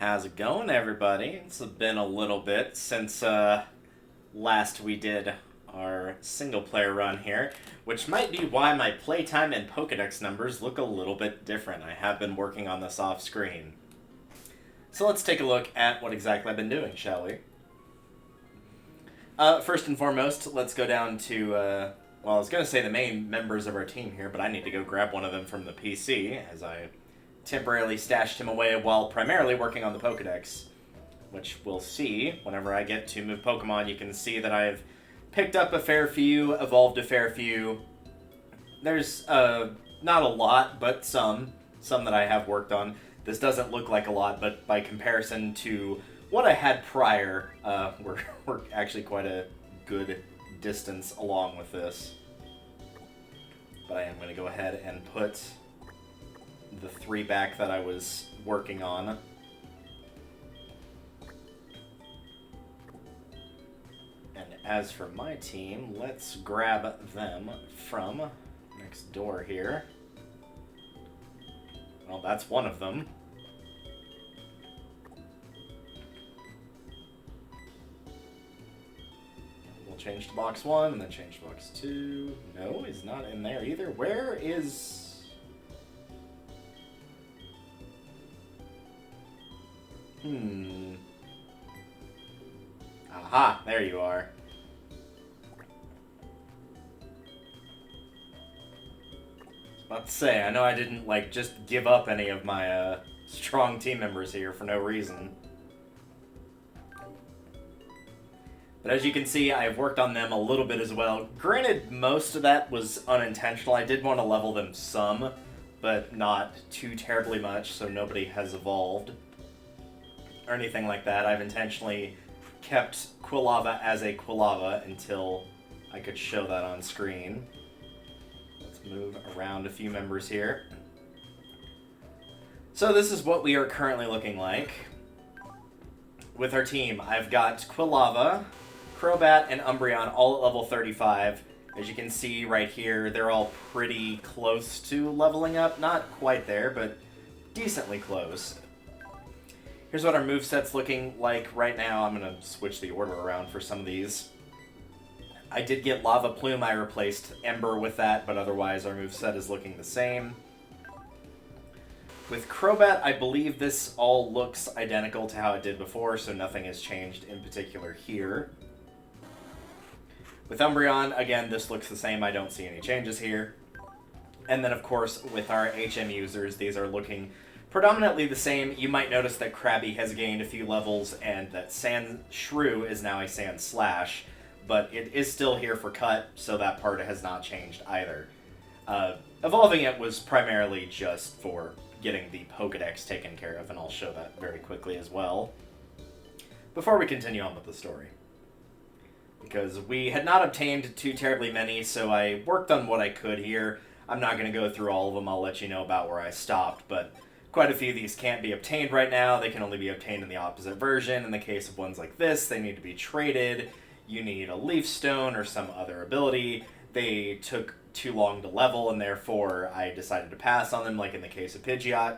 How's it going, everybody? It's been a little bit since last we did our single-player run here, which might be why my playtime and Pokedex numbers look a little bit different. I have been working on this off-screen. So let's take a look at what exactly I've been doing, shall we? First and foremost, let's go down to, well, I was going to say the main members of our team here, but I need to go grab one of them from the PC, as I temporarily stashed him away while primarily working on the Pokedex, which we'll see whenever I get to move Pokemon. You can see that I've picked up a fair few, evolved a fair few. There's not a lot, but some that I have worked on. This doesn't look like a lot, but by comparison to what I had prior, we're actually quite a good distance along with this. But I am going to go ahead and put the 3 back that I was working on. And as for my team, let's grab them from next door here. Well, that's one of them. We'll change to box 1 and then change to box 2. No, he's not in there either. Where is... Aha, there you are. I was about to say, I know I didn't, just give up any of my, strong team members here for no reason. But as you can see, I've worked on them a little bit as well. Granted, most of that was unintentional. I did want to level them some, but not too terribly much, so nobody has evolved or anything like that. I've intentionally kept Quilava as a Quilava until I could show that on screen. Let's move around a few members here. So this is what we are currently looking like with our team. I've got Quilava, Crobat, and Umbreon all at level 35. As you can see right here, they're all pretty close to leveling up. Not quite there, but decently close. Here's what our moveset's looking like right now. I'm going to switch the order around for some of these. I did get Lava Plume. I replaced Ember with that, but otherwise our moveset is looking the same. With Crobat, I believe this all looks identical to how it did before, so nothing has changed in particular here. With Umbreon, again, this looks the same. I don't see any changes here. And then, of course, with our HM users, these are looking predominantly the same. You might notice that Krabby has gained a few levels and that Sand Shrew is now a Sand Slash, but it is still here for cut, so that part has not changed either. Evolving it was primarily just for getting the Pokedex taken care of, and I'll show that very quickly as well before we continue on with the story. Because we had not obtained too terribly many, so I worked on what I could here. I'm not going to go through all of them. I'll let you know about where I stopped, but quite a few of these can't be obtained right now. They can only be obtained in the opposite version. In the case of ones like this, they need to be traded. You need a Leaf Stone or some other ability. They took too long to level, and therefore I decided to pass on them, like in the case of Pidgeot.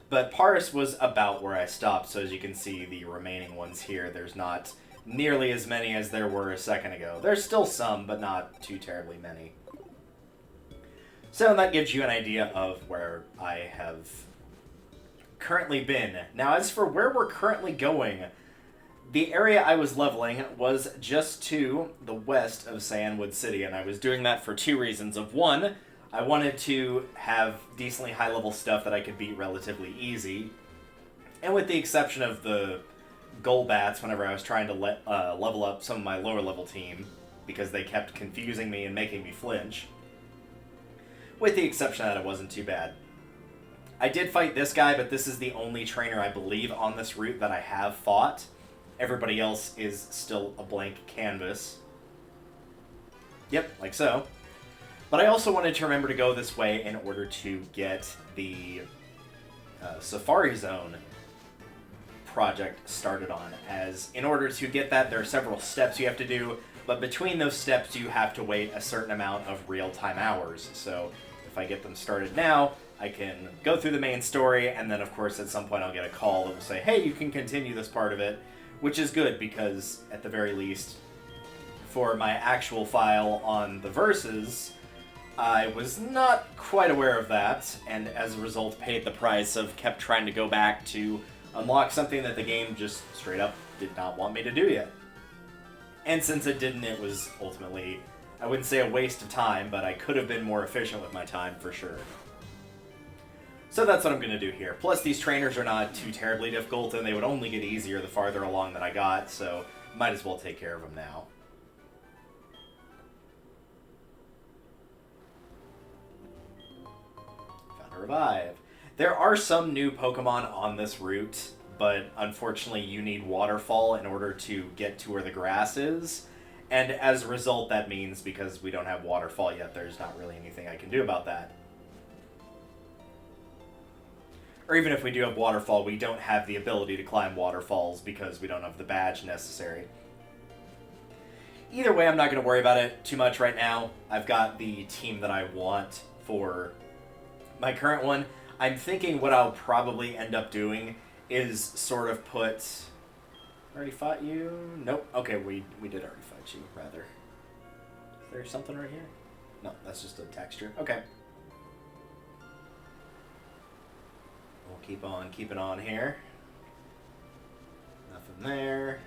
But Paris was about where I stopped, so as you can see, the remaining ones here, there's not nearly as many as there were a second ago. There's still some, but not too terribly many. So that gives you an idea of where I have currently been. Now, as for where we're currently going, the area I was leveling was just to the west of Sandwood City, and I was doing that for 2 reasons. Of one, I wanted to have decently high-level stuff that I could beat relatively easy, and with the exception of the Golbats, whenever I was trying to level up some of my lower-level team, because they kept confusing me and making me flinch. With the exception that it wasn't too bad. I did fight this guy, but this is the only trainer I believe on this route that I have fought. Everybody else is still a blank canvas. Yep, like so. But I also wanted to remember to go this way in order to get the Safari Zone project started on, as in order to get that, there are several steps you have to do, but between those steps you have to wait a certain amount of real-time hours. So if I get them started now, I can go through the main story, and then of course at some point I'll get a call that will say, hey, you can continue this part of it, which is good because, at the very least, for my actual file on the verses, I was not quite aware of that, and as a result paid the price of kept trying to go back to unlock something that the game just straight up did not want me to do yet. And since it didn't, it was ultimately, I wouldn't say a waste of time, but I could have been more efficient with my time for sure. So that's what I'm going to do here. Plus, these trainers are not too terribly difficult, and they would only get easier the farther along that I got, so might as well take care of them now. Found a revive. There are some new Pokemon on this route, but unfortunately you need Waterfall in order to get to where the grass is. And as a result, that means because we don't have Waterfall yet, there's not really anything I can do about that. Or even if we do have Waterfall, we don't have the ability to climb waterfalls because we don't have the badge necessary. Either way, I'm not going to worry about it too much right now. I've got the team that I want for my current one. I'm thinking what I'll probably end up doing is sort of put... Already fought you? Nope. Okay, we did already fight you, rather. Is there something right here? No, that's just a texture. Okay. We'll keep on keeping on here. Nothing there.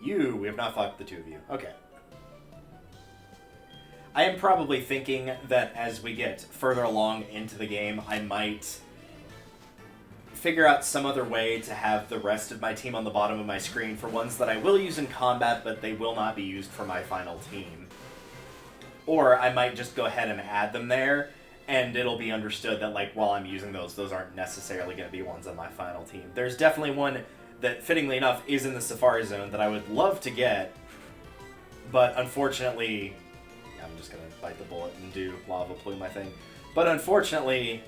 You! We have not fought the two of you. Okay. I am probably thinking that as we get further along into the game, I might figure out some other way to have the rest of my team on the bottom of my screen for ones that I will use in combat, but they will not be used for my final team. Or I might just go ahead and add them there, and it'll be understood that, like, while I'm using those aren't necessarily going to be ones on my final team. There's definitely one that, fittingly enough, is in the Safari Zone that I would love to get, but unfortunately... Yeah, I'm just going to bite the bullet and do Lava Plume, I think. But unfortunately,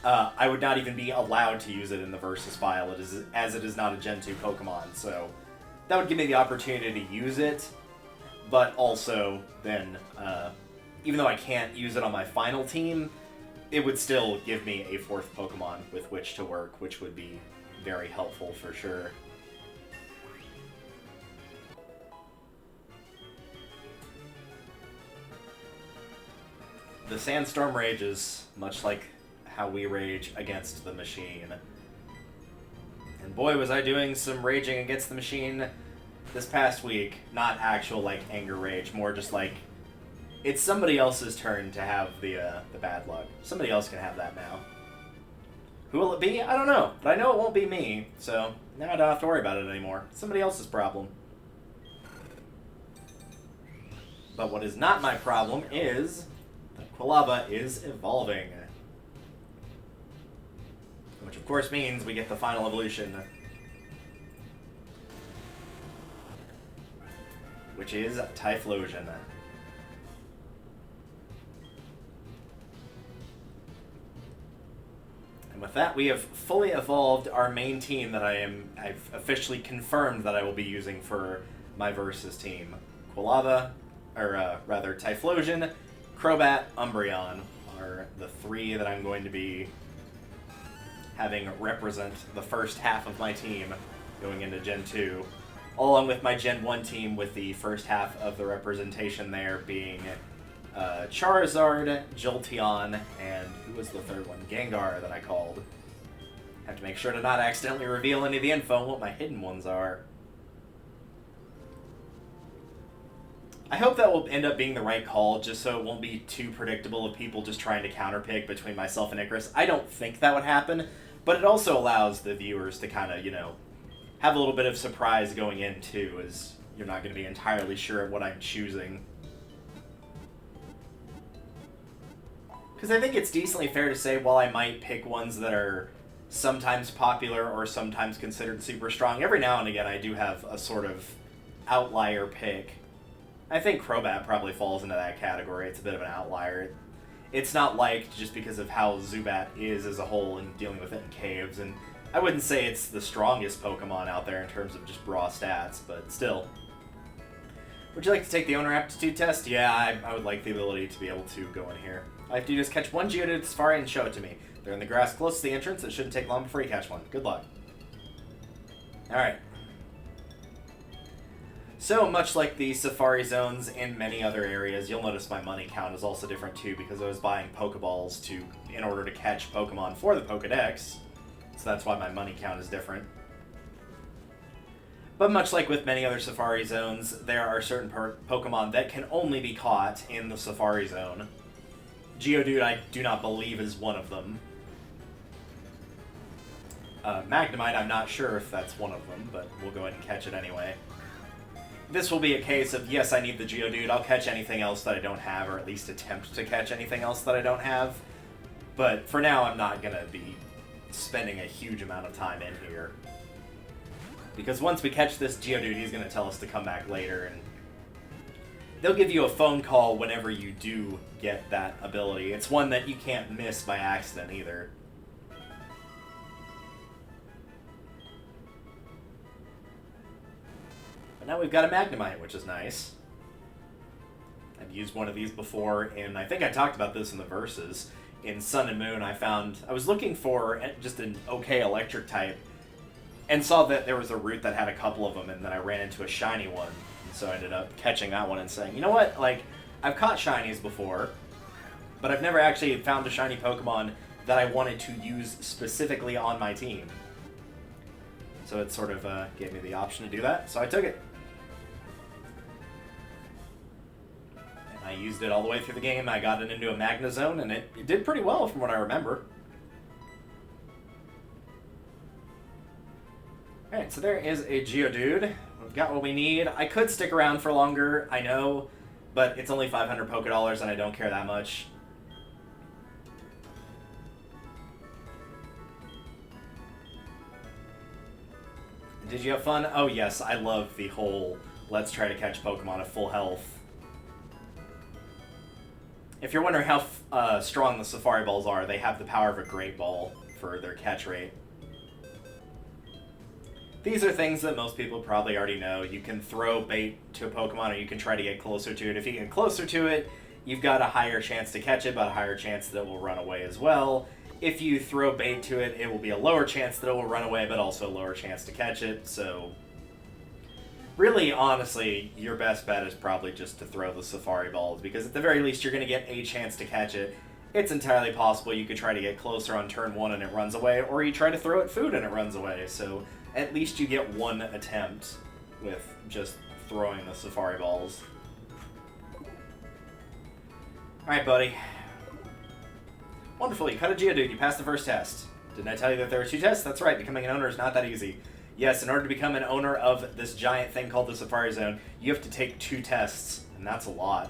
I would not even be allowed to use it in the Versus file, as it is not a Gen 2 Pokemon, so that would give me the opportunity to use it, but also then... even though I can't use it on my final team, it would still give me a fourth Pokemon with which to work, which would be very helpful for sure. The Sandstorm rages, much like how we rage against the machine. And boy, was I doing some raging against the machine this past week. Not actual, like, anger rage, more just like... It's somebody else's turn to have the bad luck. Somebody else can have that now. Who will it be? I don't know. But I know it won't be me, so now I don't have to worry about it anymore. It's somebody else's problem. But what is not my problem is that Quilava is evolving. Which of course means we get the final evolution. Which is Typhlosion. With that, we have fully evolved our main team that I've officially confirmed that I will be using for my Versus team. Quilava, or rather Typhlosion, Crobat, Umbreon are the three that I'm going to be having represent the first half of my team going into Gen 2, along with my Gen 1 team with the first half of the representation there being Charizard, Jolteon, and who was the third one? Gengar that I called. Have to make sure to not accidentally reveal any of the info on what my hidden ones are. I hope that will end up being the right call, just so it won't be too predictable of people just trying to counterpick between myself and Icarus. I don't think that would happen, but it also allows the viewers to kind of, you know, have a little bit of surprise going in, too, as you're not going to be entirely sure what I'm choosing. Because I think it's decently fair to say, while I might pick ones that are sometimes popular or sometimes considered super strong, every now and again I do have a sort of outlier pick. I think Crobat probably falls into that category. It's a bit of an outlier. It's not liked just because of how Zubat is as a whole and dealing with it in caves, and I wouldn't say it's the strongest Pokemon out there in terms of just raw stats, but still. Would you like to take the owner aptitude test? Yeah, I would like the ability to be able to go in here. All I have to do is catch one Geodude Safari and show it to me. They're in the grass close to the entrance. It shouldn't take long before you catch one. Good luck. Alright. So, much like the Safari Zones in many other areas, you'll notice my money count is also different too, because I was buying Pokeballs in order to catch Pokemon for the Pokedex. So that's why my money count is different. But much like with many other Safari Zones, there are certain Pokemon that can only be caught in the Safari Zone. Geodude, I do not believe, is one of them. Magnemite, I'm not sure if that's one of them, but we'll go ahead and catch it anyway. This will be a case of, yes, I need the Geodude, I'll catch anything else that I don't have, or at least attempt to catch anything else that I don't have. But for now, I'm not going to be spending a huge amount of time in here. Because once we catch this Geodude, he's going to tell us to come back later, and they'll give you a phone call whenever you do get that ability. It's one that you can't miss by accident either. But now we've got a Magnemite, which is nice. I've used one of these before, and I think I talked about this in the Verses. In Sun and Moon, I was looking for just an okay electric type, and saw that there was a route that had a couple of them, and then I ran into a shiny one. So I ended up catching that one and saying, you know what, like, I've caught shinies before, but I've never actually found a shiny Pokemon that I wanted to use specifically on my team. So it sort of gave me the option to do that, so I took it. And I used it all the way through the game. I got it into a Magna Zone, and it did pretty well from what I remember. Alright, so there is a Geodude. We've got what we need. I could stick around for longer, I know, but it's only 500 Pokedollars and I don't care that much. Did you have fun? Oh yes, I love the whole let's try to catch Pokemon at full health. If you're wondering how strong the Safari Balls are, they have the power of a Great Ball for their catch rate. These are things that most people probably already know. You can throw bait to a Pokemon, or you can try to get closer to it. If you get closer to it, you've got a higher chance to catch it, but a higher chance that it will run away as well. If you throw bait to it, it will be a lower chance that it will run away, but also a lower chance to catch it. So, really, honestly, your best bet is probably just to throw the Safari Balls, because at the very least, you're going to get a chance to catch it. It's entirely possible you could try to get closer on turn 1 and it runs away, or you try to throw it food and it runs away. So, at least you get one attempt with just throwing the Safari Balls. Alright, buddy. Wonderful, you caught a Geodude, you passed the first test. Didn't I tell you that there were 2 tests? That's right, becoming an owner is not that easy. Yes, in order to become an owner of this giant thing called the Safari Zone, you have to take 2 tests, and that's a lot.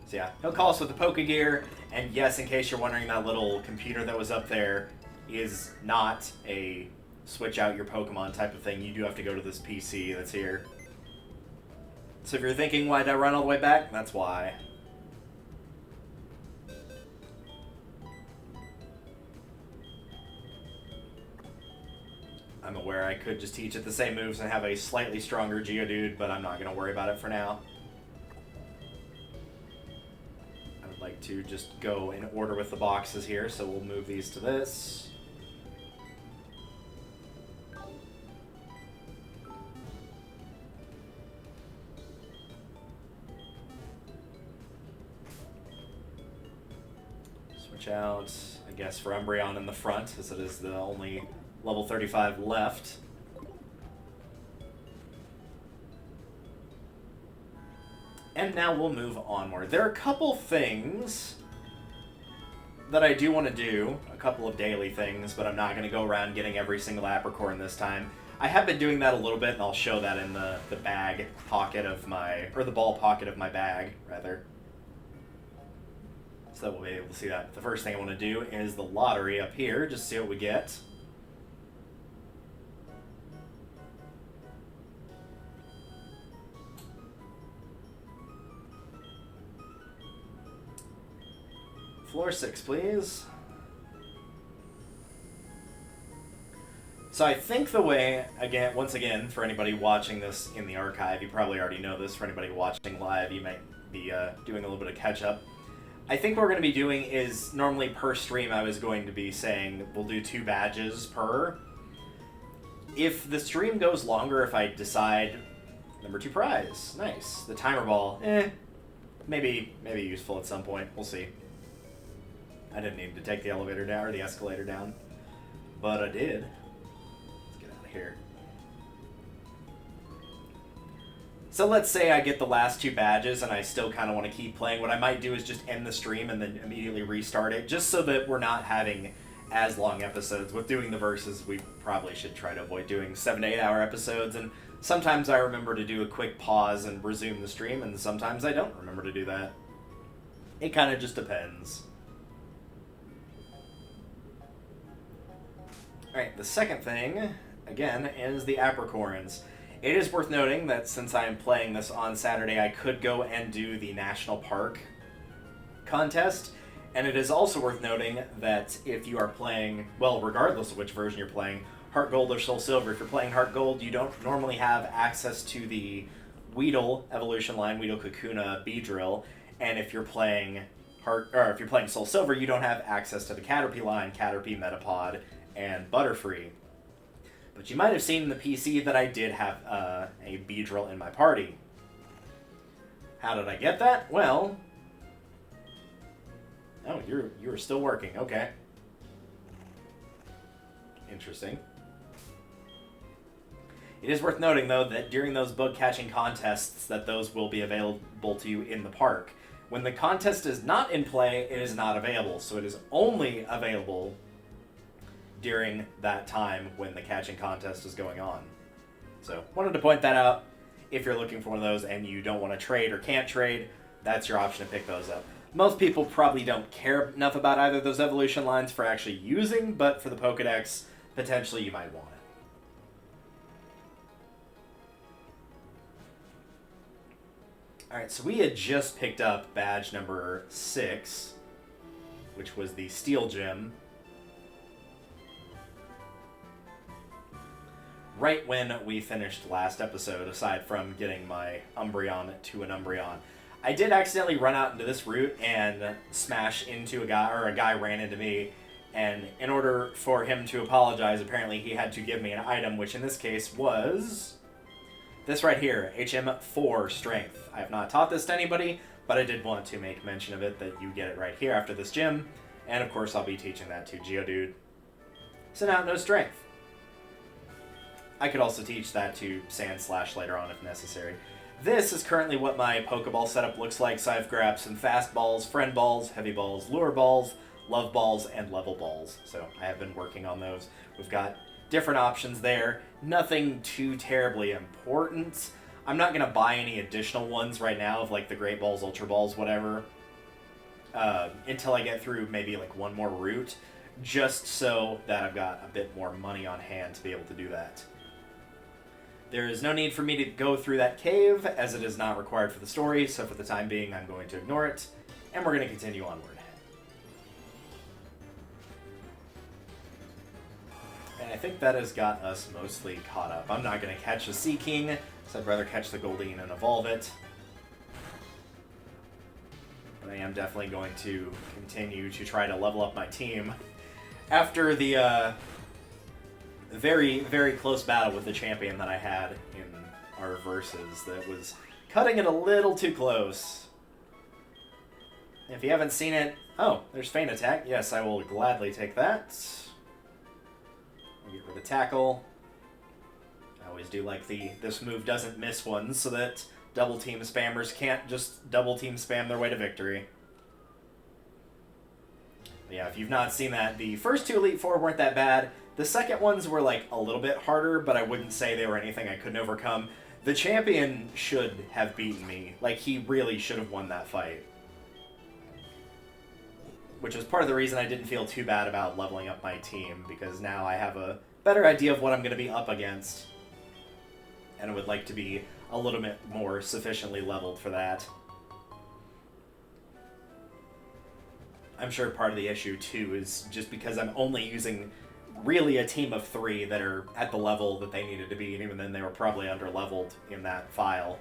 So yeah, he'll call us with the Pokegear, and yes, in case you're wondering, that little computer that was up there is not a switch out your Pokemon type of thing. You do have to go to this PC that's here. So if you're thinking, why did I run all the way back? That's why. I'm aware I could just teach it the same moves and have a slightly stronger Geodude, but I'm not going to worry about it for now. I would like to just go in order with the boxes here, so we'll move these to this. Switch out, I guess, for Umbreon in the front, as it is the only level 35 left. And now we'll move onward. There are a couple things that I do want to do, a couple of daily things, but I'm not going to go around getting every single Apricorn this time. I have been doing that a little bit, and I'll show that in the bag pocket of my, or the ball pocket of my bag, rather. So that we'll be able to see that. The first thing I want to do is the lottery up here, just see what we get. Floor 6, please. So I think the way, again, once again, for anybody watching this in the archive, you probably already know this. For anybody watching live, you might be doing a little bit of catch-up. I think what we're going to be doing is, normally per stream I was going to be saying we'll do 2 badges per. If the stream goes longer, if I decide number 2 prize, nice. The timer ball, maybe useful at some point. We'll see. I didn't need to take the elevator down, or the escalator down, but I did. Here. So let's say I get the last 2 badges and I still kind of want to keep playing. What I might do is just end the stream and then immediately restart it, just so that we're not having as long episodes. With doing the verses, we probably should try to avoid doing 7 to 8 hour episodes, and sometimes I remember to do a quick pause and resume the stream, and sometimes I don't remember to do that. It kind of just depends. Alright, the second thing, again, is the apricorns. It is worth noting that since I am playing this on Saturday, I could go and do the National Park contest, and it is also worth noting that if you are playing, well, regardless of which version you're playing, HeartGold or Soul Silver, if you're playing HeartGold, you don't normally have access to the Weedle evolution line, Weedle Kakuna Beedrill, and if you're playing if you're playing Soul Silver, you don't have access to the Caterpie line, Caterpie, Metapod, and Butterfree. But you might have seen in the PC that I did have a Beedrill in my party. How did I get that? Well... Oh, you're still working. Okay. Interesting. It is worth noting, though, that during those bug-catching contests, that those will be available to you in the park. When the contest is not in play, it is not available, so it is only available during that time when the catching contest is going on. So, wanted to point that out. If you're looking for one of those and you don't want to trade or can't trade, that's your option to pick those up. Most people probably don't care enough about either of those evolution lines for actually using, but for the Pokedex, potentially you might want it. Alright, so we had just picked up badge number 6, which was the Steel Gem. Right when we finished last episode, aside from getting my Umbreon to an Umbreon. I did accidentally run out into this route and smash into a guy, or a guy ran into me, and in order for him to apologize, apparently he had to give me an item, which in this case was this right here, HM4 Strength. I have not taught this to anybody, but I did want to make mention of it, that you get it right here after this gym, and of course I'll be teaching that to Geodude. So now, no Strength. I could also teach that to Sandslash later on if necessary. This is currently what my Pokeball setup looks like, so I've grabbed some Fast Balls, Friend Balls, Heavy Balls, Lure Balls, Love Balls, and Level Balls. So I have been working on those. We've got different options there. Nothing too terribly important. I'm not going to buy any additional ones right now of like the Great Balls, Ultra Balls, whatever, until I get through maybe like one more route, just so that I've got a bit more money on hand to be able to do that. There is no need for me to go through that cave, as it is not required for the story, so for the time being I'm going to ignore it, and we're going to continue onward. And I think that has got us mostly caught up. I'm not going to catch a Sea King, so I'd rather catch the Goldeen and evolve it. But I am definitely going to continue to try to level up my team. After the very, very close battle with the champion that I had in our verses, that was cutting it a little too close. If you haven't seen it... Oh, there's Feint Attack. Yes, I will gladly take that. I'll get rid of Tackle. I always do like this move doesn't miss ones, so that double team spammers can't just double team spam their way to victory. But yeah, if you've not seen that, the first 2 Elite Four weren't that bad. The second ones were like a little bit harder, but I wouldn't say they were anything I couldn't overcome. The champion should have beaten me. Like, he really should have won that fight. Which is part of the reason I didn't feel too bad about leveling up my team, because now I have a better idea of what I'm going to be up against. And I would like to be a little bit more sufficiently leveled for that. I'm sure part of the issue, too, is just because I'm only using really a team of 3 that are at the level that they needed to be, and even then they were probably under-leveled in that file.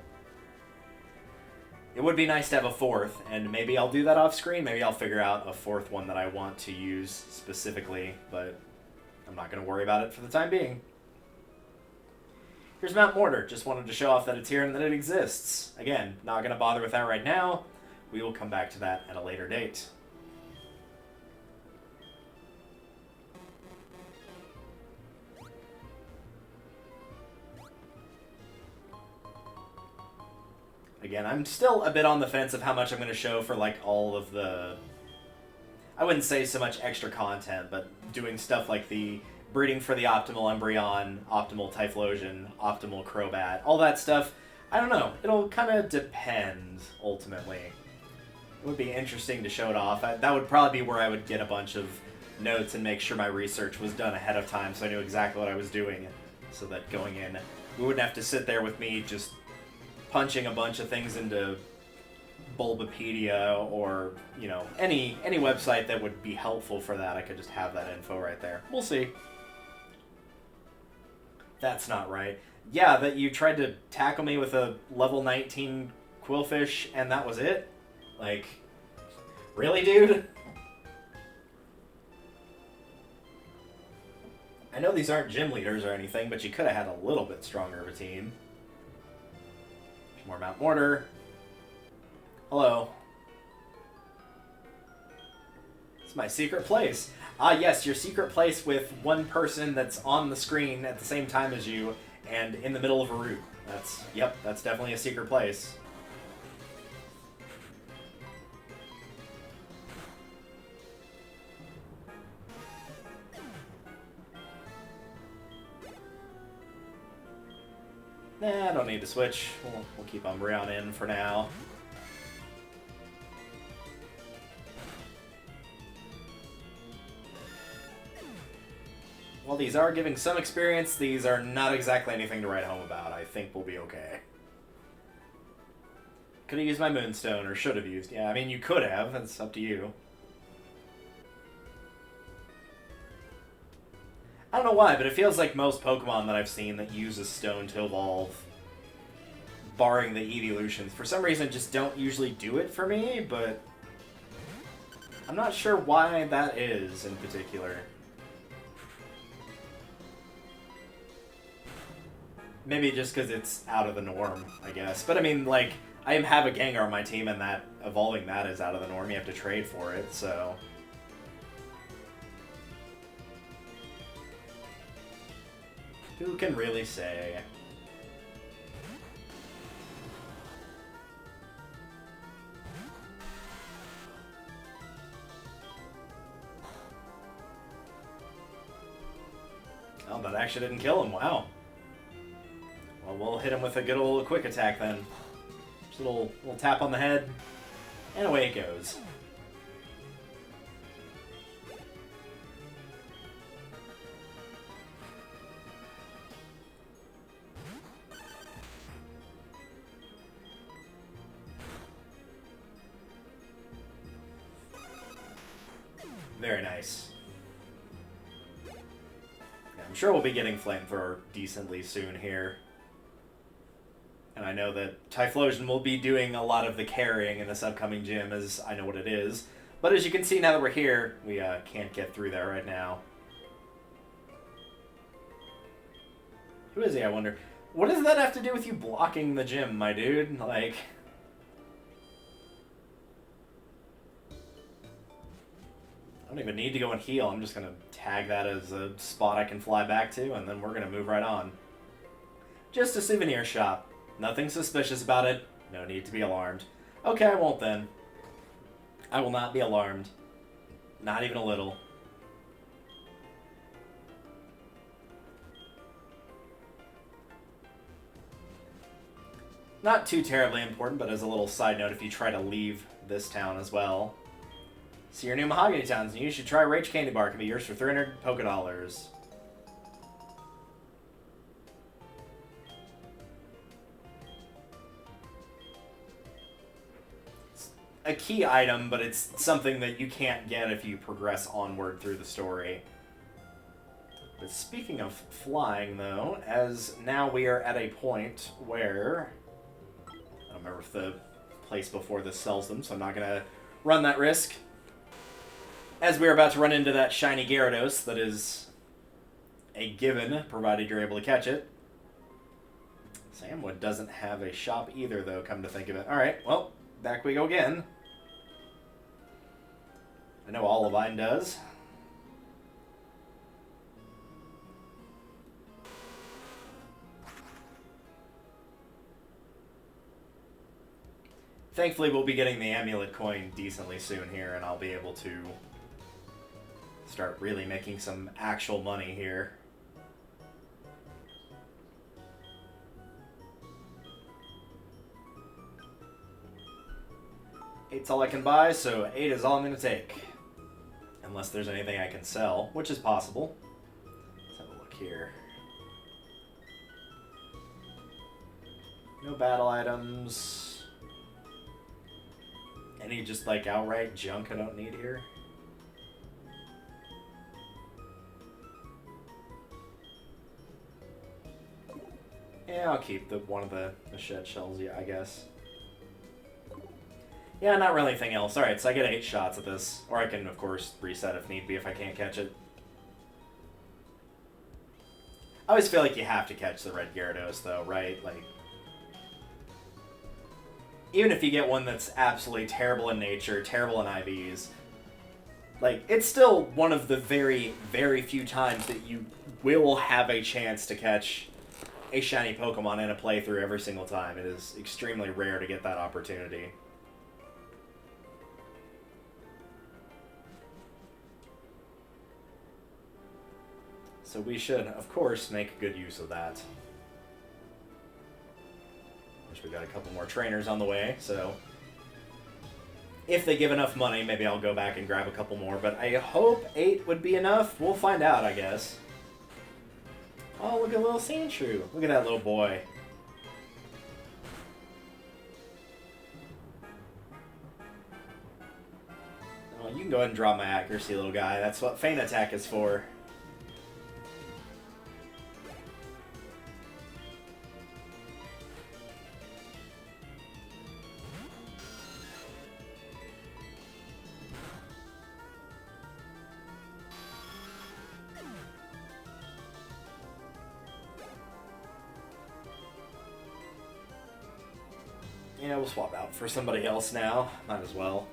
It would be nice to have a 4th, and maybe I'll do that off-screen. Maybe I'll figure out a 4th one that I want to use specifically, but I'm not going to worry about it for the time being. Here's Mount Mortar. Just wanted to show off that it's here and that it exists. Again, not going to bother with that right now. We will come back to that at a later date. Again, I'm still a bit on the fence of how much I'm going to show for, like, all of the... I wouldn't say so much extra content, but doing stuff like the breeding for the optimal Umbreon, optimal Typhlosion, optimal Crobat, all that stuff. I don't know. It'll kind of depend, ultimately. It would be interesting to show it off. That would probably be where I would get a bunch of notes and make sure my research was done ahead of time so I knew exactly what I was doing, so that going in, we wouldn't have to sit there with me just punching a bunch of things into Bulbapedia or, you know, any website that would be helpful for that. I could just have that info right there. We'll see. That's not right. Yeah, that you tried to tackle me with a level 19 Quillfish and that was it? Like, really, dude? I know these aren't gym leaders or anything, but you could have had a little bit stronger of a team. More Mount Mortar. Hello. It's my secret place. Ah, yes, your secret place with one person that's on the screen at the same time as you and in the middle of a route. Yep, that's definitely a secret place. Nah, I don't need to switch. We'll keep Umbreon in for now. While these are giving some experience, these are not exactly anything to write home about. I think we'll be okay. Could have used my Moonstone, or should have used. Yeah, I mean, you could have. It's up to you. I don't know why, but it feels like most Pokemon that I've seen that use a stone to evolve, barring the evolutions, for some reason just don't usually do it for me, but I'm not sure why that is in particular. Maybe just because it's out of the norm, I guess. But I mean, like, I have a Gengar on my team, and that evolving that is out of the norm. You have to trade for it, so... Who can really say? Oh, that actually didn't kill him. Wow. Well, we'll hit him with a good old quick attack then. Just a little tap on the head, and away it goes. Very nice. Yeah, I'm sure we'll be getting Flamethrower decently soon here. And I know that Typhlosion will be doing a lot of the carrying in this upcoming gym, as I know what it is. But as you can see now that we're here, we can't get through there right now. Who is he, I wonder? What does that have to do with you blocking the gym, my dude? Like... I don't even need to go and heal. I'm just going to tag that as a spot I can fly back to, and then we're going to move right on. Just a souvenir shop. Nothing suspicious about it. No need to be alarmed. Okay, I won't then. I will not be alarmed. Not even a little. Not too terribly important, but as a little side note, if you try to leave this town as well... See your new Mahogany Towns, and you should try Rage Candy Bar. It can be yours for 300 Pokedollars. It's a key item, but it's something that you can't get if you progress onward through the story. But speaking of flying, though, as now we are at a point where... I don't remember if the place before this sells them, so I'm not going to run that risk. As we are about to run into that shiny Gyarados that is a given, provided you're able to catch it. Samwood doesn't have a shop either, though, come to think of it. Alright, well, back we go again. I know Olivine does. Thankfully, we'll be getting the amulet coin decently soon here, and I'll be able to start really making some actual money here. 8's all I can buy, so 8 is all I'm going to take. Unless there's anything I can sell, which is possible. Let's have a look here. No battle items. Any just like outright junk I don't need here? Yeah, I'll keep one of the shed shells, yeah, I guess. Yeah, not really anything else. Alright, so I get 8 shots at this. Or I can, of course, reset if need be if I can't catch it. I always feel like you have to catch the red Gyarados, though, right? Like, even if you get one that's absolutely terrible in nature, terrible in IVs, like, it's still one of the very, very few times that you will have a chance to catch a shiny Pokemon in a playthrough every single time. It is extremely rare to get that opportunity. So we should, of course, make good use of that. Which we got a couple more trainers on the way, so if they give enough money, maybe I'll go back and grab a couple more, but I hope 8 would be enough. We'll find out, I guess. Oh, look at little Sandshrew. Look at that little boy. Oh, you can go ahead and drop my accuracy, little guy. That's what Feint Attack is for. Yeah, we'll swap out for somebody else now. Might as well.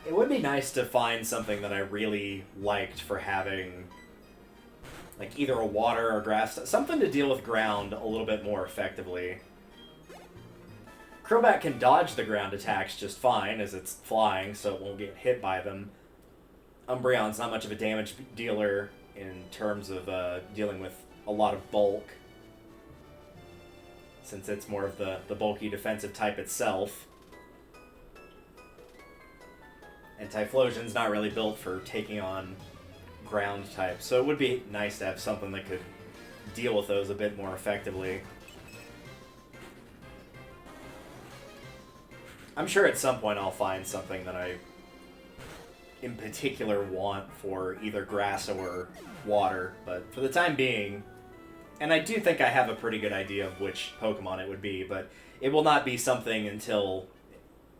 It would be nice to find something that I really liked for having, like, either a water or grass, something to deal with ground a little bit more effectively. Crobat can dodge the ground attacks just fine as it's flying, so it won't get hit by them. Umbreon's not much of a damage dealer in terms of dealing with a lot of bulk, since it's more of the bulky defensive type itself. And Typhlosion's not really built for taking on ground types, so it would be nice to have something that could deal with those a bit more effectively. I'm sure at some point I'll find something that I, in particular, want for either grass or water, but for the time being, and I do think I have a pretty good idea of which Pokemon it would be, but it will not be something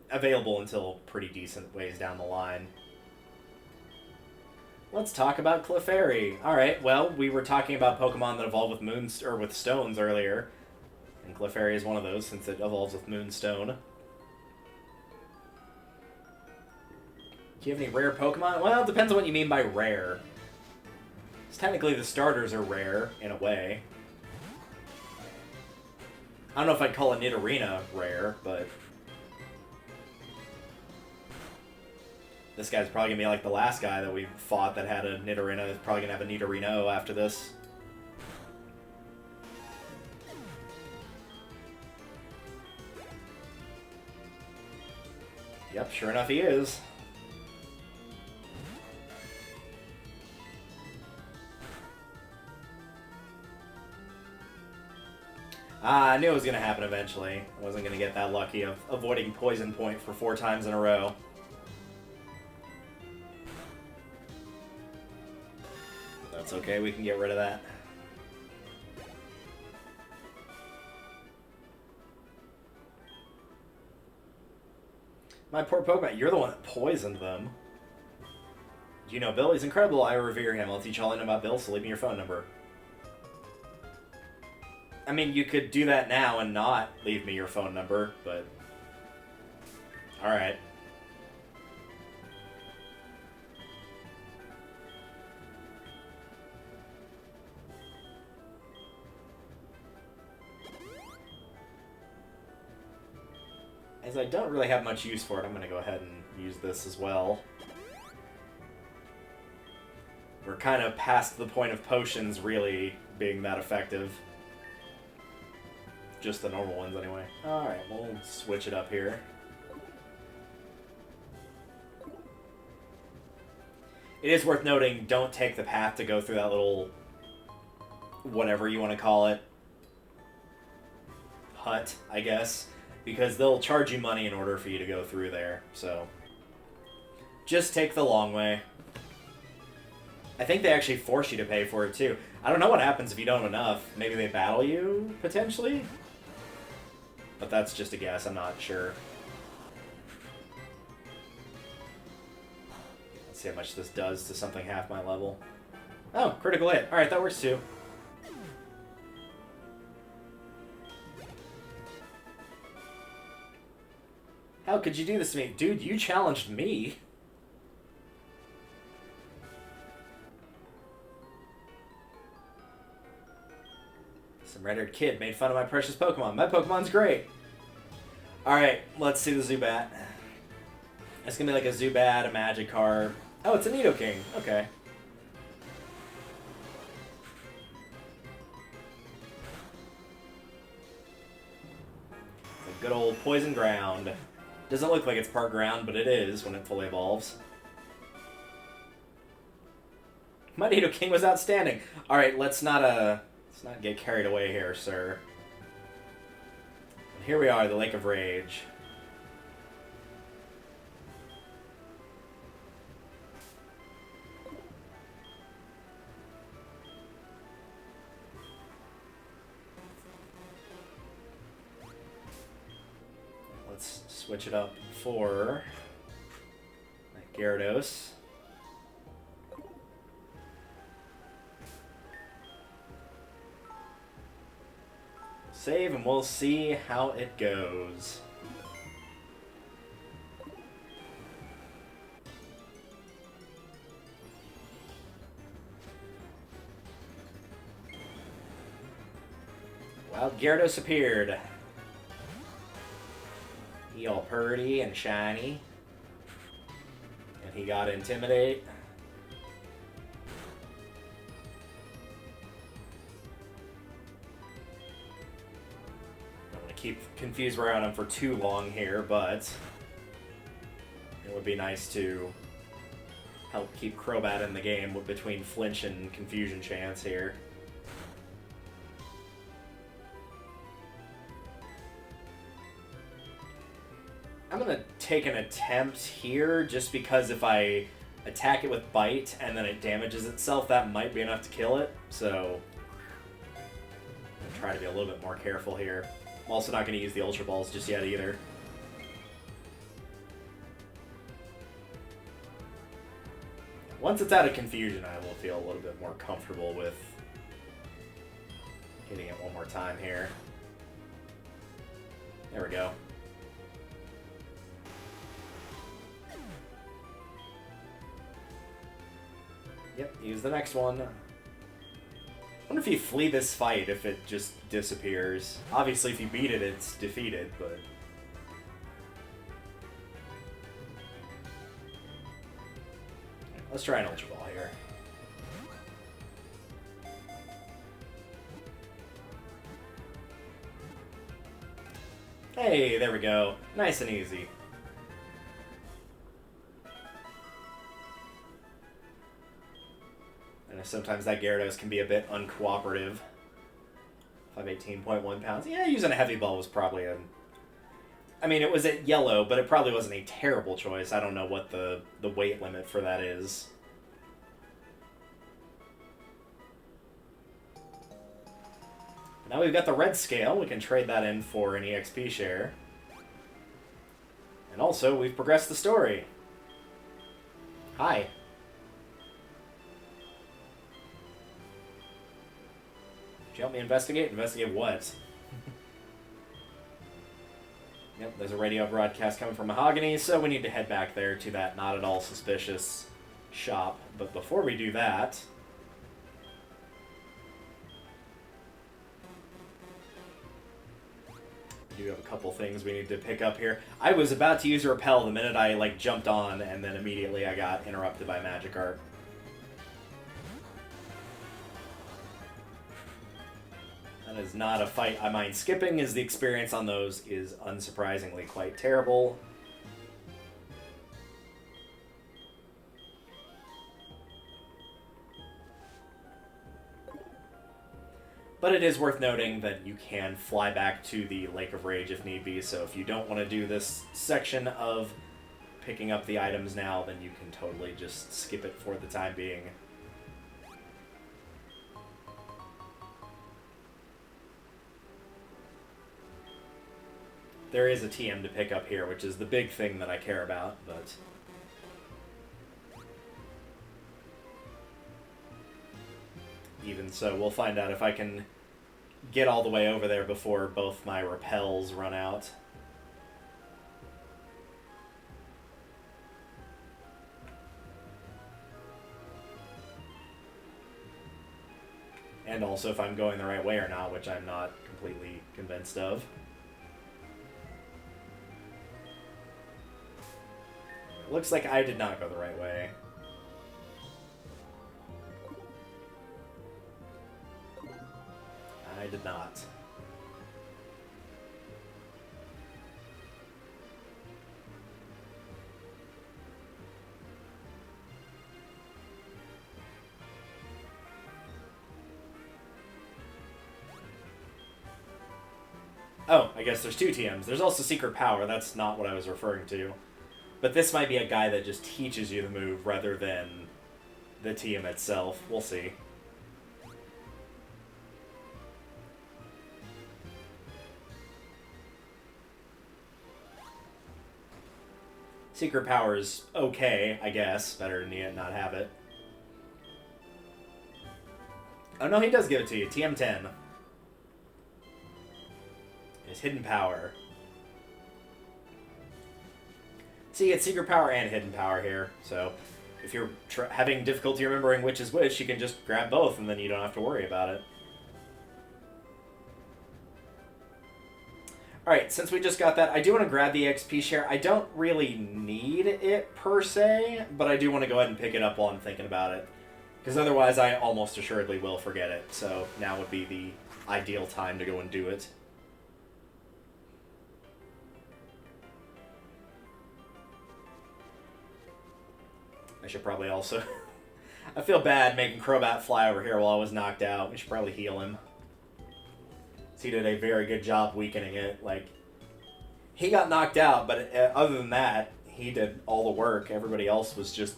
available until pretty decent ways down the line. Let's talk about Clefairy. Alright, well, we were talking about Pokemon that evolve with with stones earlier, and Clefairy is one of those since it evolves with Moonstone. Do you have any rare Pokemon? Well, it depends on what you mean by rare. Because technically the starters are rare, in a way. I don't know if I'd call a Nidorina rare, but this guy's probably going to be like the last guy that we fought that had a Nidorina. It's probably going to have a Nidorino after this. Yep, sure enough he is. I knew it was going to happen eventually. I wasn't going to get that lucky of avoiding Poison Point for 4 times in a row. That's okay, we can get rid of that. My poor Pokemon, you're the one that poisoned them. You know Bill, he's incredible. I revere him. I'll teach you all I know about Bill, so leave me your phone number. I mean, you could do that now and not leave me your phone number, but... Alright. As I don't really have much use for it, I'm going to go ahead and use this as well. We're kind of past the point of potions really being that effective. Just the normal ones, anyway. Alright, we'll switch it up here. It is worth noting, don't take the path to go through that little... whatever you want to call it. Hut, I guess. Because they'll charge you money in order for you to go through there, so... just take the long way. I think they actually force you to pay for it, too. I don't know what happens if you don't have enough. Maybe they battle you, potentially? But that's just a guess, I'm not sure. Let's see how much this does to something half my level. Oh, critical hit. Alright, that works too. How could you do this to me? Dude, you challenged me. Some red-haired kid made fun of my precious Pokemon. My Pokemon's great. Alright, let's see the Zubat. It's gonna be like a Zubat, a Magikarp. Oh, it's a Nidoking. Okay. It's a good old Poison Ground. Doesn't look like it's part ground, but it is when it fully evolves. My Nidoking was outstanding. Alright, let's not get carried away here, sir. And here we are, the Lake of Rage. Let's switch it up for Gyarados. Save and we'll see how it goes. Well, Gyarados appeared. He all purty and shiny. And he got Intimidate. Keep confused around him for too long here, but it would be nice to help keep Crobat in the game between flinch and confusion chance here. I'm gonna take an attempt here just because if I attack it with Bite and then it damages itself, that might be enough to kill it, so I'm gonna try to be a little bit more careful here. I'm also not going to use the Ultra Balls just yet either. Once it's out of confusion, I will feel a little bit more comfortable with hitting it one more time here. There we go. Yep, use the next one. I wonder if you flee this fight, if it just disappears. Obviously, if you beat it, it's defeated, but... let's try an Ultra Ball here. Hey, there we go. Nice and easy. Sometimes that Gyarados can be a bit uncooperative. 518.1 pounds. Yeah, using a heavy ball was probably a... I mean, it was at yellow, but it probably wasn't a terrible choice. I don't know what the weight limit for that is. Now we've got the red scale. We can trade that in for an EXP share. And also, we've progressed the story. Hi. Did you help me investigate? Investigate what? Yep, there's a radio broadcast coming from Mahogany, so we need to head back there to that not at all suspicious shop. But before we do that... we do have a couple things we need to pick up here. I was about to use a repel the minute I, like, jumped on, and then immediately I got interrupted by Magikarp. That is not a fight I mind skipping, as the experience on those is unsurprisingly quite terrible. But it is worth noting that you can fly back to the Lake of Rage if need be, so if you don't want to do this section of picking up the items now, then you can totally just skip it for the time being. There is a TM to pick up here, which is the big thing that I care about, but... even so, we'll find out if I can get all the way over there before both my repels run out. And also if I'm going the right way or not, which I'm not completely convinced of. It looks like I did not go the right way. I did not. Oh, I guess there's two TMs. There's also Secret Power. That's not what I was referring to. But this might be a guy that just teaches you the move rather than the TM itself. We'll see. Secret Power is okay, I guess. Better than not have it. Oh no, he does give it to you. TM10. His Hidden Power. So you get Secret Power and Hidden Power here. So if you're having difficulty remembering which is which, you can just grab both and then you don't have to worry about it. Alright, since we just got that, I do want to grab the XP share. I don't really need it, per se, but I do want to go ahead and pick it up while I'm thinking about it. Because otherwise, I almost assuredly will forget it. So now would be the ideal time to go and do it. I should probably also... I feel bad making Crobat fly over here while I was knocked out. We should probably heal him. He did a very good job weakening it. Like, he got knocked out, but other than that, he did all the work. Everybody else was just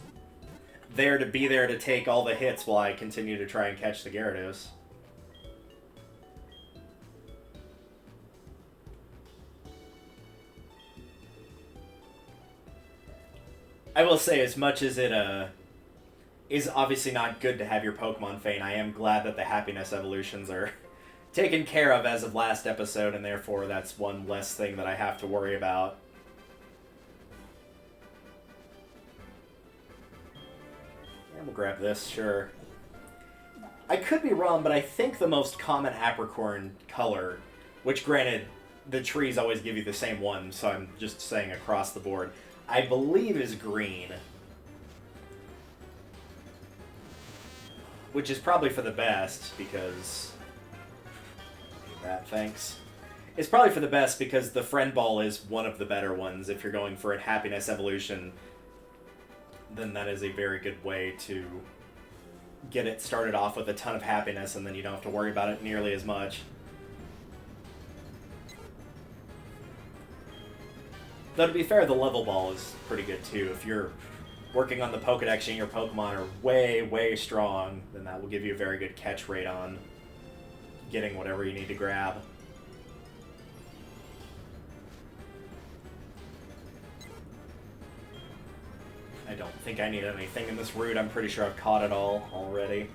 there to take all the hits while I continue to try and catch the Gyarados. I will say, as much as it is obviously not good to have your Pokemon faint, I am glad that the happiness evolutions are taken care of as of last episode, and therefore that's one less thing that I have to worry about. And we'll grab this, sure. I could be wrong, but I think the most common apricorn color, which granted, the trees always give you the same one, so I'm just saying across the board, I believe is green. Which is probably for the best, because... that, thanks. It's probably for the best because the Friend Ball is one of the better ones. If you're going for a happiness evolution, then that is a very good way to get it started off with a ton of happiness, and then you don't have to worry about it nearly as much. Though to be fair, the level ball is pretty good too. If you're working on the Pokedex and your Pokemon are way, way strong, then that will give you a very good catch rate on getting whatever you need to grab. I don't think I need anything in this route. I'm pretty sure I've caught it all already.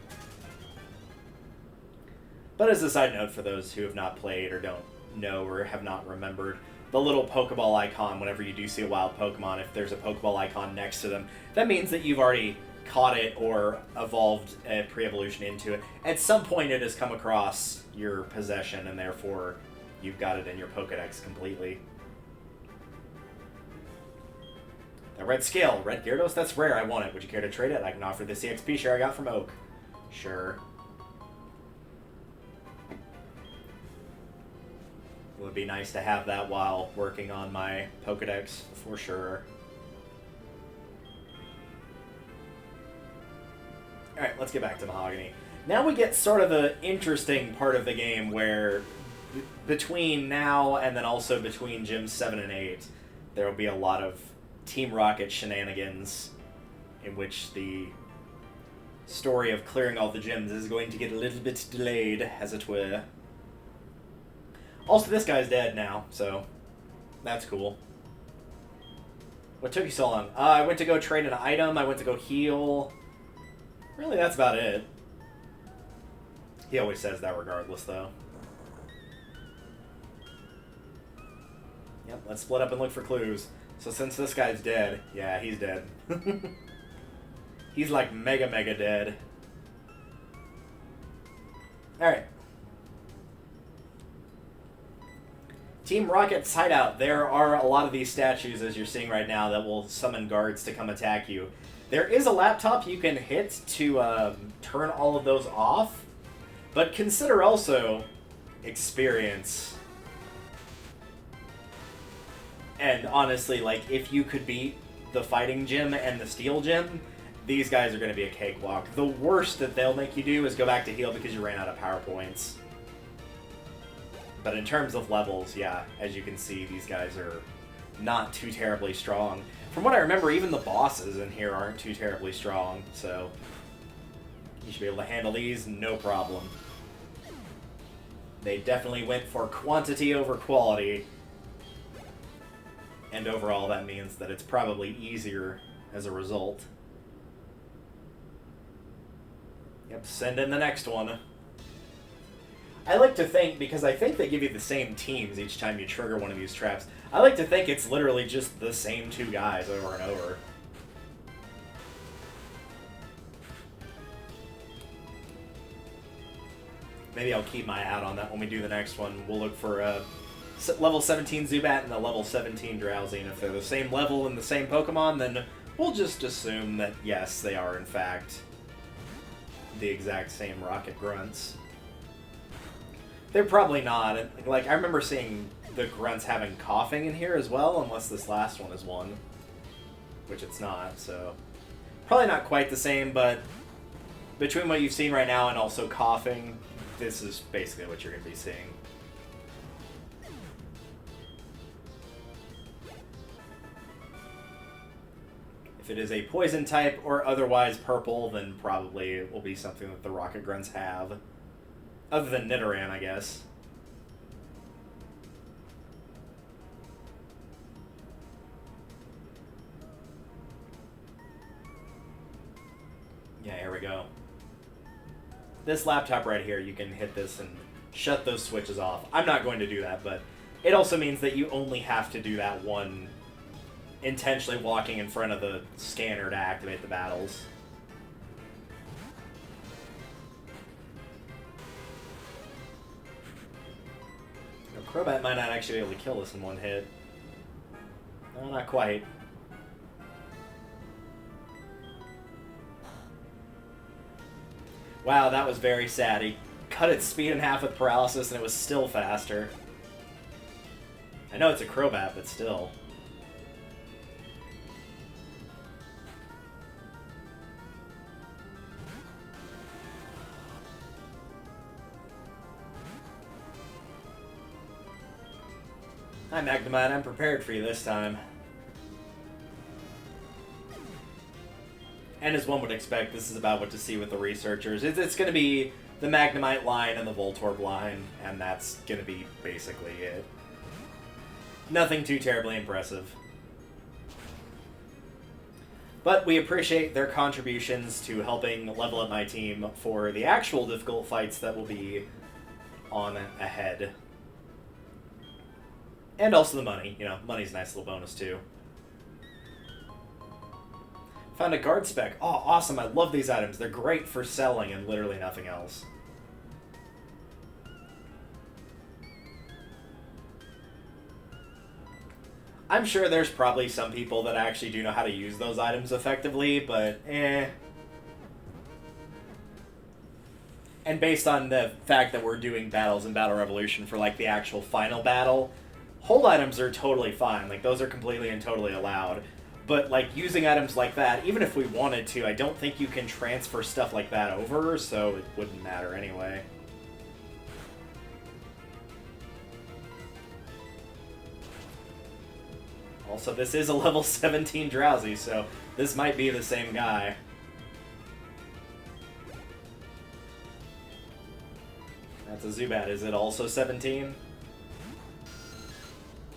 But as a side note for those who have not played or don't know or have not remembered, the little Pokeball icon, whenever you do see a wild Pokemon, if there's a Pokeball icon next to them, that means that you've already caught it or evolved a pre-evolution into it. At some point it has come across your possession, and therefore you've got it in your Pokedex completely. The red scale, red Gyarados, that's rare, I want it. Would you care to trade it? I can offer this EXP share I got from Oak. Sure. It would be nice to have that while working on my Pokedex, for sure. Alright, let's get back to Mahogany. Now we get sort of the interesting part of the game where between now and then also between Gyms 7 and 8, there will be a lot of Team Rocket shenanigans in which the story of clearing all the gyms is going to get a little bit delayed, as it were. Also, this guy's dead now, so that's cool. What took you so long? I went to go trade an item, I went to go heal. Really, that's about it. He always says that regardless, though. Yep, let's split up and look for clues. So since this guy's dead, yeah, he's dead. He's like mega dead. Alright. Team Rocket's hideout. There are a lot of these statues, as you're seeing right now, that will summon guards to come attack you. There is a laptop you can hit to turn all of those off, but consider also experience. And honestly, like, if you could beat the Fighting Gym and the Steel Gym, these guys are going to be a cakewalk. The worst that they'll make you do is go back to heal because you ran out of power points. But in terms of levels, yeah, as you can see, these guys are not too terribly strong. From what I remember, even the bosses in here aren't too terribly strong, so you should be able to handle these, no problem. They definitely went for quantity over quality. And overall, that means that it's probably easier as a result. Yep, send in the next one. I like to think, because I think they give you the same teams each time you trigger one of these traps, I like to think it's literally just the same two guys over and over. Maybe I'll keep my eye on that when we do the next one. We'll look for level 17 Zubat and a level 17 Drowsy, and if they're the same level and the same Pokemon, then we'll just assume that, yes, they are in fact the exact same Rocket Grunts. They're probably not. Like, I remember seeing the Grunts having coughing in here as well, unless this last one is one. Which it's not, so probably not quite the same, but between what you've seen right now and also coughing, this is basically what you're going to be seeing. If it is a poison type or otherwise purple, then probably it will be something that the Rocket Grunts have. Other than Nidoran, I guess. Yeah, here we go. This laptop right here, you can hit this and shut those switches off. I'm not going to do that, but it also means that you only have to do that one intentionally walking in front of the scanner to activate the battles. Crobat might not actually be able to kill this in one hit. No, not quite. Wow, that was very sad. He cut its speed in half with paralysis and it was still faster. I know it's a Crobat, but still. Hi, Magnemite. I'm prepared for you this time. And as one would expect, this is about what to see with the researchers. It's going to be the Magnemite line and the Voltorb line, and that's going to be basically it. Nothing too terribly impressive. But we appreciate their contributions to helping level up my team for the actual difficult fights that will be on ahead. And also the money. You know, money's a nice little bonus too. Found a guard spec. Oh, awesome. I love these items. They're great for selling and literally nothing else. I'm sure there's probably some people that actually do know how to use those items effectively, but eh. And based on the fact that we're doing battles in Battle Revolution for, like, the actual final battle, hold items are totally fine. Like, those are completely and totally allowed. But, like, using items like that, even if we wanted to, I don't think you can transfer stuff like that over, so it wouldn't matter anyway. Also, this is a level 17 Drowsy, so this might be the same guy. That's a Zubat. Is it also 17?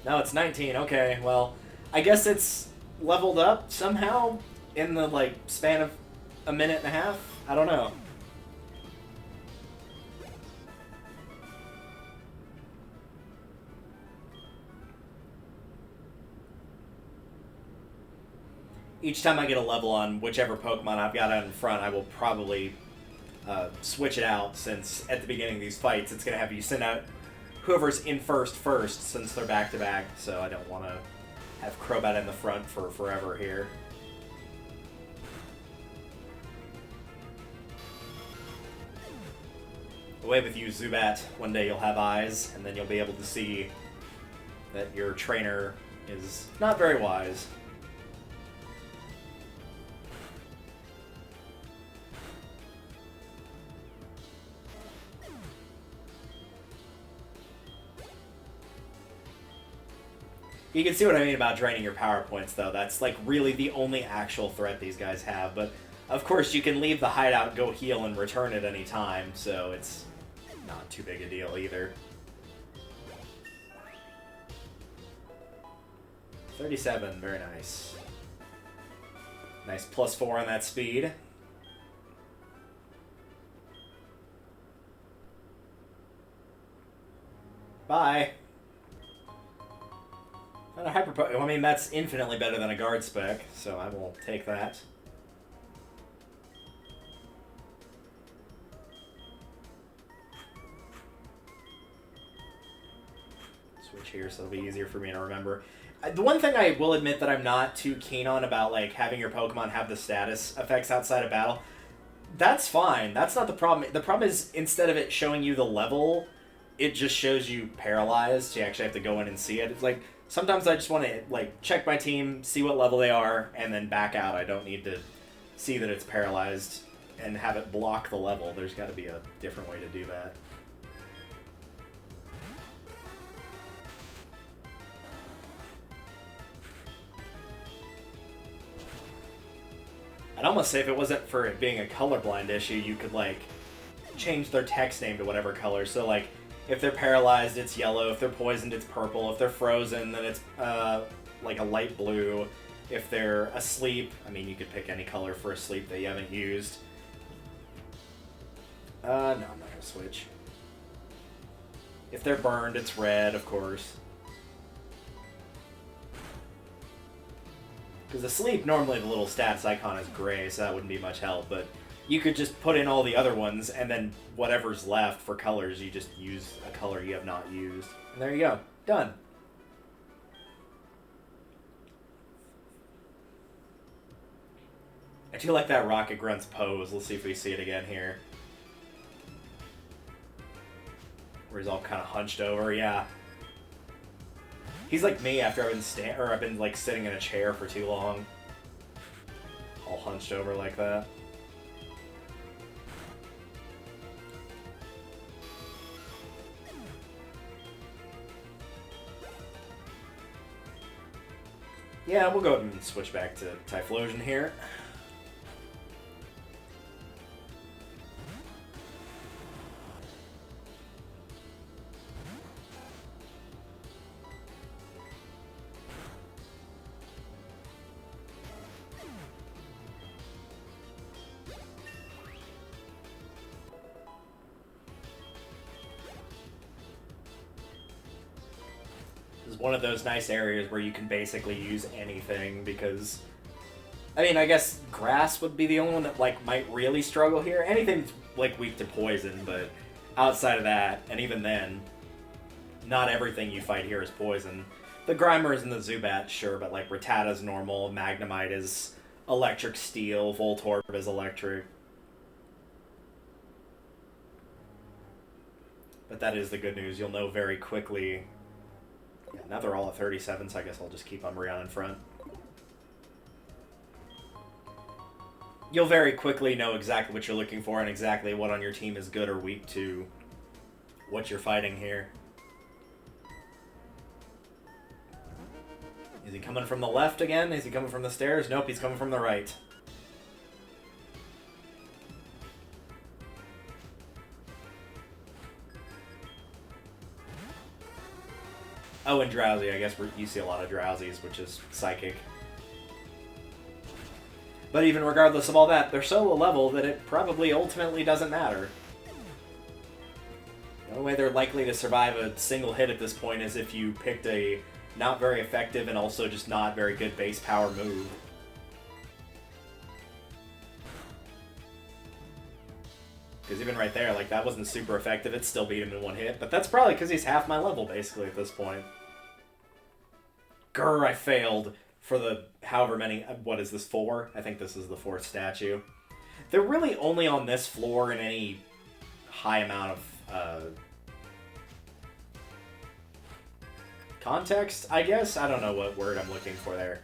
No, it's 19. Okay, well, I guess it's leveled up somehow in the, like, span of a minute and a half? I don't know. Each time I get a level on whichever Pokemon I've got out in front, I will probably switch it out, since at the beginning of these fights, it's going to have you send out whoever's in first, since they're back-to-back, so I don't want to have Crobat in the front for forever here. Away with you, Zubat. One day you'll have eyes, and then you'll be able to see that your trainer is not very wise. You can see what I mean about draining your power points, though. That's, like, really the only actual threat these guys have. But, of course, you can leave the hideout, go heal, and return at any time, so it's not too big a deal either. 37, very nice. Nice +4 on that speed. Bye. Not a hyper. I mean, that's infinitely better than a guard spec, so I will take that. Switch here so it'll be easier for me to remember. The one thing I will admit that I'm not too keen on about, like, having your Pokemon have the status effects outside of battle, that's fine. That's not the problem. The problem is, instead of it showing you the level, it just shows you paralyzed, so you actually have to go in and see it. It's like, sometimes I just want to, like, check my team, see what level they are, and then back out. I don't need to see that it's paralyzed and have it block the level. There's got to be a different way to do that. I'd almost say if it wasn't for it being a colorblind issue, you could, like, change their text name to whatever color. So, like, if they're paralyzed, it's yellow. If they're poisoned, it's purple. If they're frozen, then it's, like, a light blue. If they're asleep, I mean, you could pick any color for asleep that you haven't used. No, I'm not going to switch. If they're burned, it's red, of course. Because asleep, normally the little stats icon is gray, so that wouldn't be much help, but you could just put in all the other ones, and then whatever's left for colors, you just use a color you have not used. And there you go. Done. I do like that Rocket Grunt's pose. Let's see if we see it again here. Where he's all kind of hunched over, yeah. He's like me after I've been like sitting in a chair for too long. All hunched over like that. Yeah, we'll go ahead and switch back to Typhlosion here. One of those nice areas where you can basically use anything, because I mean, I guess grass would be the only one that like might really struggle here. Anything's like weak to poison, but outside of that, and even then, not everything you fight here is poison. The Grimers and the Zubats, sure, but like Rattata's normal, Magnemite is electric steel, Voltorb is electric. But that is the good news, you'll know very quickly. Yeah, now they're all at 37, so I guess I'll just keep Umbreon in front. You'll very quickly know exactly what you're looking for and exactly what on your team is good or weak to what you're fighting here. Is he coming from the left again? Is he coming from the stairs? Nope, he's coming from the right. Oh, and Drowsy. I guess you see a lot of Drowsies, which is Psychic. But even regardless of all that, they're so low level that it probably ultimately doesn't matter. The only way they're likely to survive a single hit at this point is if you picked a not very effective and also just not very good base power move. Because even right there, like, that wasn't super effective. It still beat him in one hit. But that's probably because he's half my level, basically, at this point. Grr, I failed for the however many... What is this, 4? I think this is the 4th statue. They're really only on this floor in any high amount of context, I guess? I don't know what word I'm looking for there.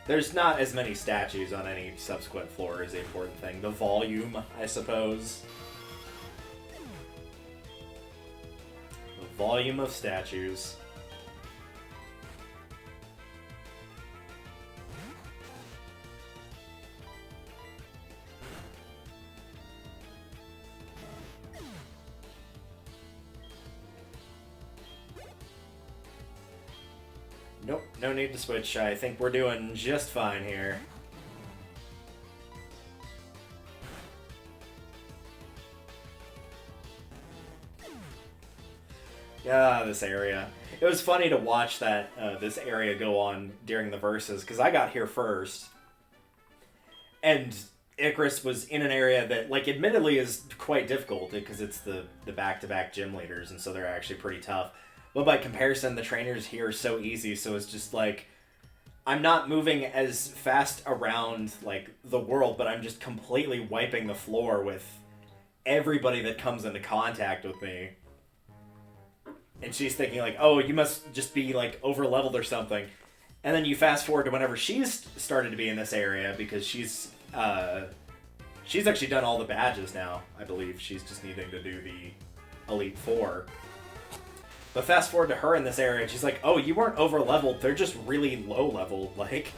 There's not as many statues on any subsequent floor is the important thing. The volume, I suppose. The volume of statues. Nope, no need to switch. I think we're doing just fine here. Yeah, this area. It was funny to watch that this area go on during the verses, because I got here first. And Icarus was in an area that, like, admittedly is quite difficult, because it's the back-to-back gym leaders, and so they're actually pretty tough. But by comparison, the trainers here are so easy, so it's just like, I'm not moving as fast around, like, the world, but I'm just completely wiping the floor with everybody that comes into contact with me. And she's thinking, like, oh, you must just be, like, over-leveled or something. And then you fast forward to whenever she's started to be in this area, because she's actually done all the badges now, I believe. She's just needing to do the Elite Four. But fast forward to her in this area, and she's like, oh, you weren't over-leveled, they're just really low-leveled. Like,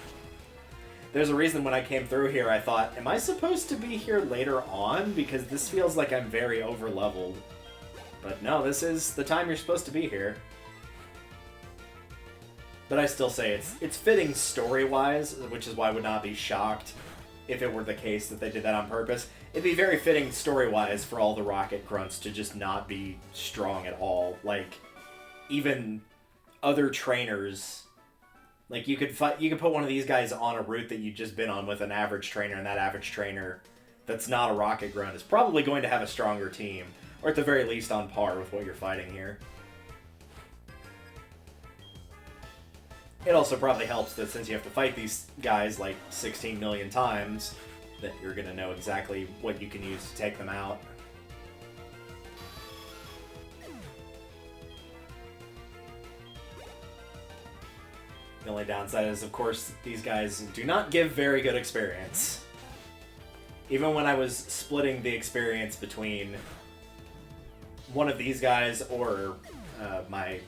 there's a reason when I came through here, I thought, am I supposed to be here later on? Because this feels like I'm very over-leveled. But no, this is the time you're supposed to be here. But I still say it's fitting story-wise, which is why I would not be shocked if it were the case that they did that on purpose. It'd be very fitting story-wise for all the Rocket Grunts to just not be strong at all. Like, even other trainers, like, you could put one of these guys on a route that you've just been on with an average trainer, and that average trainer that's not a Rocket Grunt is probably going to have a stronger team, or at the very least on par with what you're fighting here. It also probably helps that since you have to fight these guys like 16 million times, that you're going to know exactly what you can use to take them out. The only downside is, of course, these guys do not give very good experience. Even when I was splitting the experience between one of these guys or my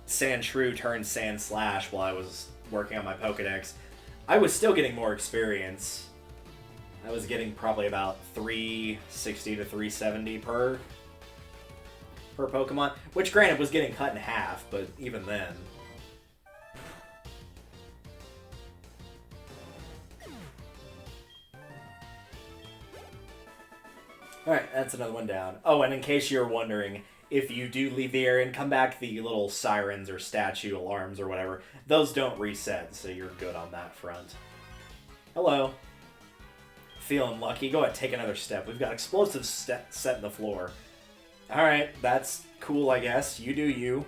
Sandshrew turned Sandslash while I was working on my Pokedex, I was still getting more experience. I was getting probably about 360 to 370 per Pokemon, which granted was getting cut in half, but even then. Alright, that's another one down. Oh, and in case you're wondering, if you do leave the area and come back, the little sirens or statue alarms or whatever, those don't reset, so you're good on that front. Hello. Feeling lucky. Go ahead, take another step. We've got explosives set in the floor. Alright, that's cool, I guess. You do you.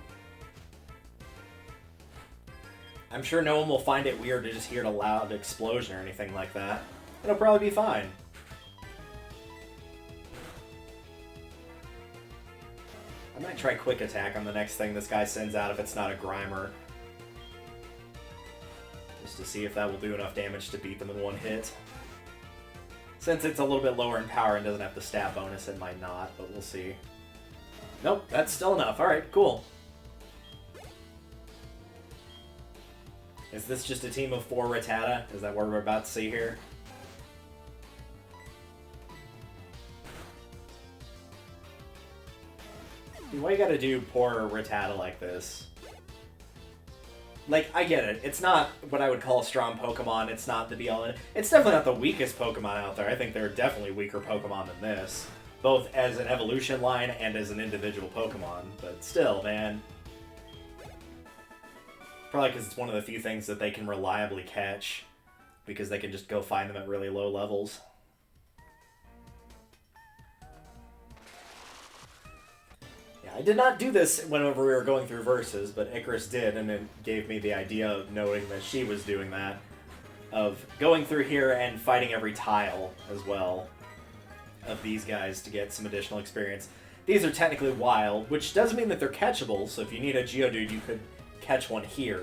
I'm sure no one will find it weird to just hear a loud explosion or anything like that. It'll probably be fine. I might try Quick Attack on the next thing this guy sends out if it's not a Grimer. Just to see if that will do enough damage to beat them in one hit. Since it's a little bit lower in power and doesn't have the stat bonus, it might not, but we'll see. Nope, that's still enough. Alright, cool. Is this just a team of 4 Rattata? Is that what we're about to see here? Dude, why you gotta do poor Rattata like this? Like, I get it. It's not what I would call a strong Pokemon. It's not the be-all. It's definitely not the weakest Pokemon out there. I think there are definitely weaker Pokemon than this. Both as an evolution line and as an individual Pokemon. But still, man. Probably because it's one of the few things that they can reliably catch. Because they can just go find them at really low levels. I did not do this whenever we were going through verses, but Icarus did, and it gave me the idea of knowing that she was doing that. Of going through here and fighting every tile as well of these guys to get some additional experience. These are technically wild, which does mean that they're catchable, so if you need a Geodude, you could catch one here.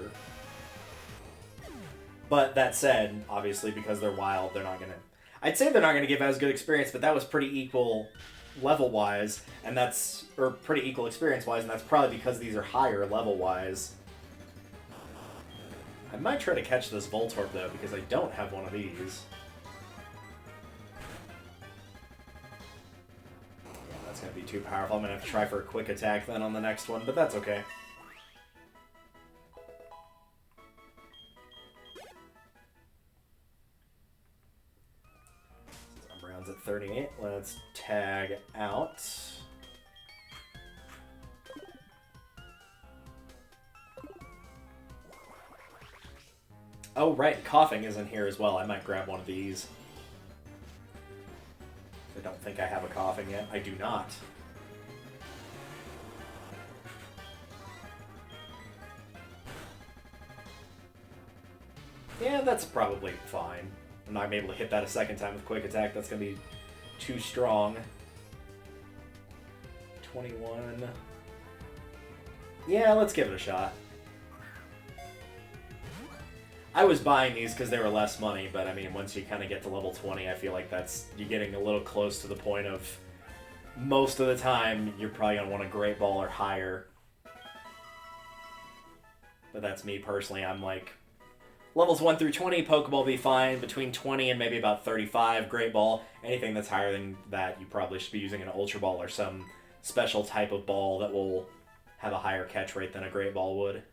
But that said, obviously, because they're wild, they're not going to... I'd say they're not going to give as good experience, but that was pretty equal level-wise, and that's... or pretty equal experience-wise, and that's probably because these are higher level-wise. I might try to catch this Voltorb, though, because I don't have one of these. Yeah, that's going to be too powerful. I'm going to have to try for a quick attack then on the next one, but that's okay. Umbreon's at 38. Let's tag out. Oh, right, Coughing is in here as well. I might grab one of these. I don't think I have a Coughing yet. I do not. Yeah, that's probably fine. I'm not going to be able to hit that a second time with Quick Attack. That's going to be too strong. 21. Yeah, let's give it a shot. I was buying these because they were less money, but I mean, once you kind of get to level 20, I feel like you're getting a little close to the point of most of the time you're probably going to want a Great Ball or higher. But that's me personally. I'm like, levels 1 through 20, Pokeball will be fine. Between 20 and maybe about 35, Great Ball. Anything that's higher than that, you probably should be using an Ultra Ball or some special type of ball that will have a higher catch rate than a Great Ball would.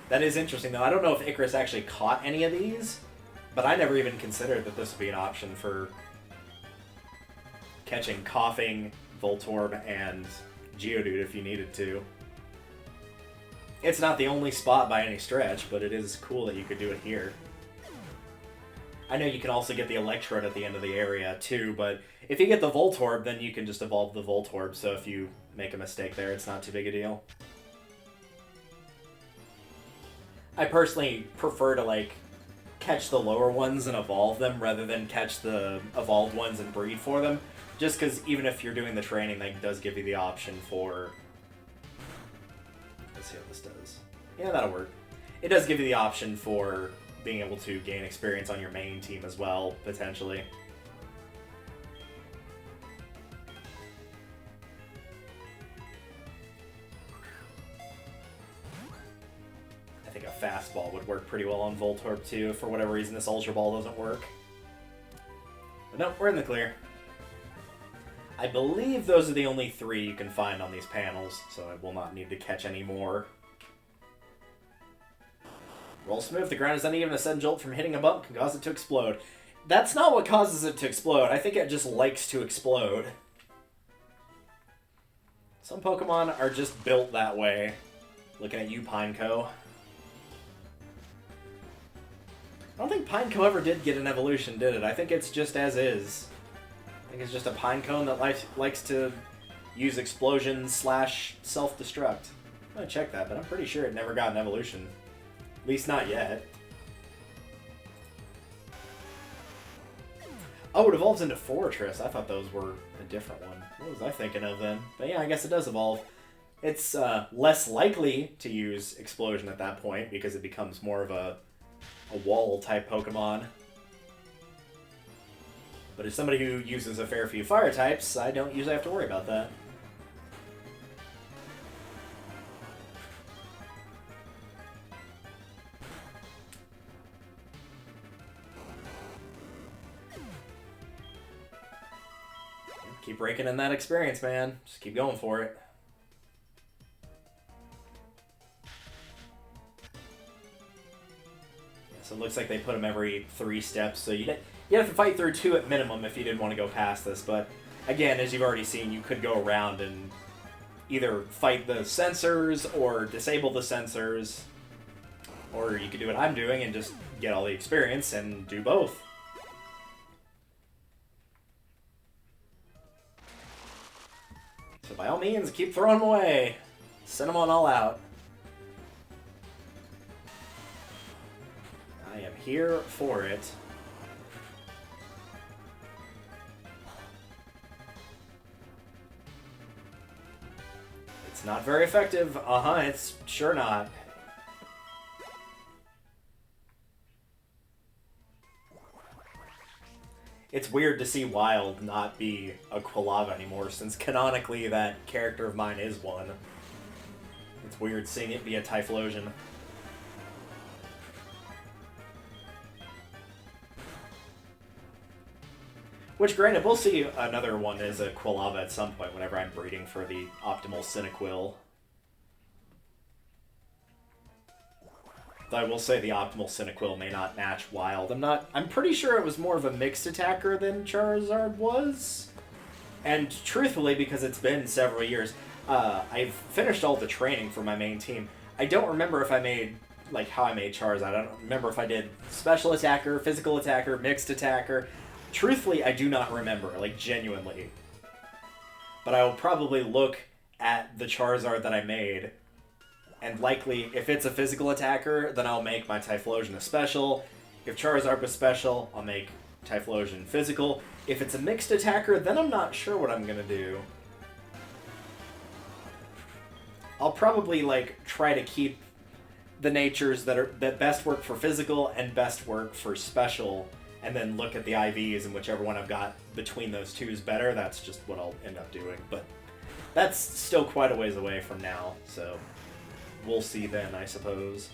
That is interesting, though. I don't know if Icarus actually caught any of these, but I never even considered that this would be an option for catching Coughing, Voltorb, and Geodude if you needed to. It's not the only spot by any stretch, but it is cool that you could do it here. I know you can also get the Electrode at the end of the area, too, but if you get the Voltorb, then you can just evolve the Voltorb, so if you make a mistake there, it's not too big a deal. I personally prefer to, like, catch the lower ones and evolve them rather than catch the evolved ones and breed for them. Just because even if you're doing the training, that does give you the option for... Let's see how this does. Yeah, that'll work. It does give you the option for being able to gain experience on your main team as well, potentially. work pretty well on Voltorb too. If for whatever reason this Ultra Ball doesn't work. But no, we're in the clear. I believe those are the only 3 you can find on these panels, so I will not need to catch any more. Roll smooth. The ground is uneven. A sudden jolt from hitting a bump can cause it to explode. That's not what causes it to explode. I think it just likes to explode. Some Pokemon are just built that way. Looking at you, Pineco. I don't think Pineco ever did get an evolution, did it? I think it's just as is. I think it's just a Pinecone that likes to use explosion / self-destruct. I'm gonna check that, but I'm pretty sure it never got an evolution. At least not yet. Oh, it evolves into Fortress. I thought those were a different one. What was I thinking of then? But yeah, I guess it does evolve. It's less likely to use Explosion at that point because it becomes more of a wall-type Pokemon. But as somebody who uses a fair few fire types, I don't usually have to worry about that. Keep raking in that experience, man. Just keep going for it. So it looks like they put them every 3 steps, so you have to fight through 2 at minimum if you didn't want to go past this, but again, as you've already seen, you could go around and either fight the sensors or disable the sensors, or you could do what I'm doing and just get all the experience and do both. So by all means, keep throwing them away. Send them on all out. I am here for it. It's not very effective. It's sure not. It's weird to see Wild not be a Quilava anymore, since canonically that character of mine is one. It's weird seeing it be a Typhlosion. Which, granted, we'll see another one as a Quilava at some point whenever I'm breeding for the optimal Cyndaquil. Though I will say the optimal Cyndaquil may not match Wild. I'm pretty sure it was more of a mixed attacker than Charizard was. And truthfully, because it's been several years, I've finished all the training for my main team. I don't remember if I made, like, how I made Charizard. I don't remember if I did special attacker, physical attacker, mixed attacker. Truthfully, I do not remember, like, genuinely. But I will probably look at the Charizard that I made, and likely, if it's a physical attacker, then I'll make my Typhlosion a special. If Charizard was special, I'll make Typhlosion physical. If it's a mixed attacker, then I'm not sure what I'm gonna do. I'll probably, like, try to keep the natures that best work for physical and best work for special, and then look at the IVs, and whichever one I've got between those two is better. That's just what I'll end up doing. But that's still quite a ways away from now, so we'll see then, I suppose.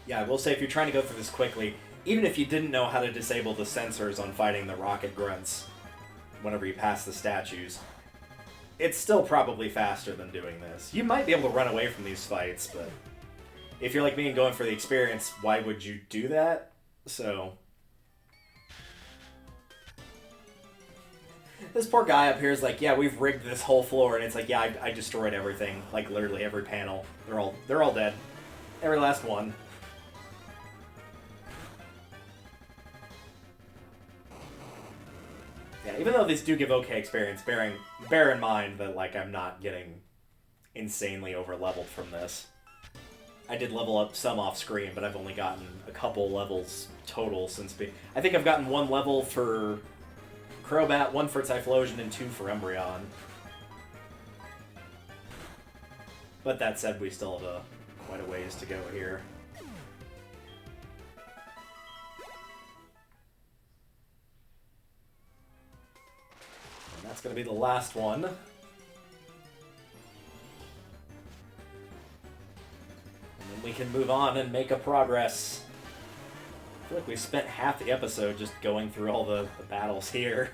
Yeah, I will say, if you're trying to go through this quickly, even if you didn't know how to disable the sensors on fighting the Rocket Grunts whenever you pass the statues, it's still probably faster than doing this. You might be able to run away from these fights, but if you're like me and going for the experience, why would you do that? So this poor guy up here is like, yeah, we've rigged this whole floor, and it's like, yeah, I destroyed everything, like literally every panel. They're all dead, every last one. Yeah, even though these do give okay experience, bear in mind that, like, I'm not getting insanely over-leveled from this. I did level up some off-screen, but I've only gotten a couple levels total since I think I've gotten 1 level for Crobat, 1 for Typhlosion, and 2 for Umbreon. But that said, we still have quite a ways to go here. That's going to be the last one. And then we can move on and make a progress. I feel like we spent half the episode just going through all the battles here.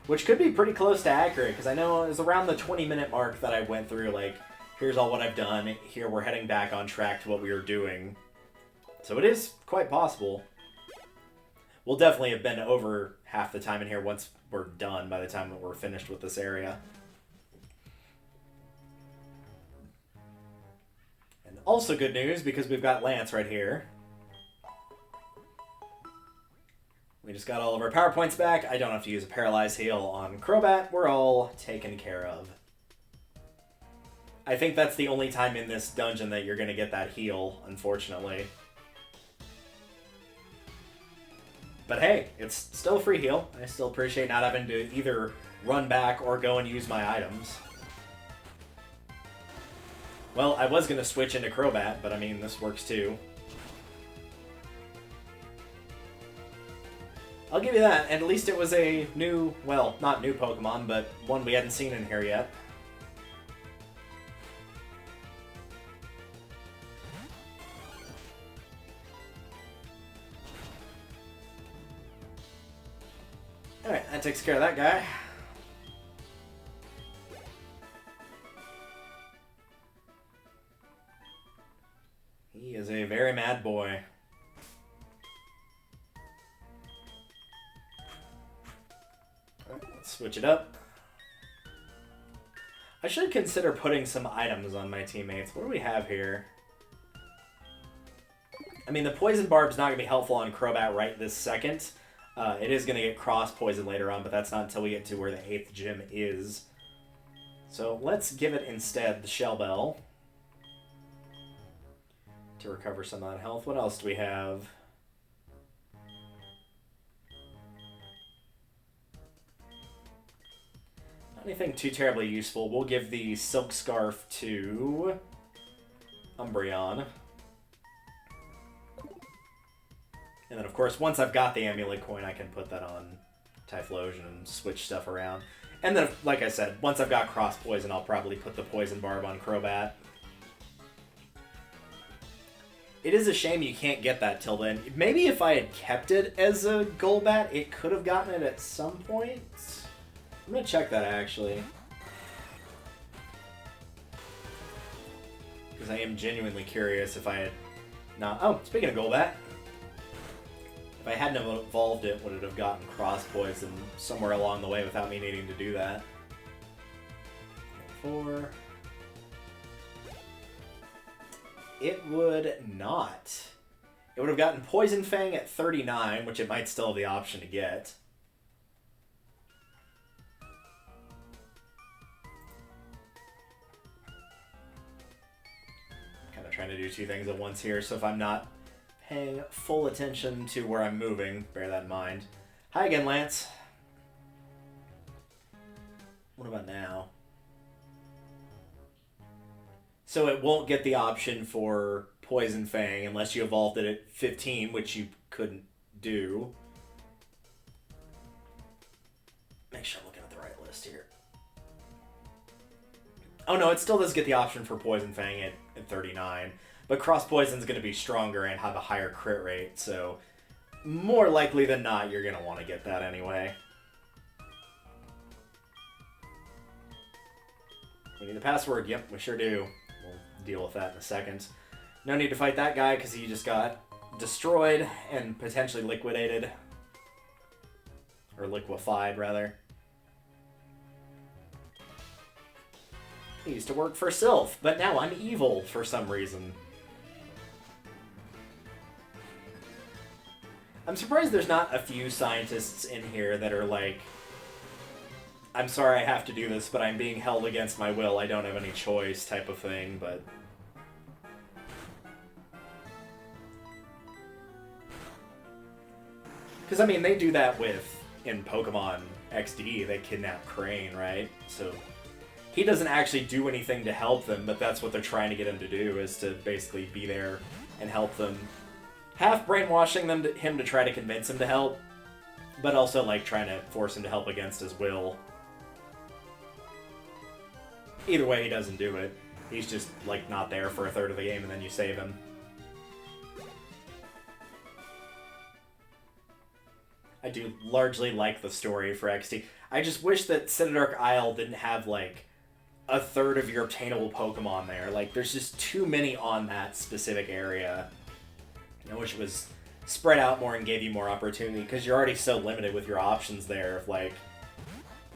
Which could be pretty close to accurate, because I know it was around the 20-minute mark that I went through, like, here's all what I've done, here we're heading back on track to what we were doing. So it is quite possible. We'll definitely have been over half the time in here once we're done, by the time that we're finished with this area. And also good news, because we've got Lance right here. We just got all of our power points back. I don't have to use a Paralyze heal on Crobat. We're all taken care of. I think that's the only time in this dungeon that you're going to get that heal, unfortunately. But hey, it's still a free heal. I still appreciate not having to either run back or go and use my items. Well, I was going to switch into Crobat, but I mean, this works too. I'll give you that. At least it was a new, well, not new Pokemon, but one we hadn't seen in here yet. Alright, that takes care of that guy. He is a very mad boy. Let's switch it up. I should consider putting some items on my teammates. What do we have here? I mean, the Poison Barb's not going to be helpful on Crobat right this second. It is going to get cross-poison later on, but that's not until we get to where the 8th gym is. So let's give it instead the Shell Bell to recover some of that health. What else do we have? Not anything too terribly useful. We'll give the Silk Scarf to Umbreon. And then, of course, once I've got the Amulet Coin, I can put that on Typhlosion and switch stuff around. And then, like I said, once I've got Cross Poison, I'll probably put the Poison Barb on Crobat. It is a shame you can't get that till then. Maybe if I had kept it as a Golbat, it could have gotten it at some point. I'm going to check that, actually. Because I am genuinely curious if I had not... Oh, speaking of Golbat. If I hadn't have evolved it, would it have gotten Cross Poison somewhere along the way without me needing to do that? 4. It would not. It would have gotten Poison Fang at 39, which it might still have the option to get. Kind of trying to do two things at once here, so if I'm not paying full attention to where I'm moving, bear that in mind. Hi again, Lance. What about now? So it won't get the option for Poison Fang unless you evolved it at 15, which you couldn't do. Make sure I'm looking at the right list here. Oh no, it still does get the option for Poison Fang at 39. But Cross Poison's going to be stronger and have a higher crit rate, so more likely than not, you're going to want to get that anyway. We need the password. Yep, we sure do. We'll deal with that in a second. No need to fight that guy because he just got destroyed and potentially liquidated. Or liquefied, rather. He used to work for Sylph, but now I'm evil for some reason. I'm surprised there's not a few scientists in here that are like, I'm sorry I have to do this, but I'm being held against my will, I don't have any choice type of thing, but... Because, I mean, they do that in Pokemon XD, they kidnap Crane, right? So, he doesn't actually do anything to help them, but that's what they're trying to get him to do, is to basically be there and help them. Half brainwashing him to try to convince him to help. but also like trying to force him to help against his will. Either way, he doesn't do it. He's just like not there for a third of the game, and then you save him. I do largely like the story for XD. I just wish that Cinedark Isle didn't have, like, a third of your obtainable Pokemon there. Like, there's just too many on that specific area. I wish it was spread out more and gave you more opportunity, because you're already so limited with your options there. Like,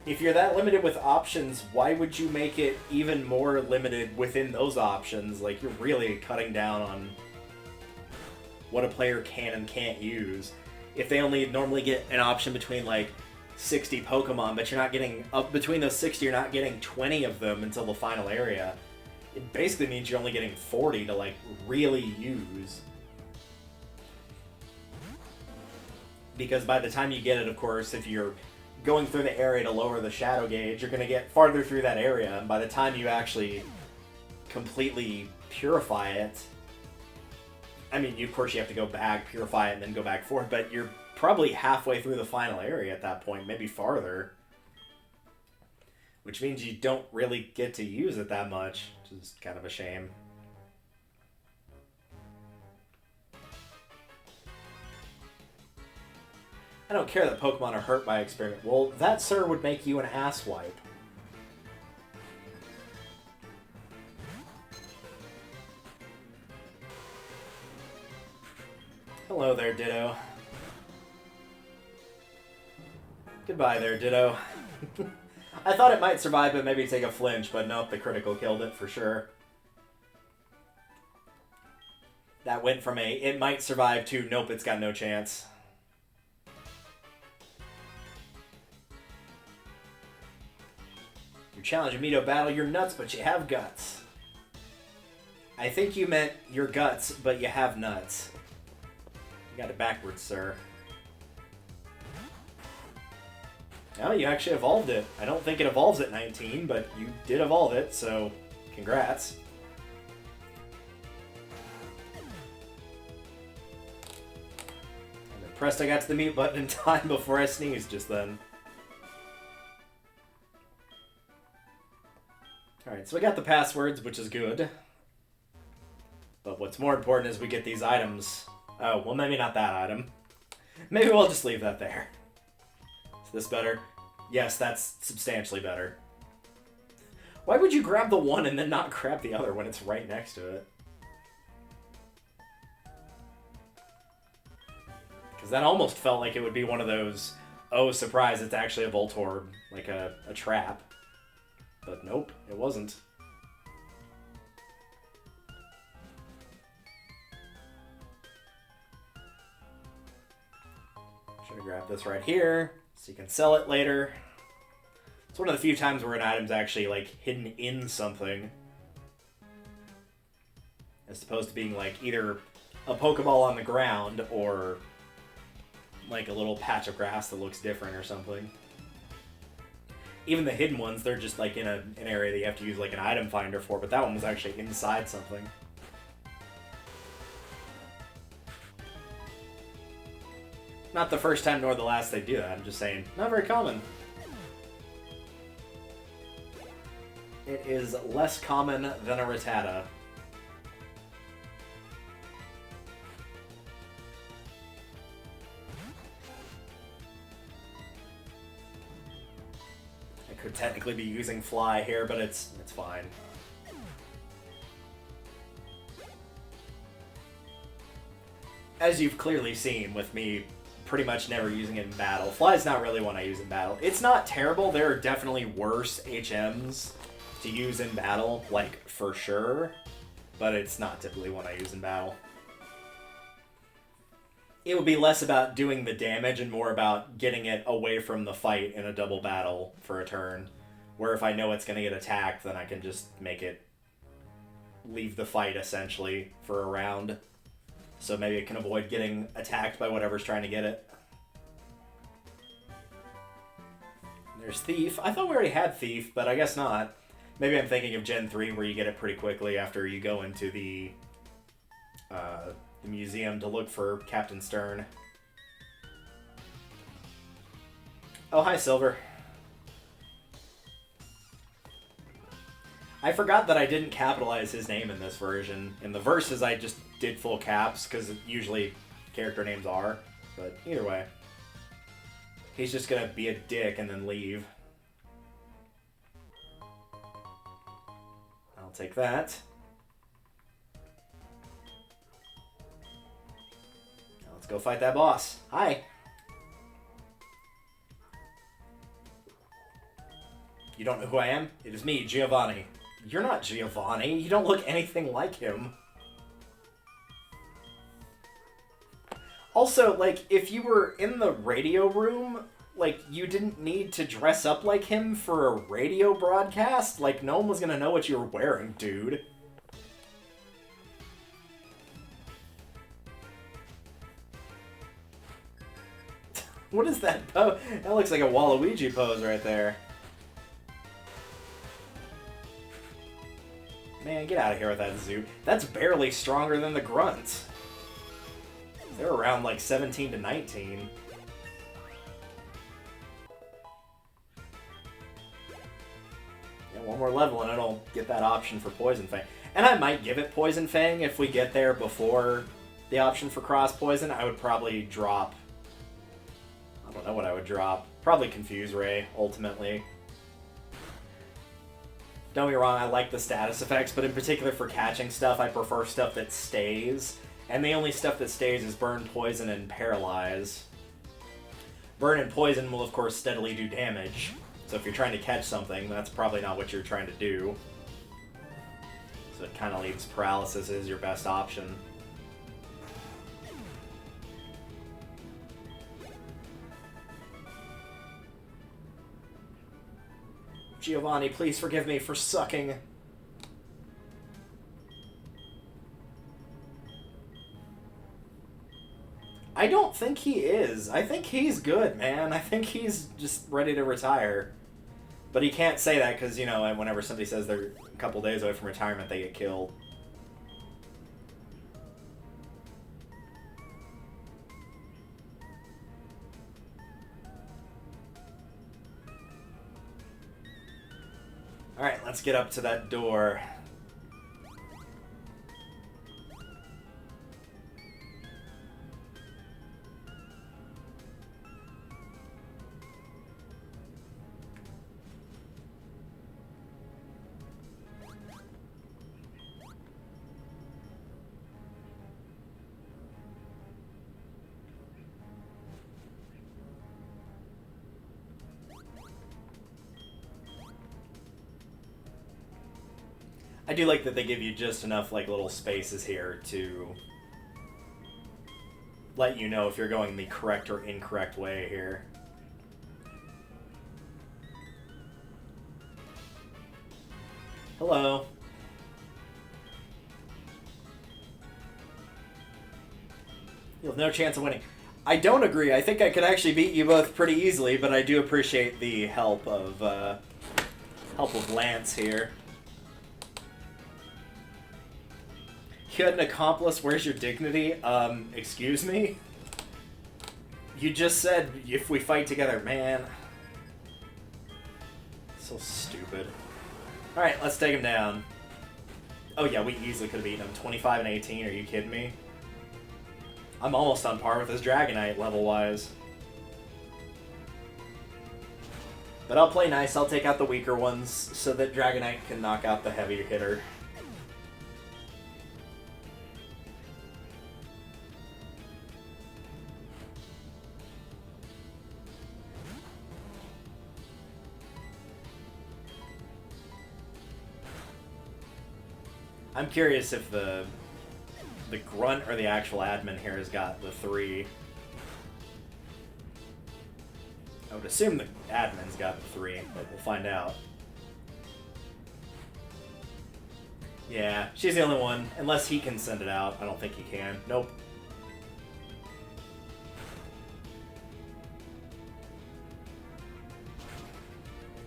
if you're that limited with options, why would you make it even more limited within those options? Like, you're really cutting down on what a player can and can't use. If they only normally get an option between, like, 60 Pokemon, but you're not getting, between those 60, you're not getting 20 of them until the final area, it basically means you're only getting 40 to, like, really use. Because by the time you get it, of course, if you're going through the area to lower the shadow gauge, you're going to get farther through that area, and by the time you actually completely purify it, I mean, of course you have to go back, purify it, and then go back forward, but you're probably halfway through the final area at that point, maybe farther. Which means you don't really get to use it that much, which is kind of a shame. I don't care that Pokemon are hurt by experiment. Well, that, sir, would make you an asswipe. Hello there, Ditto. Goodbye there, Ditto. I thought it might survive, but maybe take a flinch, but nope, the critical killed it for sure. That went from a, it might survive, to, nope, it's got no chance. You're challenging me to a battle, you're nuts, but you have guts. I think you meant you're guts, but you have nuts. You got it backwards, sir. Oh, you actually evolved it. I don't think it evolves at 19, but you did evolve it, so congrats. I'm impressed I got to the mute button in time before I sneezed just then. Alright, so we got the passwords, which is good. But what's more important is we get these items. Oh, well, maybe not that item. Maybe we'll just leave that there. Is this better? Yes, that's substantially better. Why would you grab the one and then not grab the other when it's right next to it? Because that almost felt like it would be one of those, oh, surprise, it's actually a Voltorb, like a trap. But nope, it wasn't. Should I grab this right here, so you can sell it later. It's one of the few times where an item's actually, like, hidden in something. As opposed to being, like, either a Pokeball on the ground or, like, a little patch of grass that looks different or something. Even the hidden ones, they're just, like, in an area that you have to use, like, an item finder for, but that one was actually inside something. Not the first time nor the last they do that, I'm just saying, not very common. It is less common than a Rattata. I could technically be using Fly here, but it's fine. As you've clearly seen with me pretty much never using it in battle. Fly's not really one I use in battle. It's not terrible. There are definitely worse HMs to use in battle, like, for sure. But it's not typically one I use in battle. It would be less about doing the damage and more about getting it away from the fight in a double battle for a turn. Where if I know it's going to get attacked, then I can just make it leave the fight, essentially, for a round. So maybe it can avoid getting attacked by whatever's trying to get it. There's Thief. I thought we already had Thief, but I guess not. Maybe I'm thinking of Gen 3, where you get it pretty quickly after you go into the museum to look for Captain Stern. Oh, hi, Silver. I forgot that I didn't capitalize his name in this version. In the verses, I just did full caps, because usually character names are. But either way. He's just gonna be a dick and then leave. I'll take that. Now let's go fight that boss. Hi! You don't know who I am? It is me, Giovanni. You're not Giovanni. You don't look anything like him. Also, like, if you were in the radio room, like, you didn't need to dress up like him for a radio broadcast. Like, no one was gonna know what you were wearing, dude. What is that pose? That looks like a Waluigi pose right there. Man, get out of here with that zoo. That's barely stronger than the grunts. They're around like 17 to 19. Yeah, one more level and it'll get that option for Poison Fang. And I might give it Poison Fang if we get there before the option for Cross Poison. I would probably drop... I don't know what I would drop. Probably Confuse Ray, ultimately. Don't get me wrong, I like the status effects, but in particular for catching stuff, I prefer stuff that stays. And the only stuff that stays is Burn, Poison, and Paralyze. Burn and Poison will, of course, steadily do damage. So if you're trying to catch something, that's probably not what you're trying to do. So it kind of leaves Paralysis as your best option. Giovanni, please forgive me for sucking. I don't think he is. I think he's good, man. I think he's just ready to retire. But he can't say that because, you know, whenever somebody says they're a couple days away from retirement, they get killed. Alright, let's get up to that door. I do like that they give you just enough, like, little spaces here to let you know if you're going the correct or incorrect way here. Hello. You have no chance of winning. I don't agree. I think I could actually beat you both pretty easily, but I do appreciate the help of Lance here. You had an accomplice, where's your dignity? Excuse me? You just said, if we fight together, man. So stupid. Alright, let's take him down. Oh yeah, we easily could have beaten him. 25 and 18, are you kidding me? I'm almost on par with his Dragonite, level-wise. But I'll play nice, I'll take out the weaker ones, so that Dragonite can knock out the heavier hitter. I'm curious if the grunt or the actual admin here has got the 3. I would assume the admin's got the 3, but we'll find out. Yeah, she's the only one. Unless he can send it out. I don't think he can. Nope.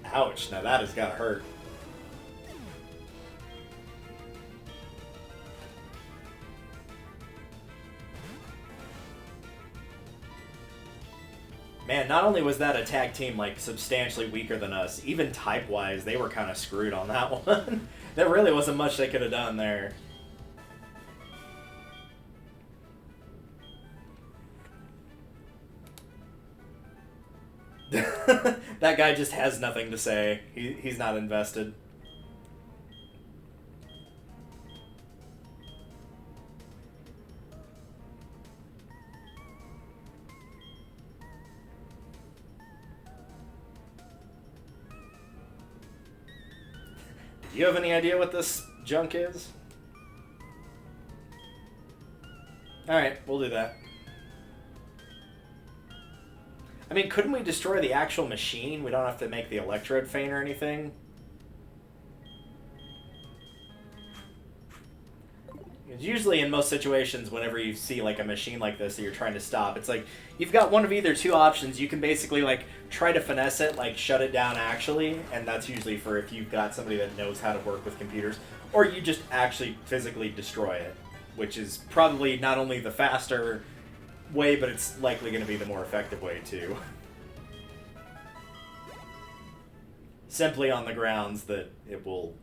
Ouch, now that has got to hurt. Man, not only was that a tag team, like, substantially weaker than us, even type-wise, they were kind of screwed on that one. There really wasn't much they could have done there. That guy just has nothing to say. He's not invested. Do you have any idea what this junk is? Alright, we'll do that. I mean, couldn't we destroy the actual machine? We don't have to make the electrode faint or anything. Usually in most situations, whenever you see like a machine like this that you're trying to stop, it's like you've got one of either two options. You can basically like try to finesse it, like shut it down actually, and that's usually for if you've got somebody that knows how to work with computers, or you just actually physically destroy it, which is probably not only the faster way, but it's likely going to be the more effective way too. Simply on the grounds that it will,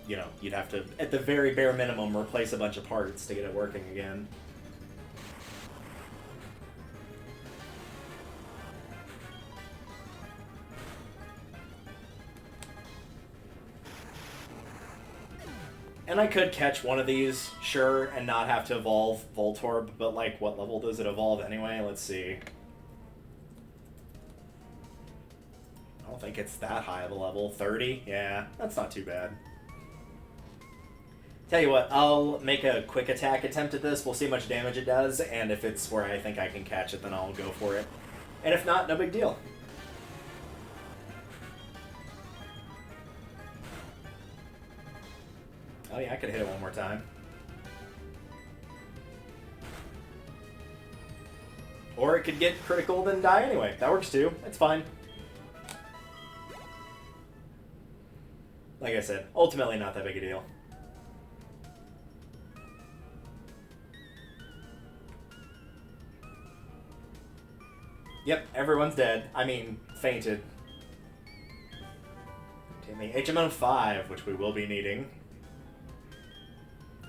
you know, you'd have to, at the very bare minimum, replace a bunch of parts to get it working again. And I could catch one of these, sure, and not have to evolve Voltorb, but, like, what level does it evolve anyway? Let's see. I don't think it's that high of a level. 30? Yeah, that's not too bad. Tell you what, I'll make a quick attack attempt at this. We'll see how much damage it does, and if it's where I think I can catch it, then I'll go for it. And if not, no big deal. Oh yeah, I could hit it one more time. Or it could get critical then die anyway. That works too. It's fine. Like I said, ultimately not that big a deal. Yep, everyone's dead. I mean, fainted. Take me HMO 5, which we will be needing.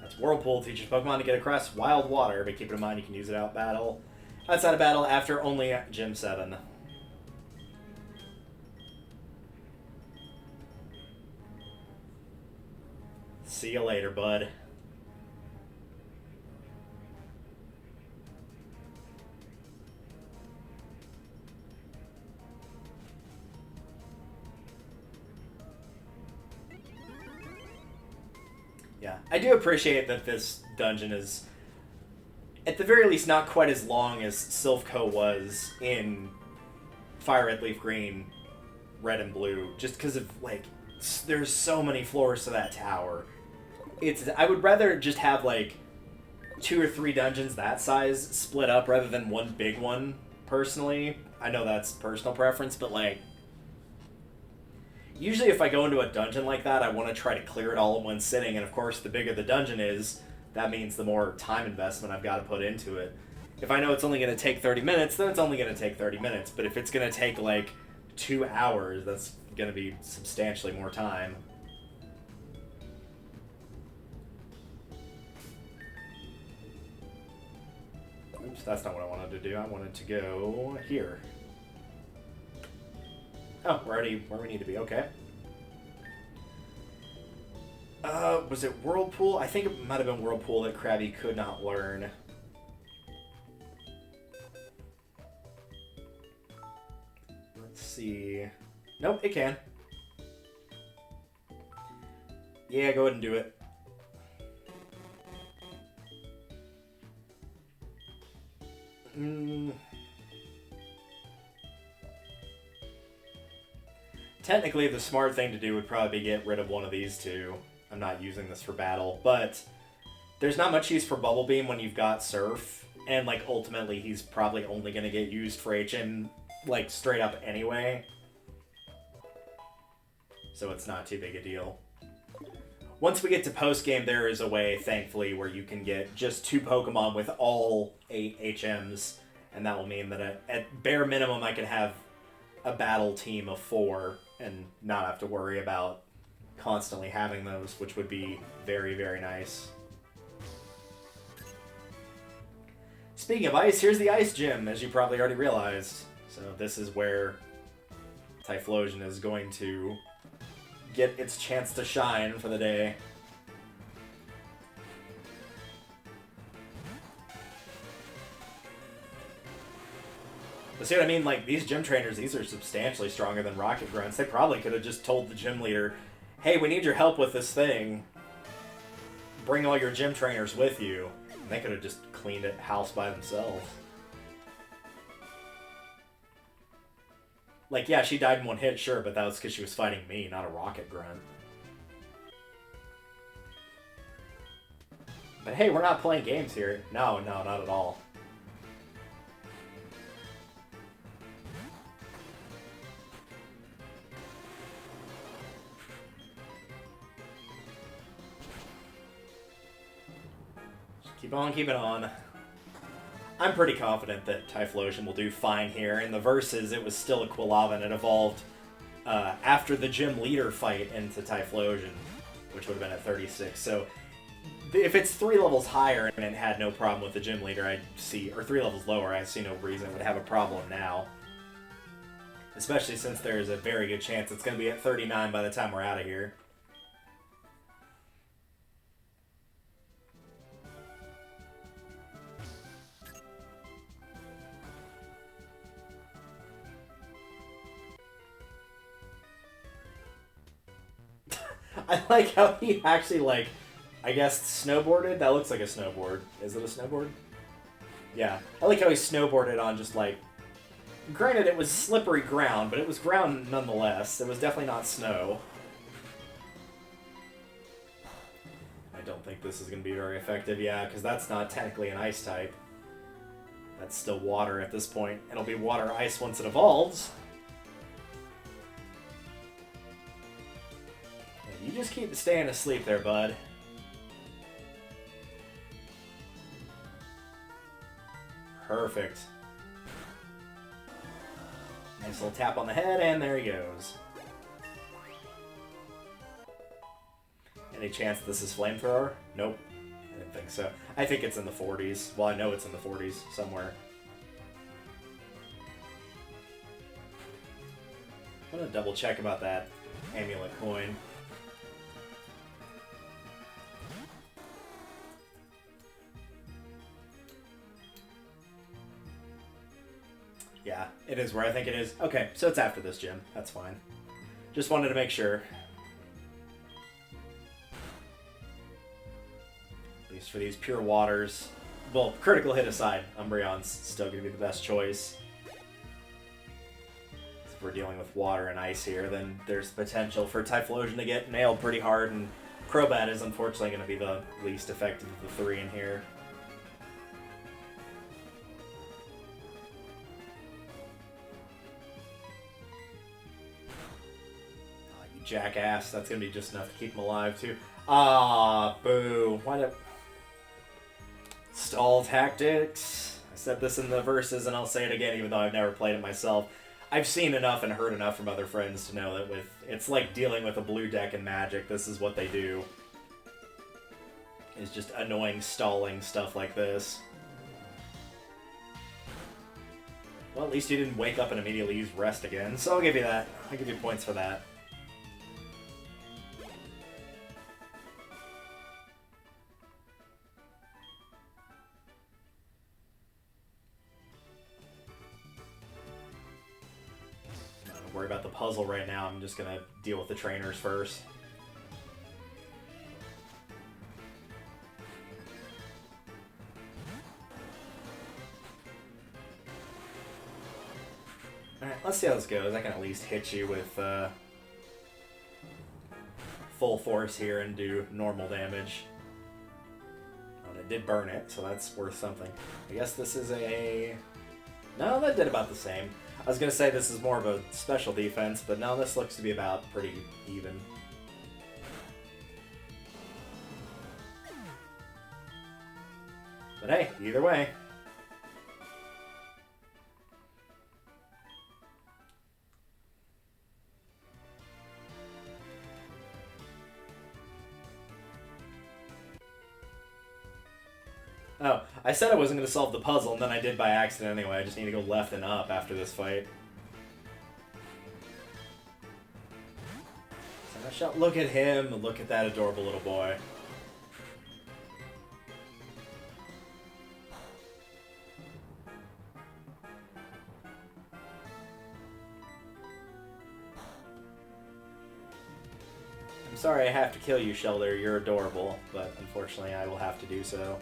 That's Whirlpool teaches Pokemon to get across wild water, but keep in mind you can use it outside of battle after only Gym 7. See you later, bud. Yeah, I do appreciate that this dungeon is, at the very least, not quite as long as Silphco was in Fire Red, Leaf Green, Red and Blue, just because of, like, there's so many floors to that tower. I would rather just have, like, 2 or 3 dungeons that size split up rather than one big one, personally. I know that's personal preference, but, like, usually if I go into a dungeon like that, I want to try to clear it all in one sitting, and of course, the bigger the dungeon is, that means the more time investment I've got to put into it. If I know it's only going to take 30 minutes, then it's only going to take 30 minutes, but if it's going to take, like, 2 hours, that's going to be substantially more time. Oops, that's not what I wanted to do. I wanted to go here. Oh, we're already where we need to be. Okay. Was it Whirlpool? I think it might have been Whirlpool that Krabby could not learn. Let's see. Nope, it can. Yeah, go ahead and do it. Technically, the smart thing to do would probably be get rid of one of these two. I'm not using this for battle, but there's not much use for Bubble Beam when you've got Surf, and, like, ultimately he's probably only going to get used for HM, like, straight up anyway. So it's not too big a deal. Once we get to post-game, there is a way, thankfully, where you can get just 2 Pokemon with all 8 HMs, And that will mean that at bare minimum I can have a battle team of 4 and not have to worry about constantly having those, which would be very, very nice. Speaking of ice, here's the ice gym, as you probably already realized. So this is where Typhlosion is going to get its chance to shine for the day. But see what I mean? Like, these gym trainers, these are substantially stronger than Rocket Grunts. They probably could have just told the gym leader, hey, we need your help with this thing. Bring all your gym trainers with you. And they could have just cleaned it house by themselves. Like, yeah, she died in one hit, sure, but that was because she was fighting me, not a Rocket Grunt. But hey, we're not playing games here. No, not at all. Just keep on keeping on. I'm pretty confident that Typhlosion will do fine here. In the verses, it was still a Quilava, and it evolved after the gym leader fight into Typhlosion, which would have been at 36. So if it's 3 levels higher and it had no problem with the gym leader, I see, or 3 levels lower, I see no reason it would have a problem now. Especially since there's a very good chance it's going to be at 39 by the time we're out of here. I like how he actually, like, I guess snowboarded? That looks like a snowboard. Is it a snowboard? Yeah. I like how he snowboarded on just, like... Granted, it was slippery ground, but it was ground nonetheless. It was definitely not snow. I don't think this is going to be very effective, yeah, because that's not technically an ice type. That's still water at this point. It'll be water-ice once it evolves. You just keep staying asleep there, bud. Perfect. Nice little tap on the head, and there he goes. Any chance this is Flamethrower? Nope. I didn't think so. I think it's in the 40s. Well, I know it's in the 40s somewhere. I'm gonna double check about that amulet coin. Yeah, it is where I think it is. Okay, so it's after this gym. That's fine. Just wanted to make sure. At least for these pure waters. Well, critical hit aside, Umbreon's still going to be the best choice. If we're dealing with water and ice here, then there's potential for Typhlosion to get nailed pretty hard, and Crobat is unfortunately going to be the least effective of the 3 in here. Jackass. That's gonna be just enough to keep him alive, too. Ah, boo. Why did... Stall tactics. I said this in the verses, and I'll say it again, even though I've never played it myself. I've seen enough and heard enough from other friends to know that it's like dealing with a blue deck in Magic. This is what they do. It's just annoying, stalling stuff like this. Well, at least you didn't wake up and immediately use rest again, so I'll give you that. I'll give you points for that. Worry about the puzzle right now. I'm just gonna deal with the trainers first. Alright, let's see how this goes. I can at least hit you with full force here and do normal damage. Oh, and it did burn it, so that's worth something. I guess this is a... No, that did about the same. I was going to say this is more of a special defense, but no, this looks to be about pretty even. But hey, either way. Oh, I said I wasn't going to solve the puzzle, and then I did by accident anyway. I just need to go left and up after this fight. Look at him. Look at that adorable little boy. I'm sorry I have to kill you, Shelder. You're adorable, but unfortunately I will have to do so.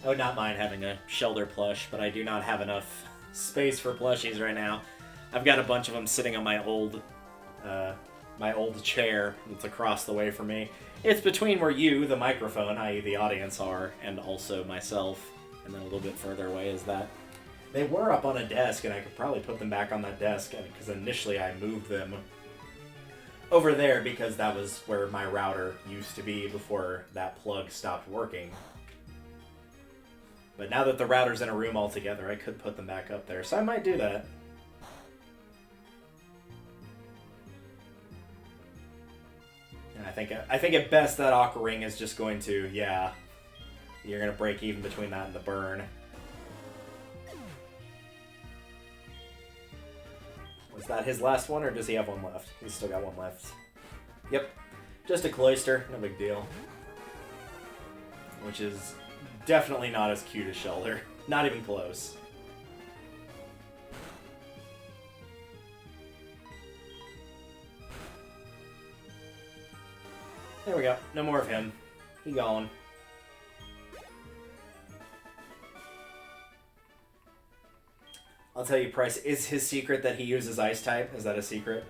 I would not mind having a Shelder plush, but I do not have enough space for plushies right now. I've got a bunch of them sitting on my old chair that's across the way from me. It's between where you, the microphone, i.e. the audience, are, and also myself. And then a little bit further away is that. They were up on a desk, and I could probably put them back on that desk, because initially I moved them over there because that was where my router used to be before that plug stopped working. But now that the router's in a room altogether, I could put them back up there, so I might do that. And I think at best that Aqua Ring is just going to, yeah, you're going to break even between that and the burn. Was that his last one, or does he have one left? He's still got one left. Yep. Just a Cloyster, no big deal. Which is definitely not as cute as Shelder. Not even close. There we go. No more of him. He gone. I'll tell you, Price, is his secret that he uses Ice type? Is that a secret?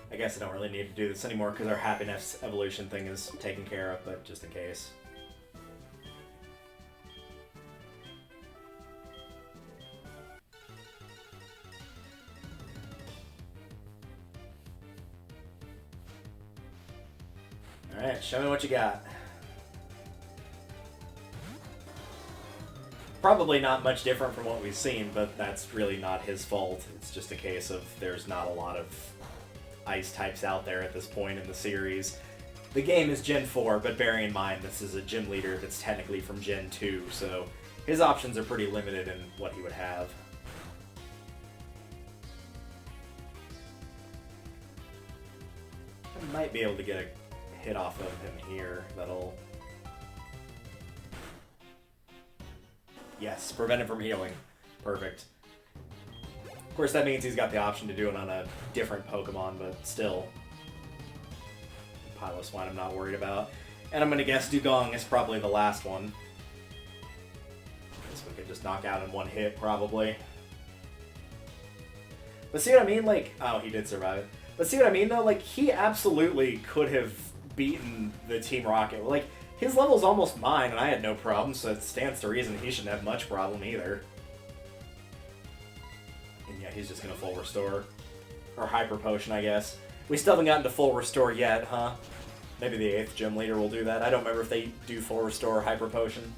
I guess I don't really need to do this anymore because our happiness evolution thing is taken care of, but just in case. Alright, show me what you got. Probably not much different from what we've seen, but that's really not his fault. It's just a case of there's not a lot of ice types out there at this point in the series. The game is Gen 4, but bearing in mind this is a gym leader that's technically from Gen 2, so his options are pretty limited in what he would have. I might be able to get a hit off of him here that'll... Yes, prevent him from healing. Perfect. Of course, that means he's got the option to do it on a different Pokemon, but still. Piloswine I'm not worried about. And I'm going to guess Dugong is probably the last one. Guess we could just knock out in one hit, probably. But see what I mean? Like, oh, he did survive. But see what I mean, though? Like, he absolutely could have beaten the Team Rocket. Like, his level's almost mine, and I had no problem, so it stands to reason he shouldn't have much problem either. And yeah, he's just gonna full restore. Or Hyper Potion, I guess. We still haven't gotten to full restore yet, huh? Maybe the 8th gym leader will do that. I don't remember if they do full restore or Hyper Potion.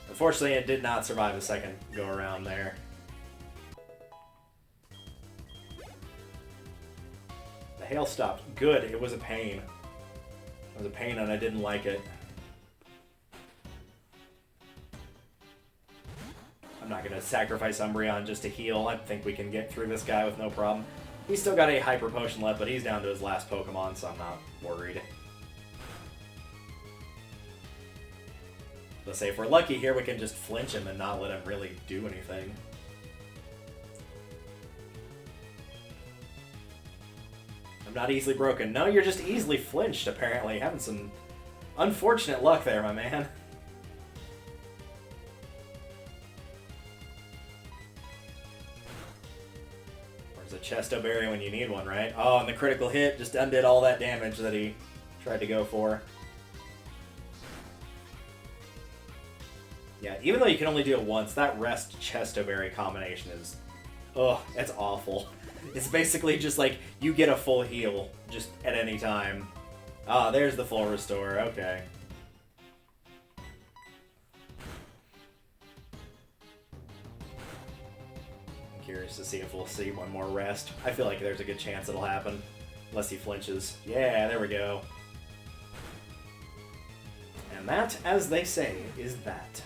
Unfortunately, it did not survive a second go around there. The hail stopped. Good. It was a pain. It was a pain and I didn't like it. I'm not going to sacrifice Umbreon just to heal. I think we can get through this guy with no problem. He's still got a Hyper Potion left, but he's down to his last Pokemon, so I'm not worried. Let's say if we're lucky here, we can just flinch him and not let him really do anything. I'm not easily broken. No, you're just easily flinched, apparently. Having some unfortunate luck there, my man. Where's a Chesto Berry when you need one, right? Oh, and the critical hit just undid all that damage that he tried to go for. Yeah, even though you can only do it once, that Rest Chesto Berry combination is... Ugh, it's awful. It's basically just like, you get a full heal, just at any time. Ah, there's the full restore, okay. curious to see if we'll see one more rest. I feel like there's a good chance it'll happen. Unless he flinches. Yeah, there we go. And that, as they say, is that.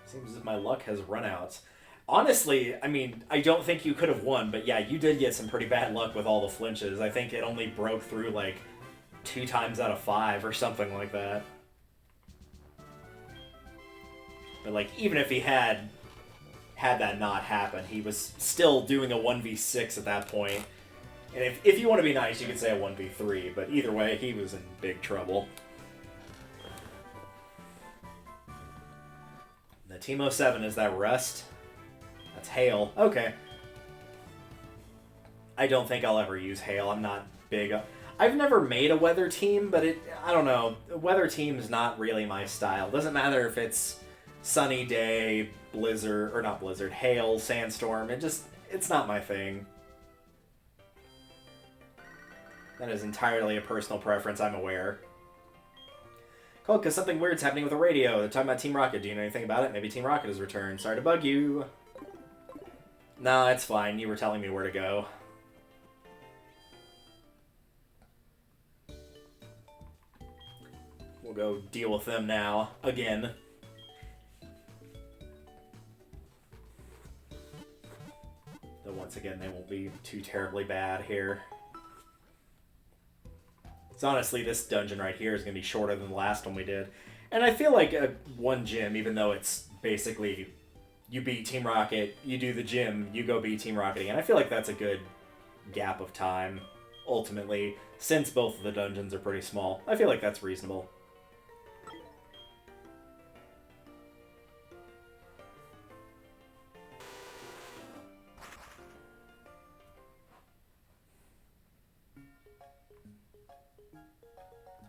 Seems as if my luck has run out. Honestly, I mean, I don't think you could have won, but yeah, you did get some pretty bad luck with all the flinches. I think it only broke through like 2 times out of 5 or something like that. But like, even if he had that not happen, he was still doing a 1v6 at that point. And if you want to be nice, you could say a 1v3, but either way, he was in big trouble. The Team 07, is that Rust? That's Hail. Okay. I don't think I'll ever use Hail. I'm not big. I've never made a weather team, but I don't know. Weather team's not really my style. Doesn't matter if it's sunny day, blizzard, or not blizzard, hail, sandstorm. It's not my thing. That is entirely a personal preference, I'm aware. Cool, because something weird's happening with the radio. They're talking about Team Rocket. Do you know anything about it? Maybe Team Rocket has returned. Sorry to bug you. No, it's fine. You were telling me where to go. We'll go deal with them now. Again. Though once again, they won't be too terribly bad here. So honestly, this dungeon right here is going to be shorter than the last one we did. And I feel like one gym, even though it's basically you beat Team Rocket, you do the gym, you go beat Team Rocket again. I feel like that's a good gap of time, ultimately, since both of the dungeons are pretty small. I feel like that's reasonable.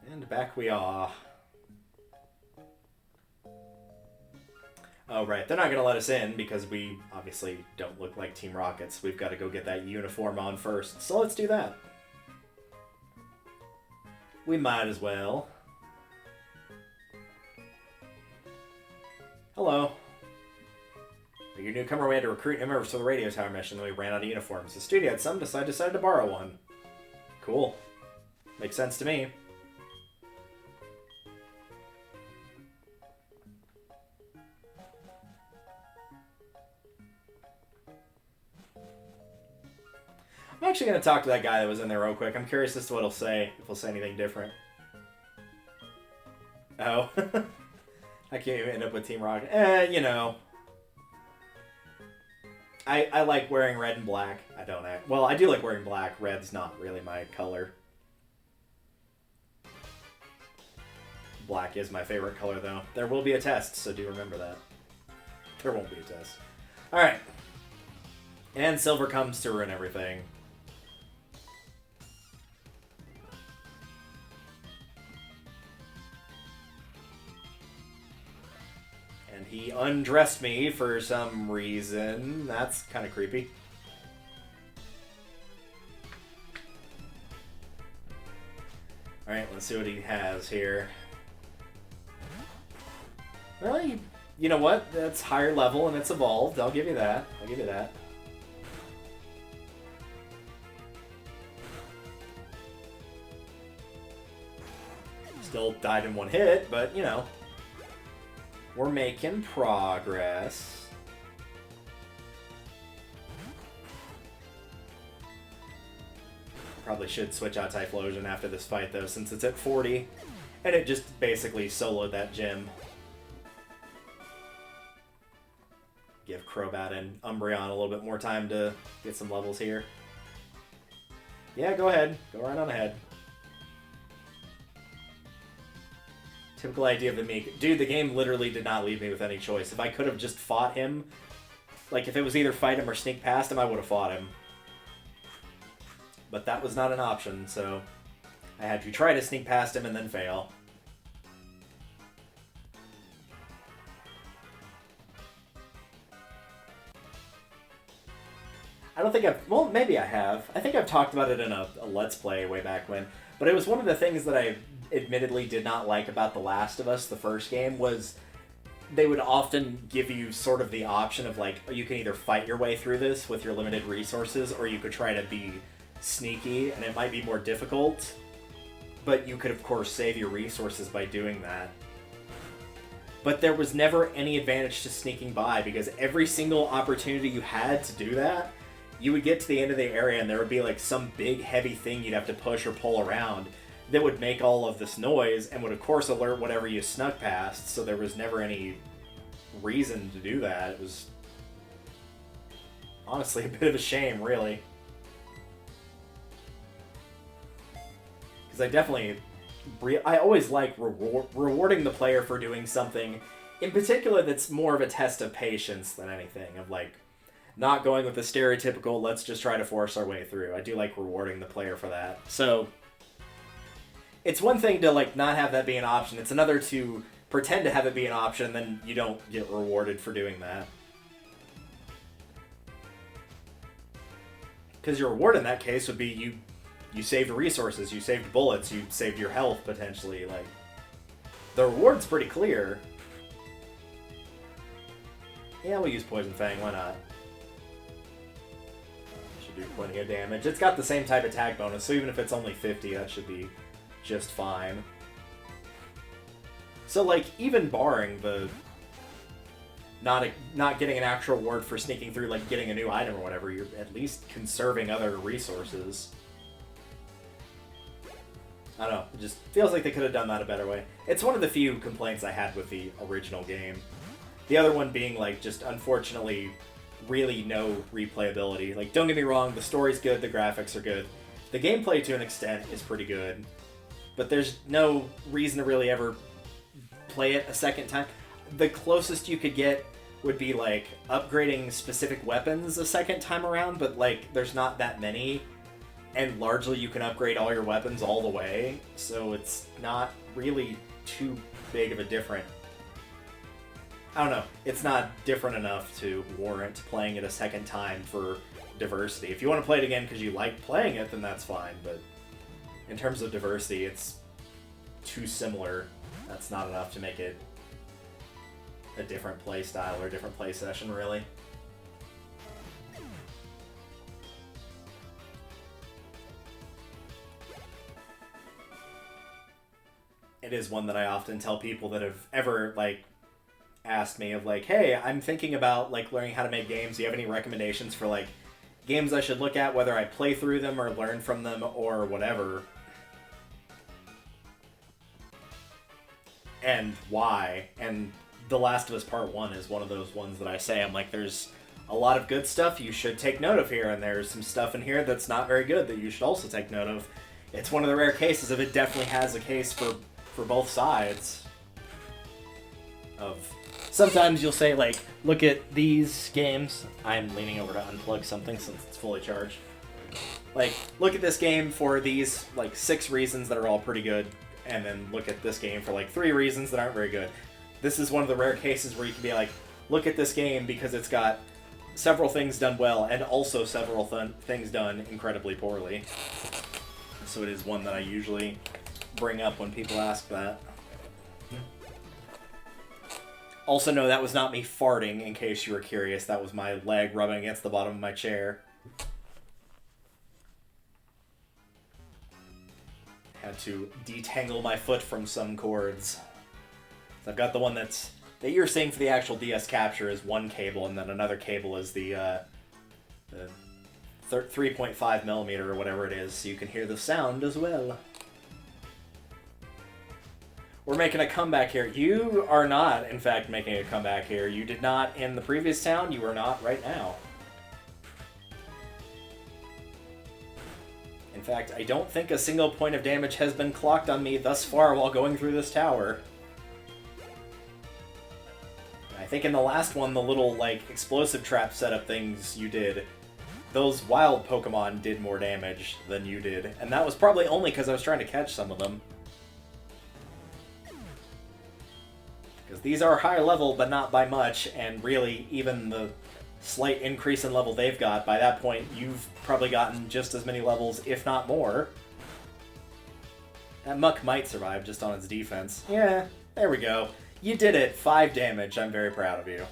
And back we are. Oh, right. They're not going to let us in because we obviously don't look like Team Rockets. We've got to go get that uniform on first. So let's do that. We might as well. Hello. You're a newcomer. We had to recruit new members for the radio tower mission, and we ran out of uniforms. The studio had some, decided to borrow one. Cool. Makes sense to me. I'm actually going to talk to that guy that was in there real quick. I'm curious as to what he'll say, if he'll say anything different. Oh. I can't even end up with Team Rocket. You know. I like wearing red and black. I don't act. Well, I do like wearing black. Red's not really my color. Black is my favorite color, though. There will be a test, so do remember that. There won't be a test. Alright. And silver comes to ruin everything. And he undressed me for some reason. That's kind of creepy. Alright, let's see what he has here. Well, you know what? That's higher level and it's evolved. I'll give you that. I'll give you that. Still died in one hit, but, you know. We're making progress. Probably should switch out Typhlosion after this fight, though, since it's at 40. And it just basically soloed that gym. Give Crobat and Umbreon a little bit more time to get some levels here. Yeah, go ahead. Go right on ahead. Typical idea of the Meek. Dude, the game literally did not leave me with any choice. If I could have just fought him, like if it was either fight him or sneak past him, I would have fought him. But that was not an option, so I had to try to sneak past him and then fail. I don't think I've... Well, maybe I have. I think I've talked about it in a Let's Play way back when. But it was one of the things that I admittedly did not like about The Last of Us, the first game, was they would often give you sort of the option of like, you can either fight your way through this with your limited resources, or you could try to be sneaky, and it might be more difficult, but you could of course save your resources by doing that. But there was never any advantage to sneaking by, because every single opportunity you had to do that, you would get to the end of the area and there would be like some big heavy thing you'd have to push or pull around that would make all of this noise and would of course alert whatever you snuck past, so there was never any reason to do that. It was honestly a bit of a shame, really. Because I always like rewarding the player for doing something, in particular that's more of a test of patience than anything, of like, not going with the stereotypical, let's just try to force our way through. I do like rewarding the player for that. So, it's one thing to like not have that be an option, it's another to pretend to have it be an option, then you don't get rewarded for doing that. Because your reward in that case would be you saved resources, you saved bullets, you saved your health, potentially. Like, the reward's pretty clear. Yeah, we'll use Poison Fang, why not? Should do plenty of damage. It's got the same type attack bonus, so even if it's only 50, that should be just fine. So, like, even barring the not getting an actual reward for sneaking through, like getting a new item or whatever, you're at least conserving other resources. I don't know, it just feels like they could have done that a better way. It's one of the few complaints I had with the original game. The other one being, like, just unfortunately really no replayability. Like, don't get me wrong, the story's good, the graphics are good. The gameplay, to an extent, is pretty good. But there's no reason to really ever play it a second time. The closest you could get would be, like, upgrading specific weapons a second time around, but, like, there's not that many. And largely you can upgrade all your weapons all the way, so it's not really too big of a different... I don't know, it's not different enough to warrant playing it a second time for diversity. If you want to play it again because you like playing it, then that's fine, but in terms of diversity, it's too similar. That's not enough to make it a different play style or a different play session, really. It is one that I often tell people that have ever, like, asked me of, like, hey, I'm thinking about, like, learning how to make games. Do you have any recommendations for, like, games I should look at, whether I play through them or learn from them or whatever? And why? And The Last of Us Part 1 is one of those ones that I say, I'm like, there's a lot of good stuff you should take note of here, and there's some stuff in here that's not very good that you should also take note of. It's one of the rare cases of it definitely has a case for both sides. Of sometimes you'll say, like, look at these games. I'm leaning over to unplug something since it's fully charged. Like, look at this game for these, like, 6 reasons that are all pretty good, and then look at this game for, like, 3 reasons that aren't very good. This is one of the rare cases where you can be like, look at this game because it's got several things done well and also several things done incredibly poorly. So it is one that I usually bring up when people ask that. Also, no, that was not me farting, in case you were curious. That was my leg rubbing against the bottom of my chair. Had to detangle my foot from some cords. So I've got the one that you're seeing for the actual DS capture is one cable, and then another cable is the 3.5mm or whatever it is, so you can hear the sound as well. We're making a comeback here. You are not, in fact, making a comeback here. You did not in the previous town. You are not right now. In fact, I don't think a single point of damage has been clocked on me thus far while going through this tower. I think in the last one, the little, like, explosive trap setup things you did, those wild Pokemon did more damage than you did. And that was probably only because I was trying to catch some of them. Because these are higher level, but not by much, and really, even the slight increase in level they've got, by that point, you've probably gotten just as many levels, if not more. That Muck might survive just on its defense. Yeah, there we go. You did it! 5 damage. I'm very proud of you.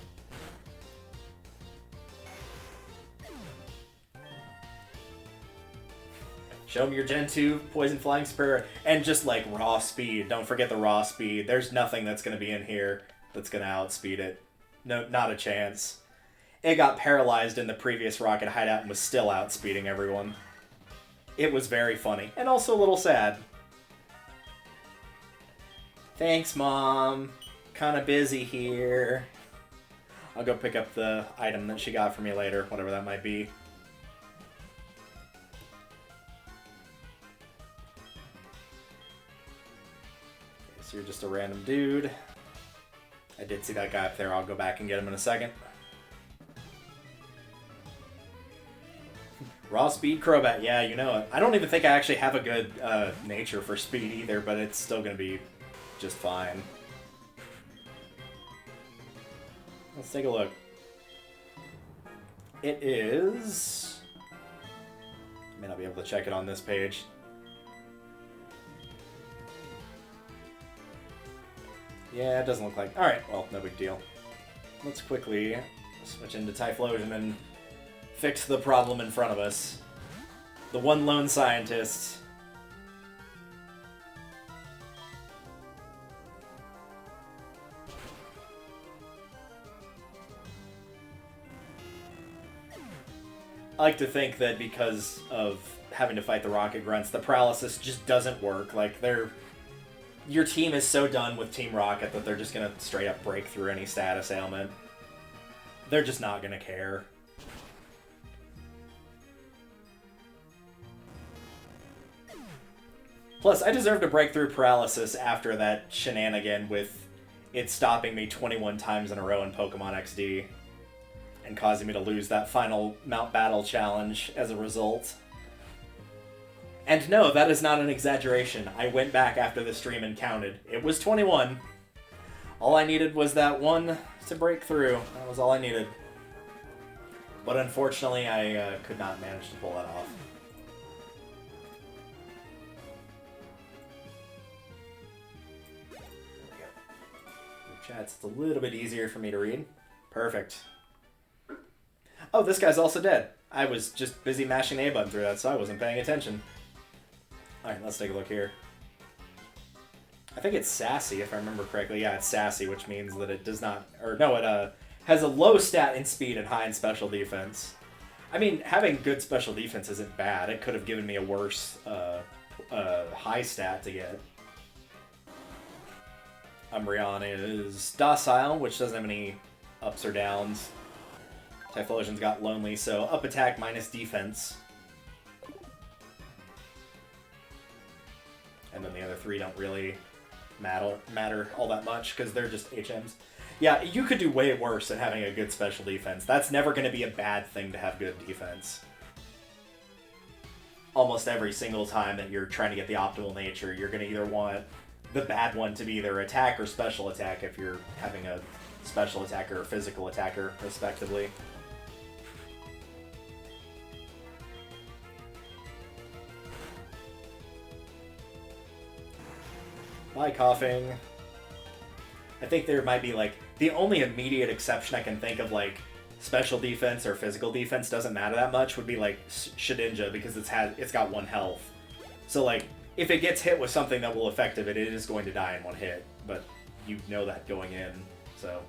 Show me your Gen 2 Poison Flying Spear, and just like raw speed. Don't forget the raw speed. There's nothing that's going to be in here that's going to outspeed it. No, not a chance. It got paralyzed in the previous Rocket Hideout and was still outspeeding everyone. It was very funny, and also a little sad. Thanks, Mom. Kinda busy here. I'll go pick up the item that she got for me later, whatever that might be. You're just a random dude. I did see that guy up there. I'll go back and get him in a second. Raw speed Crobat. Yeah, you know it. I don't even think I actually have a good nature for speed either, but it's still going to be just fine. Let's take a look. It is... I may not be able to check it on this page. Yeah, it doesn't look like... Alright, well, no big deal. Let's quickly switch into Typhlosion and fix the problem in front of us. The one lone scientist. I like to think that because of having to fight the Rocket Grunts, the paralysis just doesn't work. Like, your team is so done with Team Rocket that they're just going to straight up break through any status ailment. They're just not going to care. Plus, I deserve to break through paralysis after that shenanigan with it stopping me 21 times in a row in Pokemon XD and causing me to lose that final Mount Battle challenge as a result. And no, that is not an exaggeration. I went back after the stream and counted. It was 21. All I needed was that one to break through. That was all I needed. But unfortunately, I could not manage to pull that off. Chat's a little bit easier for me to read. Perfect. Oh, this guy's also dead. I was just busy mashing the A button through that, so I wasn't paying attention. Alright, let's take a look here. I think it's Sassy, if I remember correctly. Yeah, it's Sassy, which means that it does not... Or, no, it has a low stat in speed and high in special defense. I mean, having good special defense isn't bad. It could have given me a worse high stat to get. Umbreon is Docile, which doesn't have any ups or downs. Typhlosion's got Lonely, so up attack minus defense. And then the other three don't really matter all that much because they're just HMs. Yeah, you could do way worse than having a good special defense. That's never going to be a bad thing to have good defense. Almost every single time that you're trying to get the optimal nature, you're going to either want the bad one to be either attack or special attack if you're having a special attacker or physical attacker, respectively. Bye, coughing. I think there might be, like, the only immediate exception I can think of, like, special defense or physical defense doesn't matter that much would be, like, Shedinja, because it's got 1 health. So, like, if it gets hit with something that will affect it is going to die in 1 hit. But you know that going in, so...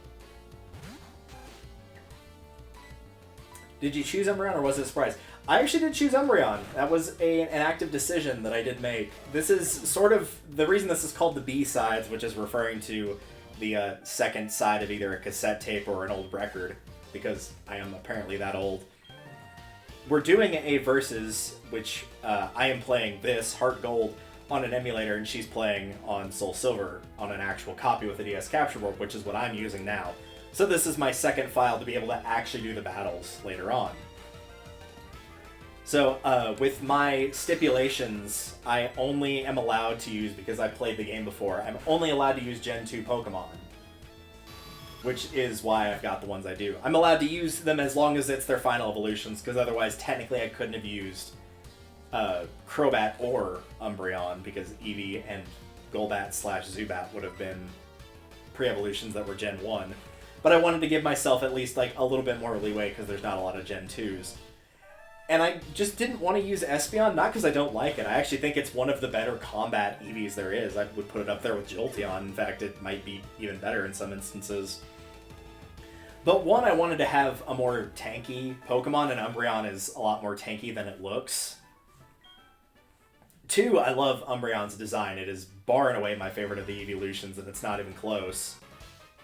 Did you choose Umbreon or was it a surprise? I actually did choose Umbreon. That was an active decision that I did make. This is sort of... The reason this is called the B-sides, which is referring to the second side of either a cassette tape or an old record, because I am apparently that old. We're doing a versus, which I am playing this, HeartGold, on an emulator, and she's playing on Soul Silver on an actual copy with a DS capture board, which is what I'm using now. So this is my second file to be able to actually do the battles later on. So, with my stipulations, I only am allowed to use, because I played the game before, I'm only allowed to use Gen 2 Pokemon. Which is why I've got the ones I do. I'm allowed to use them as long as it's their final evolutions, because otherwise, technically, I couldn't have used Crobat or Umbreon, because Eevee and Golbat/Zubat would have been pre-evolutions that were Gen 1. But I wanted to give myself at least like a little bit more leeway because there's not a lot of Gen 2s. And I just didn't want to use Espeon, not because I don't like it. I actually think it's one of the better combat Eevees there is. I would put it up there with Jolteon. In fact, it might be even better in some instances. But one, I wanted to have a more tanky Pokemon, and Umbreon is a lot more tanky than it looks. Two, I love Umbreon's design. It is bar and away my favorite of the evolutions, and it's not even close.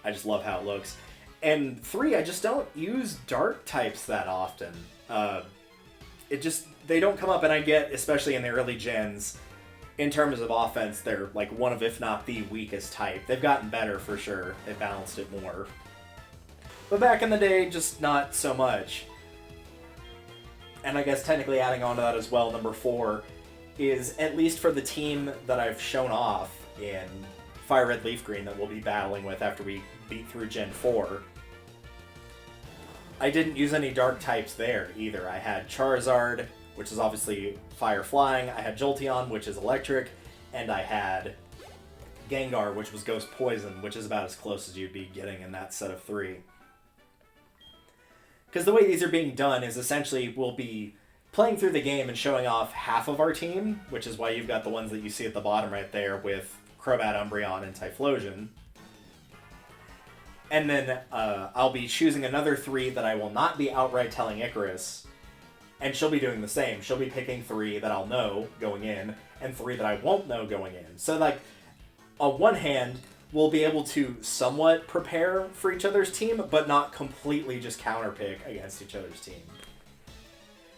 I just love how it looks. And three, I just don't use dark types that often. They don't come up, and I get, especially in the early gens, in terms of offense, they're like one of, if not the weakest type. They've gotten better for sure. They've balanced it more. But back in the day, just not so much. And I guess technically adding on to that as well, number 4 is, at least for the team that I've shown off in Fire Red Leaf Green that we'll be battling with after we beat through Gen 4, I didn't use any dark types there either. I had Charizard, which is obviously fire flying, I had Jolteon, which is electric, and I had Gengar, which was ghost poison, which is about as close as you'd be getting in that set of 3. Because the way these are being done is essentially we'll be playing through the game and showing off half of our team, which is why you've got the ones that you see at the bottom right there with Crobat, Umbreon, and Typhlosion. And then I'll be choosing another 3 that I will not be outright telling Icarus, and she'll be doing the same. She'll be picking 3 that I'll know going in, and 3 that I won't know going in. So, like, on one hand, we'll be able to somewhat prepare for each other's team, but not completely just counterpick against each other's team.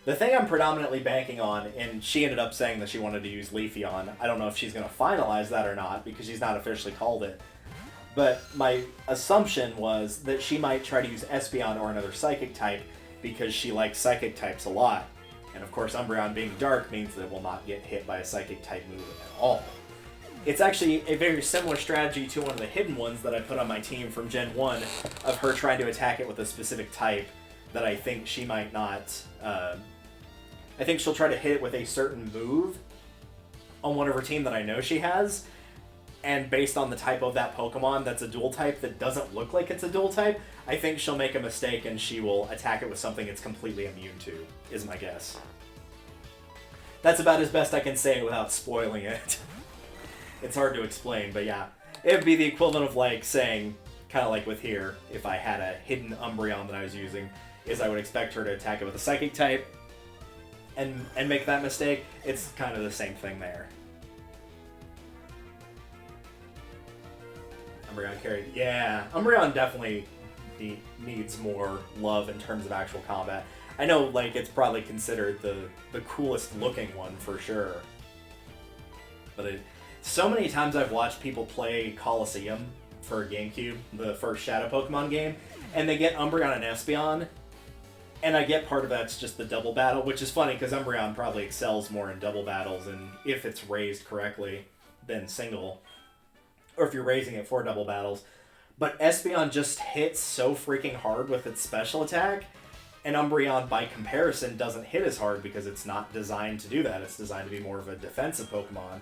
The thing I'm predominantly banking on, and she ended up saying that she wanted to use Leafeon. I don't know if she's going to finalize that or not, because she's not officially called it. But my assumption was that she might try to use Espeon or another Psychic type, because she likes Psychic types a lot. And of course, Umbreon being dark means that it will not get hit by a Psychic type move at all. It's actually a very similar strategy to one of the hidden ones that I put on my team from Gen 1, of her trying to attack it with a specific type that I think she might not... I think she'll try to hit it with a certain move on one of her team that I know she has, and based on the type of that Pokemon that's a dual type that doesn't look like it's a dual type, I think she'll make a mistake and she will attack it with something it's completely immune to, is my guess. That's about as best I can say without spoiling it. It's hard to explain, but yeah. It would be the equivalent of like saying, kind of like with here, if I had a hidden Umbreon that I was using, is I would expect her to attack it with a Psychic type and make that mistake. It's kind of the same thing there. Umbreon carried. Yeah, Umbreon definitely needs more love in terms of actual combat. I know, like, it's probably considered the coolest looking one for sure. But so many times I've watched people play Colosseum for GameCube, the first Shadow Pokemon game, and they get Umbreon and Espeon, and I get part of that's just the double battle, which is funny because Umbreon probably excels more in double battles, and if it's raised correctly, than single. Or if you're raising it for double battles. But Espeon just hits so freaking hard with its special attack, and Umbreon, by comparison, doesn't hit as hard because it's not designed to do that. It's designed to be more of a defensive Pokemon.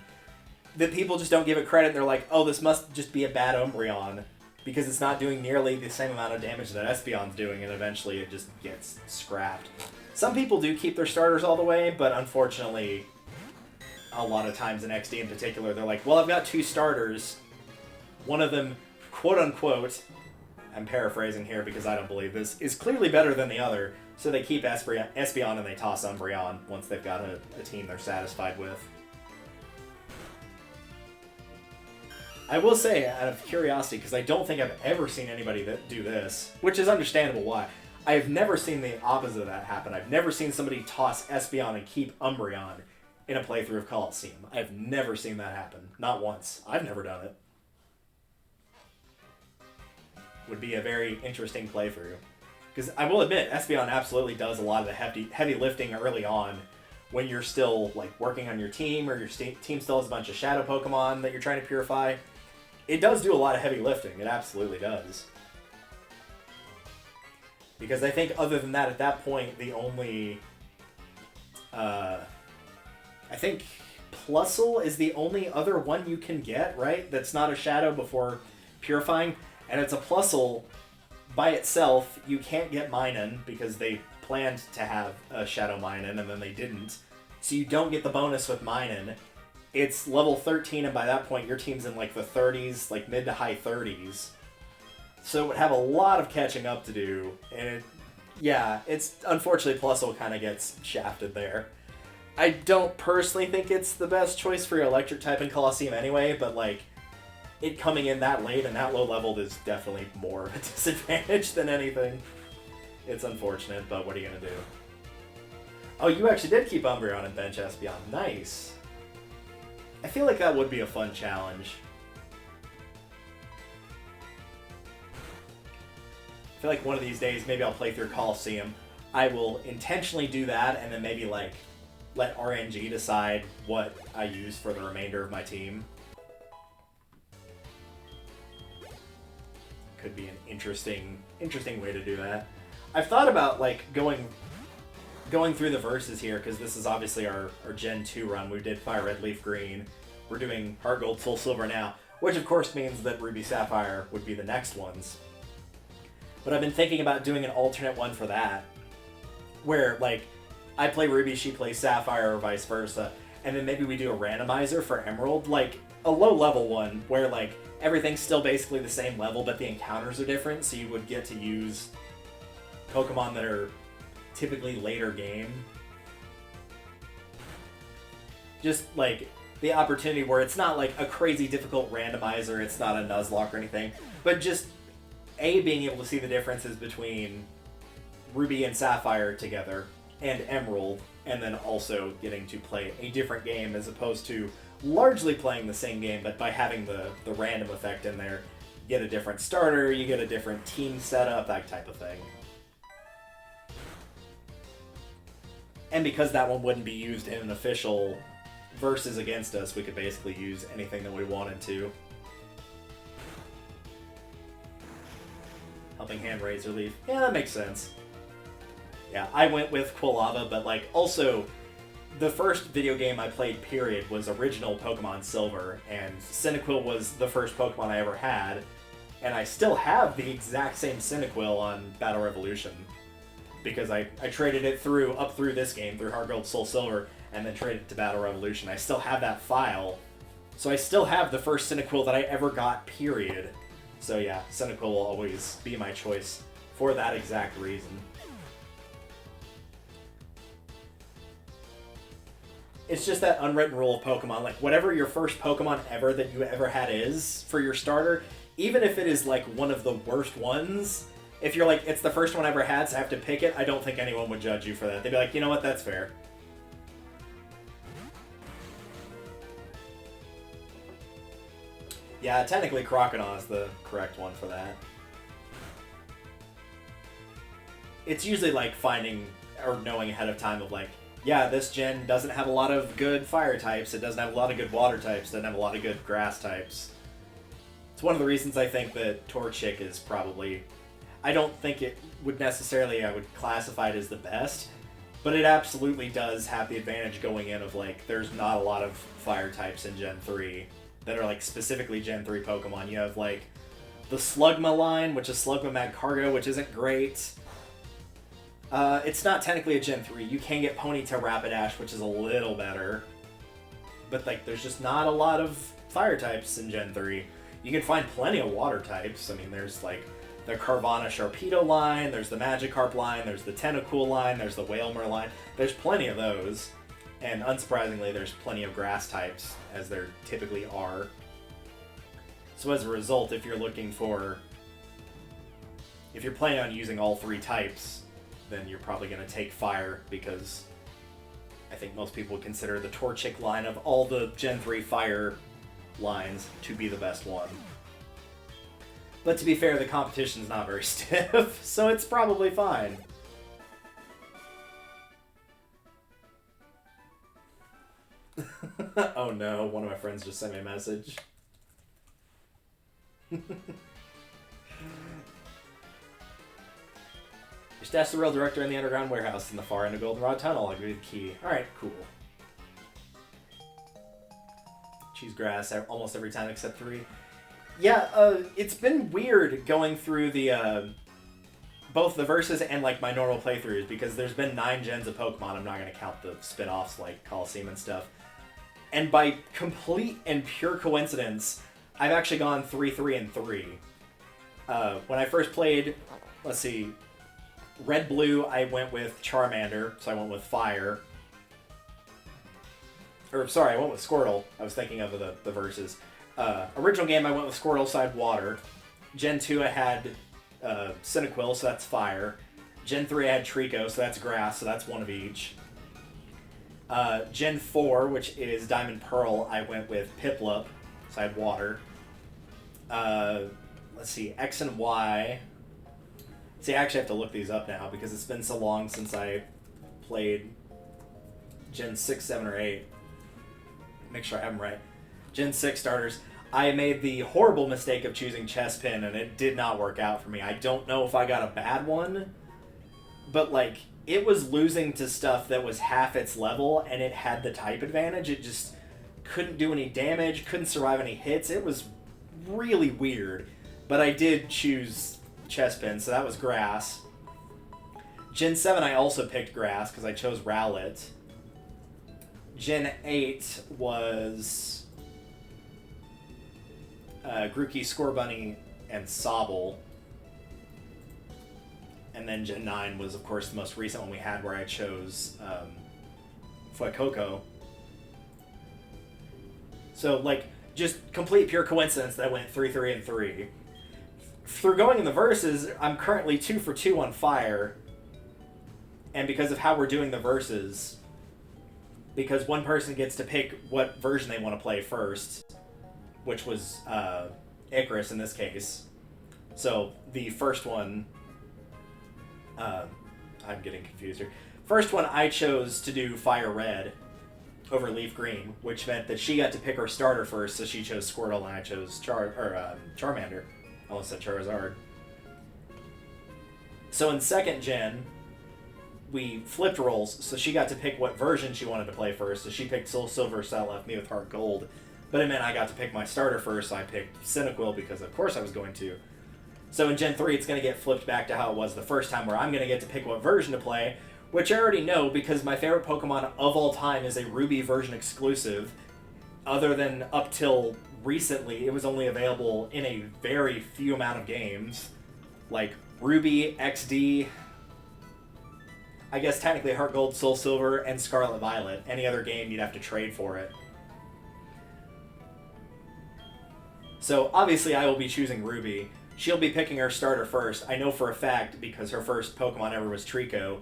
That people just don't give it credit. They're like, oh, this must just be a bad Umbreon, because it's not doing nearly the same amount of damage that Espeon's doing, and eventually it just gets scrapped. Some people do keep their starters all the way, but unfortunately, a lot of times in XD in particular, they're like, well, I've got 2 starters. One of them, quote-unquote, I'm paraphrasing here because I don't believe this, is clearly better than the other, so they keep Espeon and they toss Umbreon once they've got a team they're satisfied with. I will say, out of curiosity, because I don't think I've ever seen anybody that do this, which is understandable why, I've never seen the opposite of that happen. I've never seen somebody toss Espeon and keep Umbreon in a playthrough of Colosseum. I've never seen that happen. Not once. I've never done it. Would be a very interesting playthrough. Because I will admit, Espeon absolutely does a lot of the heavy lifting early on when you're still like working on your team, or your team still has a bunch of shadow Pokemon that you're trying to purify. It does do a lot of heavy lifting. It absolutely does. Because I think other than that, at that point, the only... I think Plusle is the only other one you can get, right? That's not a shadow before Purifying, and it's a plusle by itself. You can't get Minun because they planned to have a Shadow Minun and then they didn't. So you don't get the bonus with Minun. It's level 13, and by that point your team's in like the 30s, like mid to high 30s. So it would have a lot of catching up to do, and it's unfortunately Plusle kind of gets shafted there. I don't personally think it's the best choice for your electric type in Colosseum anyway, but like it coming in that late and that low leveled is definitely more of a disadvantage than anything. It's unfortunate, but what are you gonna do? Oh, you actually did keep Umbreon and bench Espeon. Nice. I feel like that would be a fun challenge. I feel like one of these days, maybe I'll play through Colosseum. I will intentionally do that, and then maybe like let RNG decide what I use for the remainder of my team. Could be an interesting way to do that. I've thought about like going through the verses here, because this is obviously our Gen 2 run. We did Fire Red, Leaf Green. We're doing HeartGold, Soul Silver now, which of course means that Ruby Sapphire would be the next ones. But I've been thinking about doing an alternate one for that, where like I play Ruby, she plays Sapphire, or vice versa, and then maybe we do a randomizer for Emerald, like a low level one where like everything's still basically the same level, but the encounters are different, so you would get to use Pokemon that are typically later game. Just like the opportunity where it's not like a crazy difficult randomizer, it's not a Nuzlocke or anything, but just being able to see the differences between Ruby and Sapphire together and Emerald, and then also getting to play a different game as opposed to largely playing the same game, but by having the random effect in there, you get a different starter, you get a different team setup, that type of thing. And because that one wouldn't be used in an official versus against us, we could basically use anything that we wanted to. Helping Hand, Razor Leaf. Yeah, that makes sense. Yeah, I went with Quilava, but like also the first video game I played, period, was original Pokemon Silver, and Cyndaquil was the first Pokemon I ever had, and I still have the exact same Cyndaquil on Battle Revolution, because I traded it up through this game, through HeartGold, Soul Silver, and then traded it to Battle Revolution. I still have that file, so I still have the first Cyndaquil that I ever got, period. So yeah, Cyndaquil will always be my choice for that exact reason. It's just that unwritten rule of Pokemon, like whatever your first Pokemon ever that you ever had is for your starter, even if it is like one of the worst ones, if you're like, it's the first one I ever had, so I have to pick it, I don't think anyone would judge you for that. They'd be like, you know what, that's fair. Yeah, technically Crocodile is the correct one for that. It's usually like finding or knowing ahead of time of like, yeah, this gen doesn't have a lot of good fire types, it doesn't have a lot of good water types, it doesn't have a lot of good grass types. It's one of the reasons I think that Torchic is probably... I don't think it would necessarily, I would classify it as the best, but it absolutely does have the advantage going in of like, there's not a lot of fire types in Gen 3 that are like specifically Gen 3 Pokemon. You have like the Slugma line, which is Slugma Magcargo, which isn't great. It's not technically a Gen 3. You can get Ponyta Rapidash, which is a little better. But like, there's just not a lot of fire types in Gen 3. You can find plenty of water types. I mean, there's like the Carvana Sharpedo line, there's the Magikarp line, there's the Tentacool line, there's the Wailmer line. There's plenty of those. And unsurprisingly, there's plenty of grass types, as there typically are. So as a result, if you're planning on using all three types, then you're probably going to take fire, because I think most people would consider the Torchic line of all the Gen 3 fire lines to be the best one. But to be fair, the competition's not very stiff, so it's probably fine. Oh no, one of my friends just sent me a message. Your stash the real director in the underground warehouse in the far end of Goldenrod Tunnel. I agree with key. Alright, cool. Choose grass almost every time except 3. Yeah, it's been weird going through the both the verses and like my normal playthroughs because there's been 9 gens of Pokemon. I'm not gonna count the spin-offs like Coliseum and stuff. And by complete and pure coincidence, I've actually gone 3-3-3. When I first played, let's see, Red Blue, I went with Charmander, so I went with Fire. Or sorry, I went with Squirtle. I was thinking of the verses. Original game, I went with Squirtle side Water. Gen 2, I had Cyndaquil, so that's Fire. Gen 3, I had Trico, so that's Grass, so that's one of each. Gen 4, which is Diamond Pearl, I went with Piplup, so I had Water. Let's see, X and Y. See, I actually have to look these up now because it's been so long since I played Gen 6, 7, or 8. Make sure I have them right. Gen 6 starters. I made the horrible mistake of choosing Chespin, and it did not work out for me. I don't know if I got a bad one, but, like, it was losing to stuff that was half its level, and it had the type advantage. It just couldn't do any damage, couldn't survive any hits. It was really weird, but I did choose Chespin, so that was Grass. Gen 7, I also picked Grass, because I chose Rowlet. Gen 8 was Grookey, Scorbunny, and Sobble. And then Gen 9 was, of course, the most recent one we had where I chose Fuecoco. So, like, just complete pure coincidence that I went 3-3-3. Through going in the verses, I'm currently 2 for 2 on Fire. And because of how we're doing the verses, because one person gets to pick what version they want to play first, which was Icarus in this case. So the first one, I'm getting confused here. First one, I chose to do Fire Red over Leaf Green, which meant that she got to pick her starter first, so she chose Squirtle and I chose Charmander. I almost said Charizard. So in second gen, we flipped roles, so she got to pick what version she wanted to play first. So she picked Soul Silver, so that left me with HeartGold. But it meant I got to pick my starter first, so I picked Cyndaquil because of course I was going to. So in Gen 3, it's going to get flipped back to how it was the first time, where I'm going to get to pick what version to play, which I already know because my favorite Pokemon of all time is a Ruby version exclusive. Other than up till recently, it was only available in a very few amount of games. Like Ruby, XD, I guess technically HeartGold, Soul Silver, and Scarlet Violet. Any other game, you'd have to trade for it. So obviously I will be choosing Ruby. She'll be picking her starter first. I know for a fact, because her first Pokemon ever was Trico,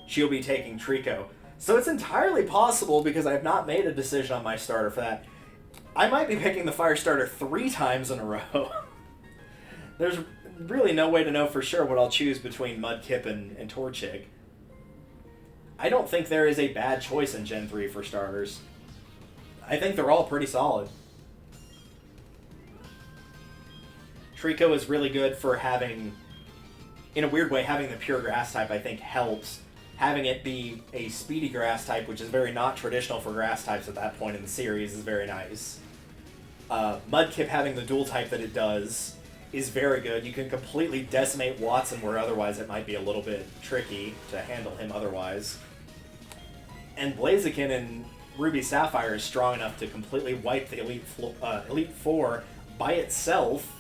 she'll be taking Trico. So it's entirely possible, because I have not made a decision on my starter for that, I might be picking the Fire starter 3 times in a row. There's really no way to know for sure what I'll choose between Mudkip and Torchic. I don't think there is a bad choice in Gen 3 for starters. I think they're all pretty solid. Trico is really good for having, in a weird way, having the pure grass type I think helps. Having it be a speedy grass type, which is very not traditional for grass types at that point in the series, is very nice. Mudkip having the dual type that it does is very good. You can completely decimate Watson where otherwise it might be a little bit tricky to handle him otherwise. And Blaziken in Ruby Sapphire is strong enough to completely wipe the Elite Four by itself.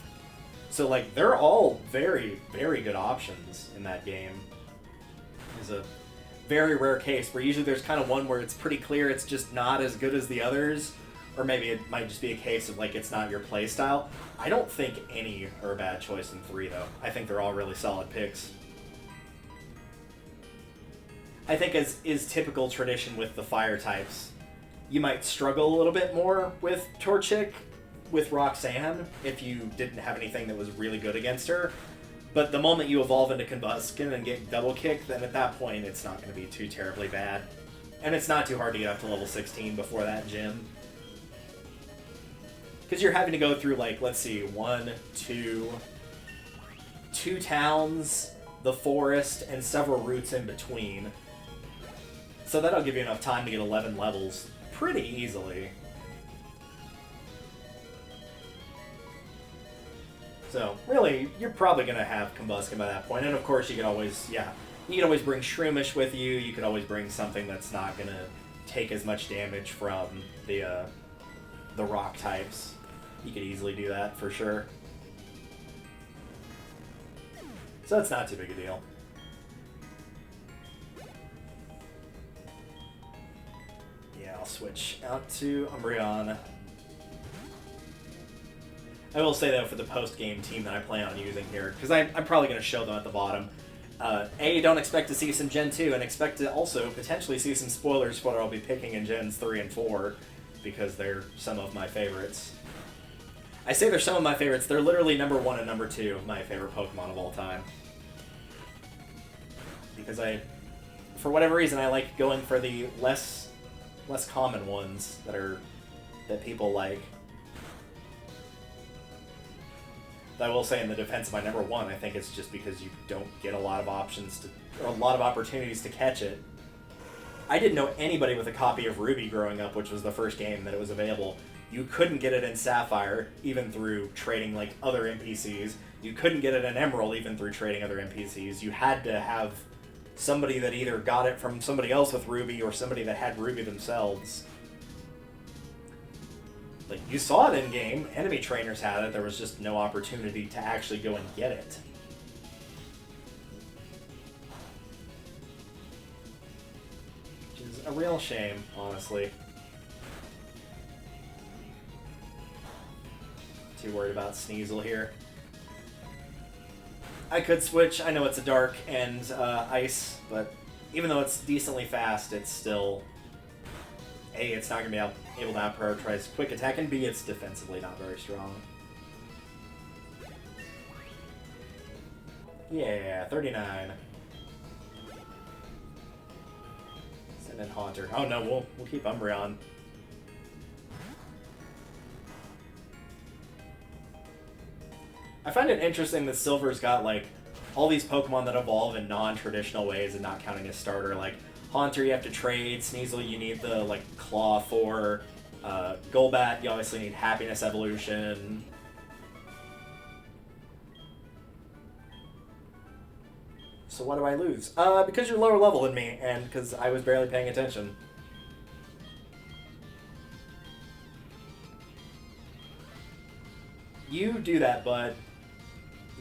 So, like, they're all very, very good options in that game. It's a very rare case where usually there's kind of one where it's pretty clear it's just not as good as the others. Or maybe it might just be a case of, like, it's not your playstyle. I don't think any are a bad choice in 3, though. I think they're all really solid picks. I think, as is typical tradition with the fire types, you might struggle a little bit more with Torchic, with Roxanne, if you didn't have anything that was really good against her. But the moment you evolve into Combuskin and get double kick, then at that point it's not going to be too terribly bad. And it's not too hard to get up to level 16 before that gym. Because you're having to go through, like, let's see, 1, 2 towns, the forest, and several routes in between. So that'll give you enough time to get 11 levels pretty easily. So, really, you're probably going to have Combusken by that point. And of course, you could always, you can always bring Shroomish with you. You could always bring something that's not going to take as much damage from the rock types. You could easily do that, for sure. So it's not too big a deal. Yeah, I'll switch out to Umbreon. I will say, though, for the post-game team that I plan on using here, because I'm probably going to show them at the bottom, don't expect to see some Gen 2, and expect to also potentially see some spoilers for what I'll be picking in Gens 3 and 4, because they're some of my favorites. I say they're some of my favorites, they're literally number 1 and number 2 of my favorite Pokemon of all time. Because for whatever reason, I like going for the less common ones that people like. I will say, in the defense of my number 1, I think it's just because you don't get a lot of options or a lot of opportunities to catch it. I didn't know anybody with a copy of Ruby growing up, which was the first game that it was available. You couldn't get it in Sapphire, even through trading like other NPCs. You couldn't get it in Emerald, even through trading other NPCs. You had to have somebody that either got it from somebody else with Ruby or somebody that had Ruby themselves. Like, you saw it in-game, enemy trainers had it, there was just no opportunity to actually go and get it. Which is a real shame, honestly. Too worried about Sneasel here. I could switch, I know it's a dark and ice, but even though it's decently fast, it's still... A, it's not going to be able to out-prioritize quick attack, and B, it's defensively not very strong. Yeah, 39. Send in Haunter. Oh no, we'll keep Umbreon. I find it interesting that Silver's got, like, all these Pokemon that evolve in non-traditional ways and not counting as starter, like Haunter you have to trade, Sneasel you need the like Claw for, Golbat you obviously need Happiness Evolution. So why do I lose? Because you're lower level than me, and because I was barely paying attention. You do that, bud.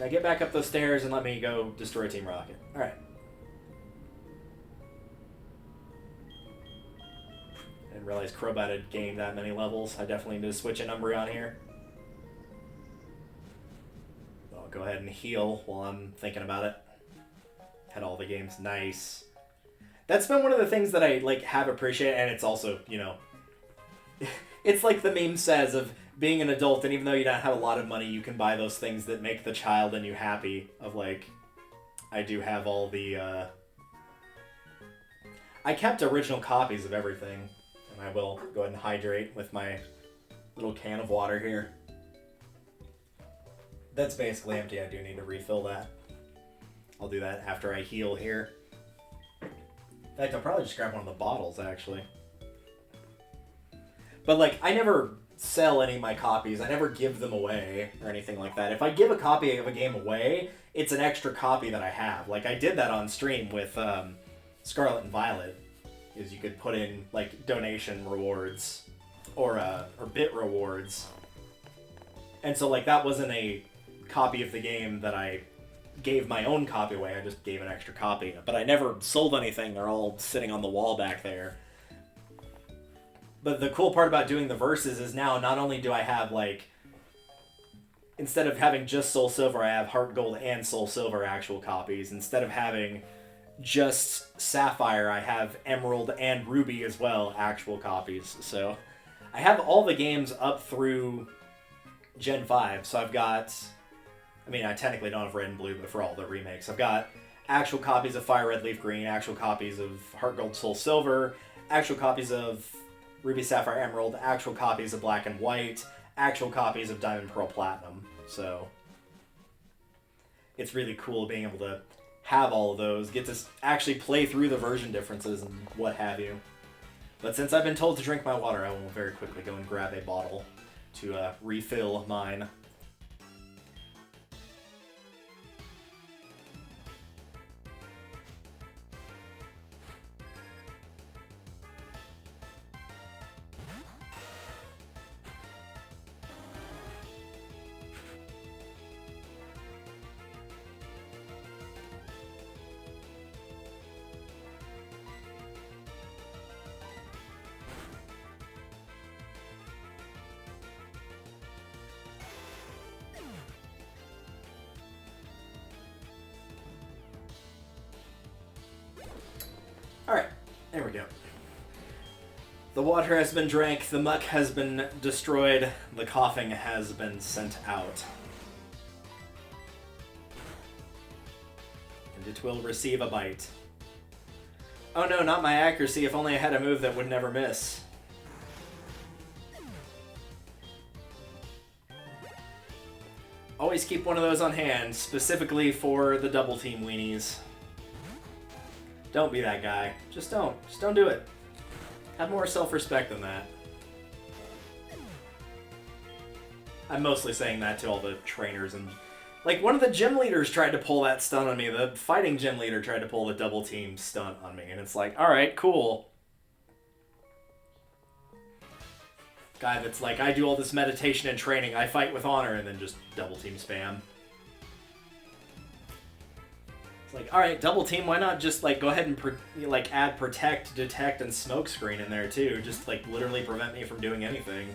Now get back up those stairs and let me go destroy Team Rocket. Alright. Didn't realize Crobat had gained that many levels. I definitely need to switch in Umbreon here. I'll go ahead and heal while I'm thinking about it. Had all the games. Nice. That's been one of the things that I like have appreciated, and it's also, you know, it's like the meme says of being an adult, and even though you don't have a lot of money, you can buy those things that make the child in you happy. Of like, I do have all the, I kept original copies of everything, and I will go ahead and hydrate with my little can of water here. That's basically empty. I do need to refill that. I'll do that after I heal here. In fact, I'll probably just grab one of the bottles, actually. But, like, I never sell any of my copies. I never give them away or anything like that. If I give a copy of a game away, it's an extra copy that I have. Like, I did that on stream with Scarlet and Violet, is you could put in, like, donation rewards or bit rewards. And so, like, that wasn't a copy of the game that I gave my own copy away. I just gave an extra copy. But I never sold anything. They're all sitting on the wall back there. But the cool part about doing the verses is now not only do I have, like, instead of having just Soul Silver, I have HeartGold and Soul Silver actual copies. Instead of having just Sapphire, I have Emerald and Ruby as well, actual copies. So I have all the games up through Gen 5. So I've got, I mean, I technically don't have Red and Blue, but for all the remakes, I've got actual copies of Fire Red, Leaf Green, actual copies of HeartGold, Soul Silver, actual copies of Ruby, Sapphire, Emerald, actual copies of Black and White, actual copies of Diamond, Pearl, Platinum. So it's really cool being able to have all of those, get to actually play through the version differences and what have you. But since I've been told to drink my water, I will very quickly go and grab a bottle to refill mine. There we go. The water has been drank, the muck has been destroyed, the coughing has been sent out. And it will receive a bite. Oh no, not my accuracy, if only I had a move that would never miss. Always keep one of those on hand, specifically for the double team weenies. Don't be that guy. Just don't. Just don't do it. Have more self-respect than that. I'm mostly saying that to all the trainers and... Like, one of the gym leaders tried to pull that stunt on me. The fighting gym leader tried to pull the double team stunt on me. And it's like, alright, cool. Guy that's like, I do all this meditation and training, I fight with honor, and then just double team spam. Like, alright, double team, why not just, like, go ahead and, add protect, detect, and smoke screen in there, too. Just, like, literally prevent me from doing anything.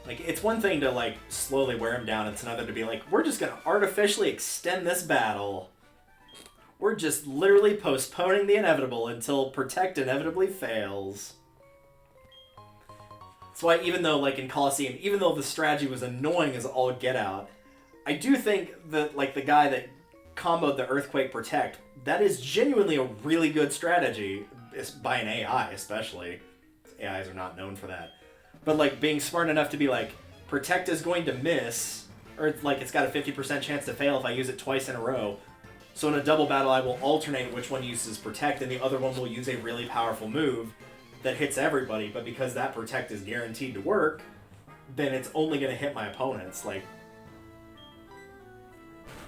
Like, it's one thing to, like, slowly wear him down. It's another to be like, we're just gonna artificially extend this battle. We're just literally postponing the inevitable until protect inevitably fails. That's why even though, like, in Colosseum, even though the strategy was annoying as all get out, I do think that, like, the guy that comboed the Earthquake Protect, that is genuinely a really good strategy, by an AI especially. AIs are not known for that. But, like, being smart enough to be like, Protect is going to miss, or, like, it's got a 50% chance to fail if I use it twice in a row. So in a double battle, I will alternate which one uses Protect, and the other one will use a really powerful move that hits everybody, but because that Protect is guaranteed to work, then it's only going to hit my opponents. Like,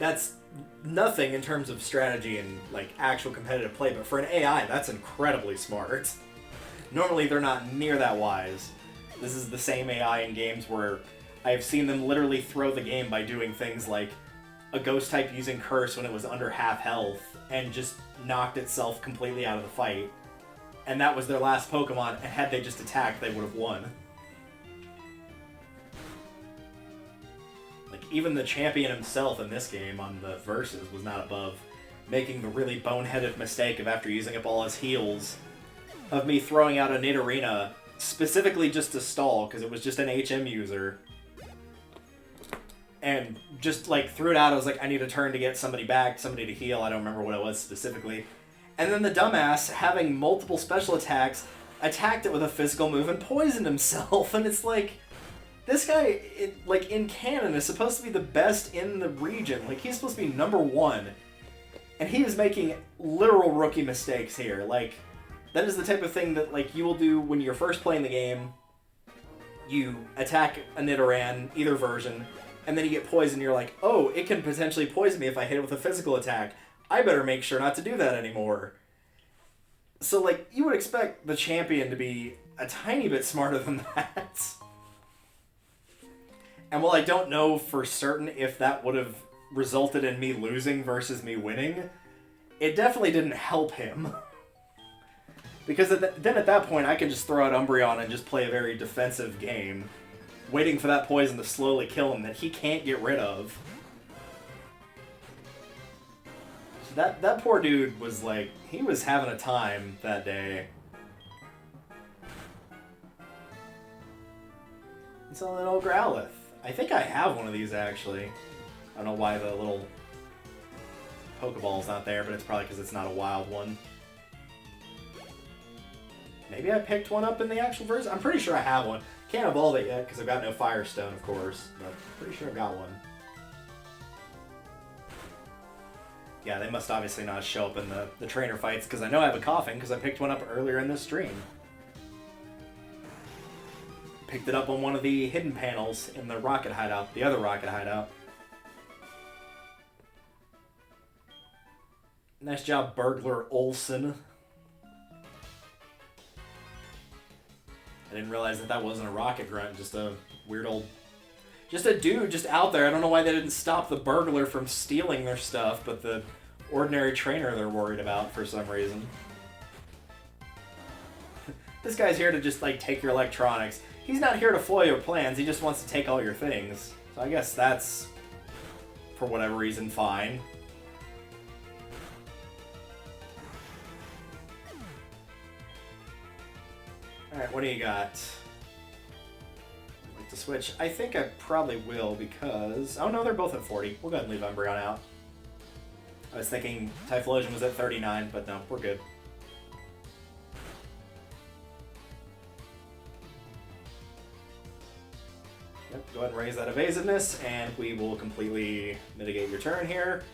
that's nothing in terms of strategy and, like, actual competitive play, but for an AI, that's incredibly smart. Normally, they're not near that wise. This is the same AI in games where I've seen them literally throw the game by doing things like a ghost type using Curse when it was under half health, and just knocked itself completely out of the fight. And that was their last Pokemon, and had they just attacked, they would have won. Like, even the champion himself in this game on the Versus was not above making the really boneheaded mistake of, after using up all his heals, of me throwing out a Nidorina specifically just to stall, because it was just an HM user. And just, like, threw it out. I was like, I need a turn to get somebody back, somebody to heal. I don't remember what it was specifically. And then the dumbass, having multiple special attacks, attacked it with a physical move and poisoned himself. And it's like, this guy, like, in canon, is supposed to be the best in the region. Like, he's supposed to be #1. And he is making literal rookie mistakes here. Like, that is the type of thing that, like, you will do when you're first playing the game. You attack a Nidoran, either version, and then you get poisoned. You're like, oh, it can potentially poison me if I hit it with a physical attack. I better make sure not to do that anymore. So, like, you would expect the champion to be a tiny bit smarter than that. And while I don't know for certain if that would have resulted in me losing versus me winning, it definitely didn't help him. Because then at that point, I can just throw out Umbreon and just play a very defensive game, waiting for that poison to slowly kill him that he can't get rid of. So that poor dude was like, he was having a time that day. It's a little Growlithe. I think I have one of these, actually. I don't know why the little Pokeball's not there, but it's probably because it's not a wild one. Maybe I picked one up in the actual version? I'm pretty sure I have one. Can't evolve it yet, because I've got no Firestone, of course. But pretty sure I've got one. Yeah, they must obviously not show up in the trainer fights, because I know I have a Coughing, because I picked one up earlier in this stream. Picked it up on one of the hidden panels in the Rocket Hideout, the other Rocket Hideout. Nice job, Burglar Olsen. I didn't realize that wasn't a Rocket Grunt, just a weird old... Just a dude just out there. I don't know why they didn't stop the burglar from stealing their stuff, but the ordinary trainer they're worried about for some reason. This guy's here to just, like, take your electronics. He's not here to foil your plans, he just wants to take all your things. So I guess that's, for whatever reason, fine. Alright, what do you got? I'd like to switch. I think I probably will because... Oh no, they're both at 40. We'll go ahead and leave Umbreon out. I was thinking Typhlosion was at 39, but no, we're good. Yep, go ahead and raise that evasiveness, and we will completely mitigate your turn here.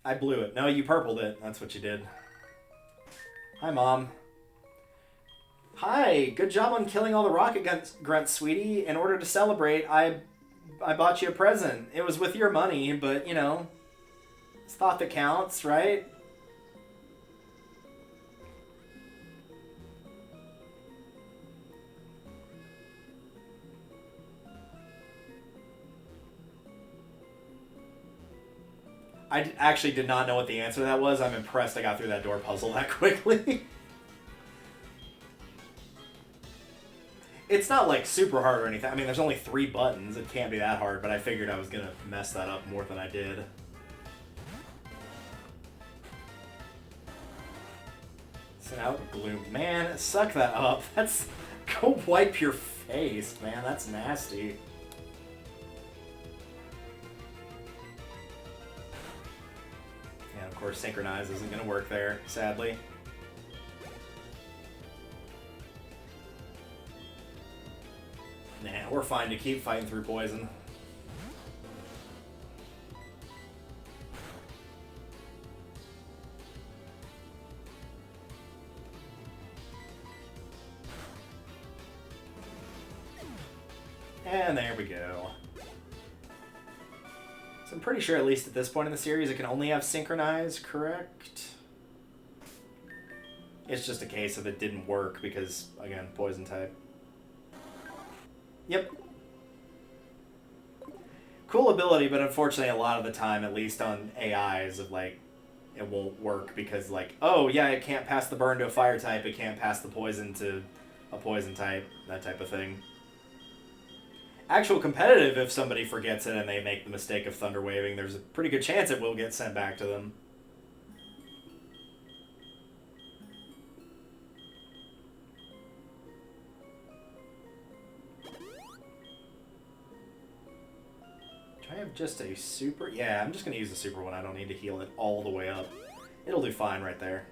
I blew it. No, you purpled it. That's what you did. Hi, Mom. Hi, good job on killing all the rocket grunts, sweetie. In order to celebrate, I bought you a present. It was with your money, but, you know, it's thought that counts, right? I actually did not know what the answer to that was. I'm impressed I got through that door puzzle that quickly. It's not, like, super hard or anything. I mean, there's only 3 buttons. It can't be that hard, but I figured I was going to mess that up more than I did. Send out Gloom. Man, suck that up. That's... Go wipe your face, man. That's nasty. And, of course, Synchronize isn't going to work there, sadly. Nah, we're fine to keep fighting through poison. And there we go. So I'm pretty sure, at least at this point in the series, it can only have Synchronize, correct? It's just a case of it didn't work because, again, poison type. Yep. Cool ability, but unfortunately a lot of the time, at least on AIs, of like, it won't work because like, oh yeah, it can't pass the burn to a fire type, it can't pass the poison to a poison type, that type of thing. Actual competitive, if somebody forgets it and they make the mistake of Thunder Waving, there's a pretty good chance it will get sent back to them. I have just a super... Yeah, I'm just going to use the super one. I don't need to heal it all the way up. It'll do fine right there.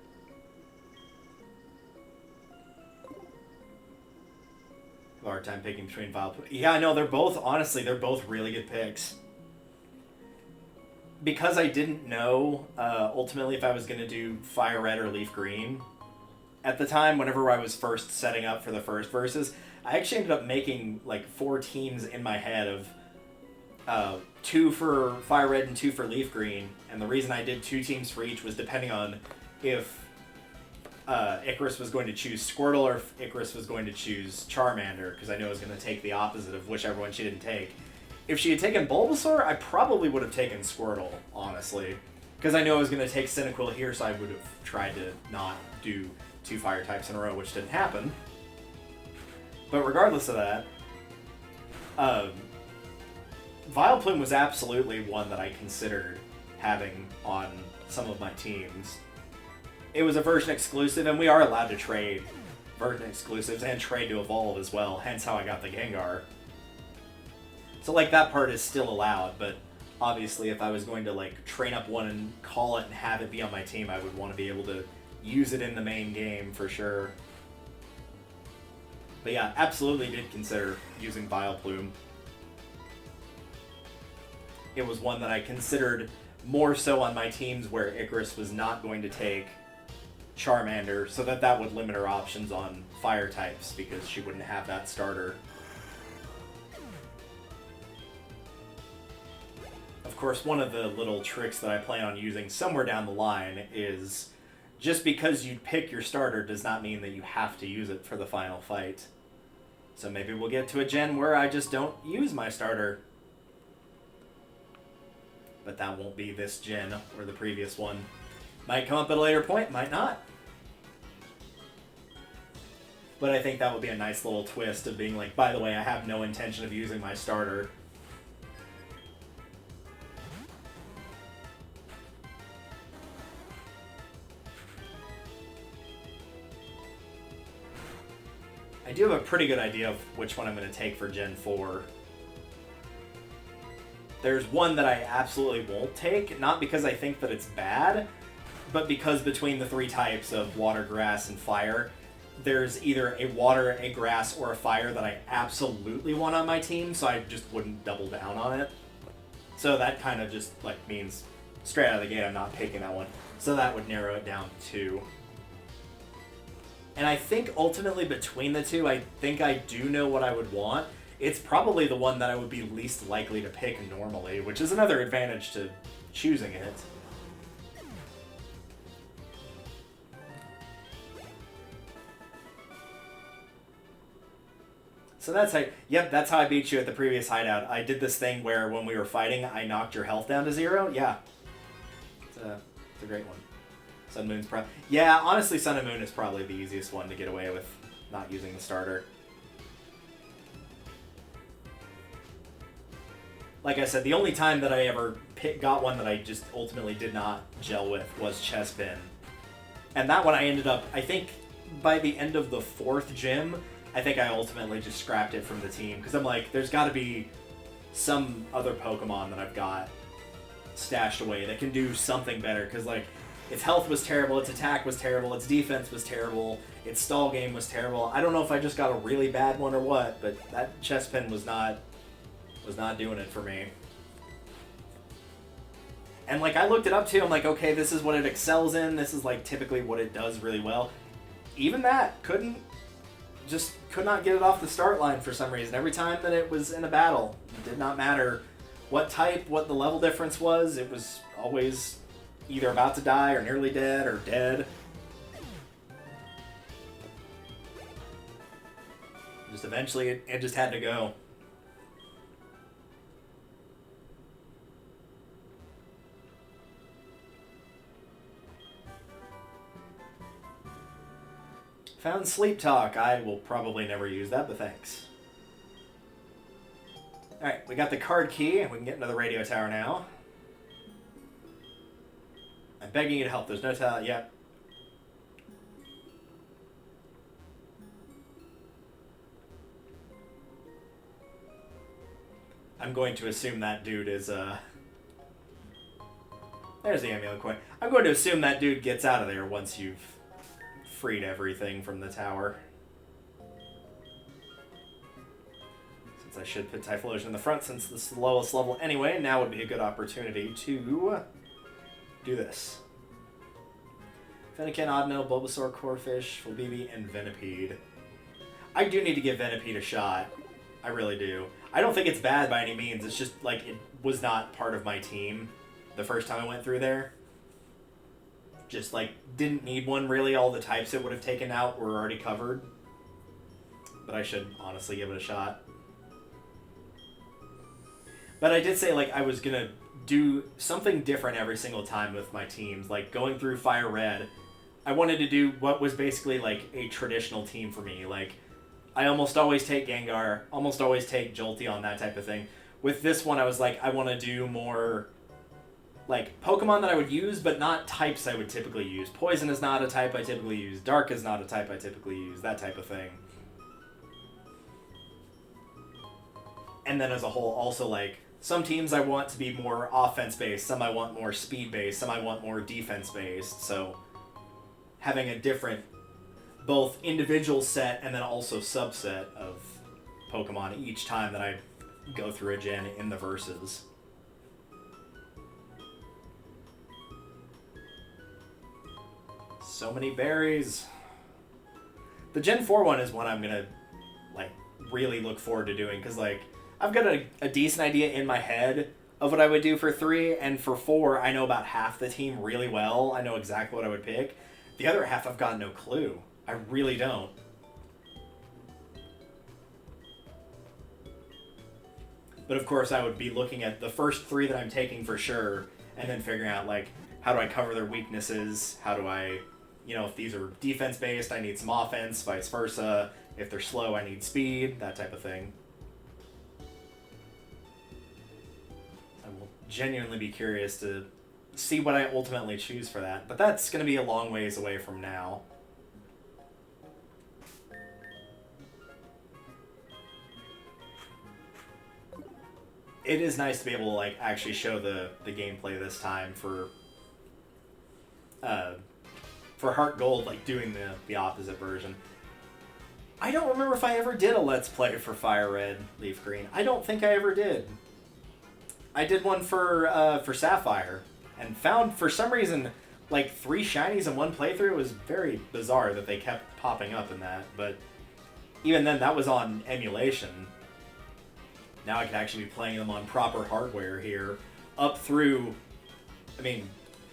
A hard time picking between Vile... Yeah, I know, they're both... Honestly, they're both really good picks. Because I didn't know, ultimately, if I was going to do Fire Red or Leaf Green, at the time, whenever I was first setting up for the first verses, I actually ended up making, like, 4 teams in my head of... 2 for Fire Red and 2 for Leaf Green, and the reason I did 2 teams for each was depending on if Icarus was going to choose Squirtle or if Icarus was going to choose Charmander, because I knew I was going to take the opposite of whichever one she didn't take. If she had taken Bulbasaur, I probably would have taken Squirtle, honestly, because I knew I was going to take Cyndaquil here, so I would have tried to not do 2 fire types in a row, which didn't happen. But regardless of that, Vileplume was absolutely one that I considered having on some of my teams. It was a version exclusive, and we are allowed to trade version exclusives and trade to evolve as well, hence how I got the Gengar. So, like, that part is still allowed, but obviously if I was going to, like, train up one and call it and have it be on my team, I would want to be able to use it in the main game for sure. But yeah, absolutely did consider using Vileplume. It was one that I considered more so on my teams where Icarus was not going to take Charmander, so that would limit her options on fire types because she wouldn't have that starter. Of course, one of the little tricks that I plan on using somewhere down the line is just because you pick your starter does not mean that you have to use it for the final fight. So maybe we'll get to a gen where I just don't use my starter. But that won't be this gen or the previous one. Might come up at a later point, might not. But I think that would be a nice little twist of being like, by the way, I have no intention of using my starter. I do have a pretty good idea of which one I'm going to take for Gen 4. There's one that I absolutely won't take, not because I think that it's bad, but because between the three types of water, grass, and fire, there's either a water, a grass, or a fire that I absolutely want on my team, so I just wouldn't double down on it. So that kind of just like means straight out of the gate I'm not picking that one. So that would narrow it down to 2. And I think ultimately between the two, I think I do know what I would want. It's probably the one that I would be least likely to pick normally, which is another advantage to choosing it. So that's how, yep, that's how I beat you at the previous hideout. I did this thing where when we were fighting, I knocked your health down to 0. Yeah. It's a great one. Sun Moon's probably... Yeah, honestly, Sun and Moon is probably the easiest one to get away with not using the starter. Like I said, the only time that I ever got one that I just ultimately did not gel with was Chespin. And that one I ended up, I think, by the end of the 4th gym, I think I ultimately just scrapped it from the team. Because I'm like, there's got to be some other Pokemon that I've got stashed away that can do something better. Because, like, its health was terrible, its attack was terrible, its defense was terrible, its stall game was terrible. I don't know if I just got a really bad one or what, but that Chespin was not doing it for me. And, like, I looked it up, too. I'm like, okay, this is what it excels in. This is, like, typically what it does really well. Even that could not get it off the start line for some reason. Every time that it was in a battle, it did not matter what type, what the level difference was. It was always either about to die or nearly dead or dead. Just eventually, it just had to go. Found Sleep Talk. I will probably never use that, but thanks. Alright, we got the card key. We can get into the radio tower now. I'm begging you to help. There's no tower. Yep. I'm going to assume that dude is, There's the amulet coin. I'm going to assume that dude gets out of there once you've freed everything from the tower. Since I should put Typhlosion in the front since this is the lowest level anyway, now would be a good opportunity to do this. Fennekin, Oddno, Bulbasaur, Corphish, Flabébé, and Venipede. I do need to give Venipede a shot. I really do. I don't think it's bad by any means. It's just, like, it was not part of my team the first time I went through there. Just, like, didn't need one, really. All the types it would have taken out were already covered. But I should honestly give it a shot. But I did say, like, I was going to do something different every single time with my teams. Like, going through Fire Red, I wanted to do what was basically, like, a traditional team for me. Like, I almost always take Gengar, almost always take Jolteon, that type of thing. With this one, I was like, I want to do more... like, Pokemon that I would use, but not types I would typically use. Poison is not a type I typically use. Dark is not a type I typically use. That type of thing. And then as a whole, also, like, some teams I want to be more offense-based. Some I want more speed-based. Some I want more defense-based. So, having a different, both individual set and then also subset of Pokemon each time that I go through a gen in the verses. So many berries. The Gen 4 one is one I'm gonna, like, really look forward to doing, because, like, I've got a decent idea in my head of what I would do for 3, and for 4, I know about half the team really well. I know exactly what I would pick. The other half, I've got no clue. I really don't. But, of course, I would be looking at the first 3 that I'm taking for sure, and then figuring out, like, how do I cover their weaknesses? How do I, you know, if these are defense-based, I need some offense, vice versa. If they're slow, I need speed, that type of thing. I will genuinely be curious to see what I ultimately choose for that. But that's going to be a long ways away from now. It is nice to be able to like actually show the gameplay this time for HeartGold, like doing the opposite version. I don't remember if I ever did a Let's Play for Fire Red, Leaf Green. I don't think I ever did. I did one for Sapphire, and found, for some reason, like 3 shinies in one playthrough. It was very bizarre that they kept popping up in that, but even then, that was on emulation. Now I can actually be playing them on proper hardware here, up through, I mean,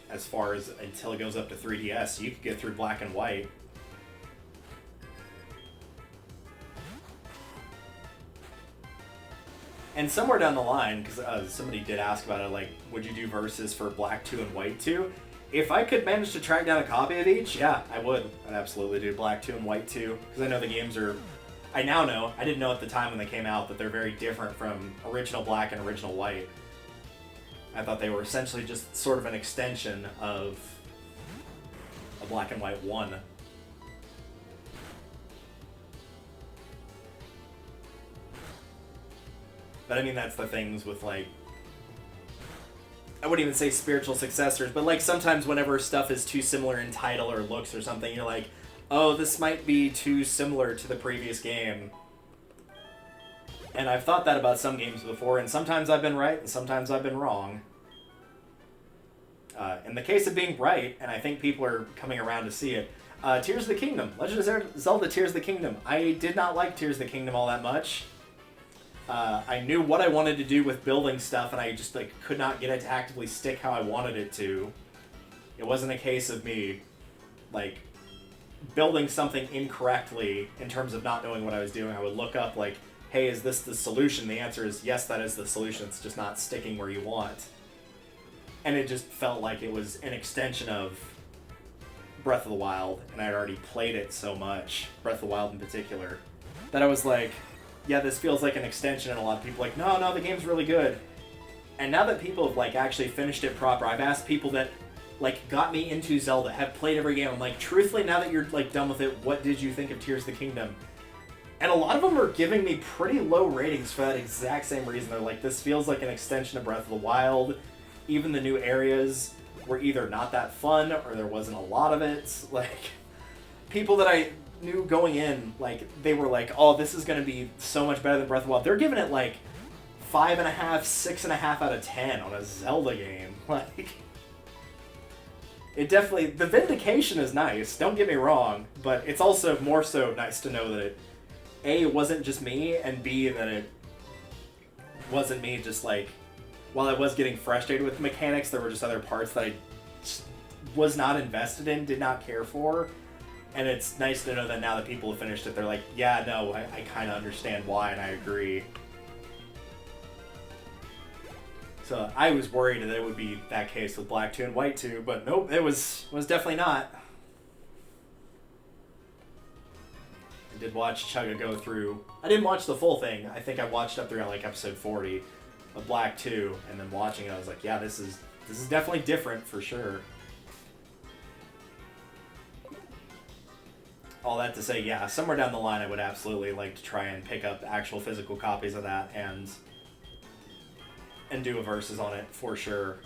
as far as until it goes up to 3DS, you could get through Black and White. And somewhere down the line, because somebody did ask about it, like, would you do verses for Black 2 and White 2? If I could manage to track down a copy of each, yeah, I would. I'd absolutely do Black 2 and White 2, because I know the games are... I now know, I didn't know at the time when they came out, that they're very different from original Black and original White. I thought they were essentially just sort of an extension of a Black and White 1. But I mean, that's the things with, like, I wouldn't even say spiritual successors, but like sometimes whenever stuff is too similar in title or looks or something, you're like, oh, this might be too similar to the previous game. And I've thought that about some games before, and sometimes I've been right, and sometimes I've been wrong. In the case of being right, and I think people are coming around to see it, Tears of the Kingdom. Legend of Zelda Tears of the Kingdom. I did not like Tears of the Kingdom all that much. I knew what I wanted to do with building stuff, and I just like could not get it to actively stick how I wanted it to. It wasn't a case of me, like, building something incorrectly in terms of not knowing what I was doing. I would look up, like, hey, is this the solution? The answer is yes, that is the solution. It's just not sticking where you want. And it just felt like it was an extension of Breath of the Wild, and I'd already played it so much, Breath of the Wild in particular, that I was like, yeah, this feels like an extension, and a lot of people are like, no, the game's really good. And now that people have, like, actually finished it proper, I've asked people that, like, got me into Zelda, have played every game, I'm like, truthfully, now that you're, like, done with it, what did you think of Tears of the Kingdom? And a lot of them are giving me pretty low ratings for that exact same reason. They're like, this feels like an extension of Breath of the Wild. Even the new areas were either not that fun, or there wasn't a lot of it. Like, people that I knew going in, like, they were like, oh, this is going to be so much better than Breath of the Wild. They're giving it, like, 5.5, 6.5 out of 10 on a Zelda game. Like, it definitely, the vindication is nice, don't get me wrong, but it's also more so nice to know that it, A, it wasn't just me, and B, that it wasn't me just, like, while I was getting frustrated with the mechanics, there were just other parts that I just was not invested in, did not care for. And it's nice to know that now that people have finished it, they're like, yeah, no, I kind of understand why, and I agree. So I was worried that it would be that case with Black 2 and White 2, but nope, it was definitely not. I did watch Chugga go through... I didn't watch the full thing. I think I watched up through like episode 40 of Black 2, and then watching it, I was like, yeah, this is definitely different for sure. All that to say, yeah, somewhere down the line I would absolutely like to try and pick up actual physical copies of that and do a versus on it for sure.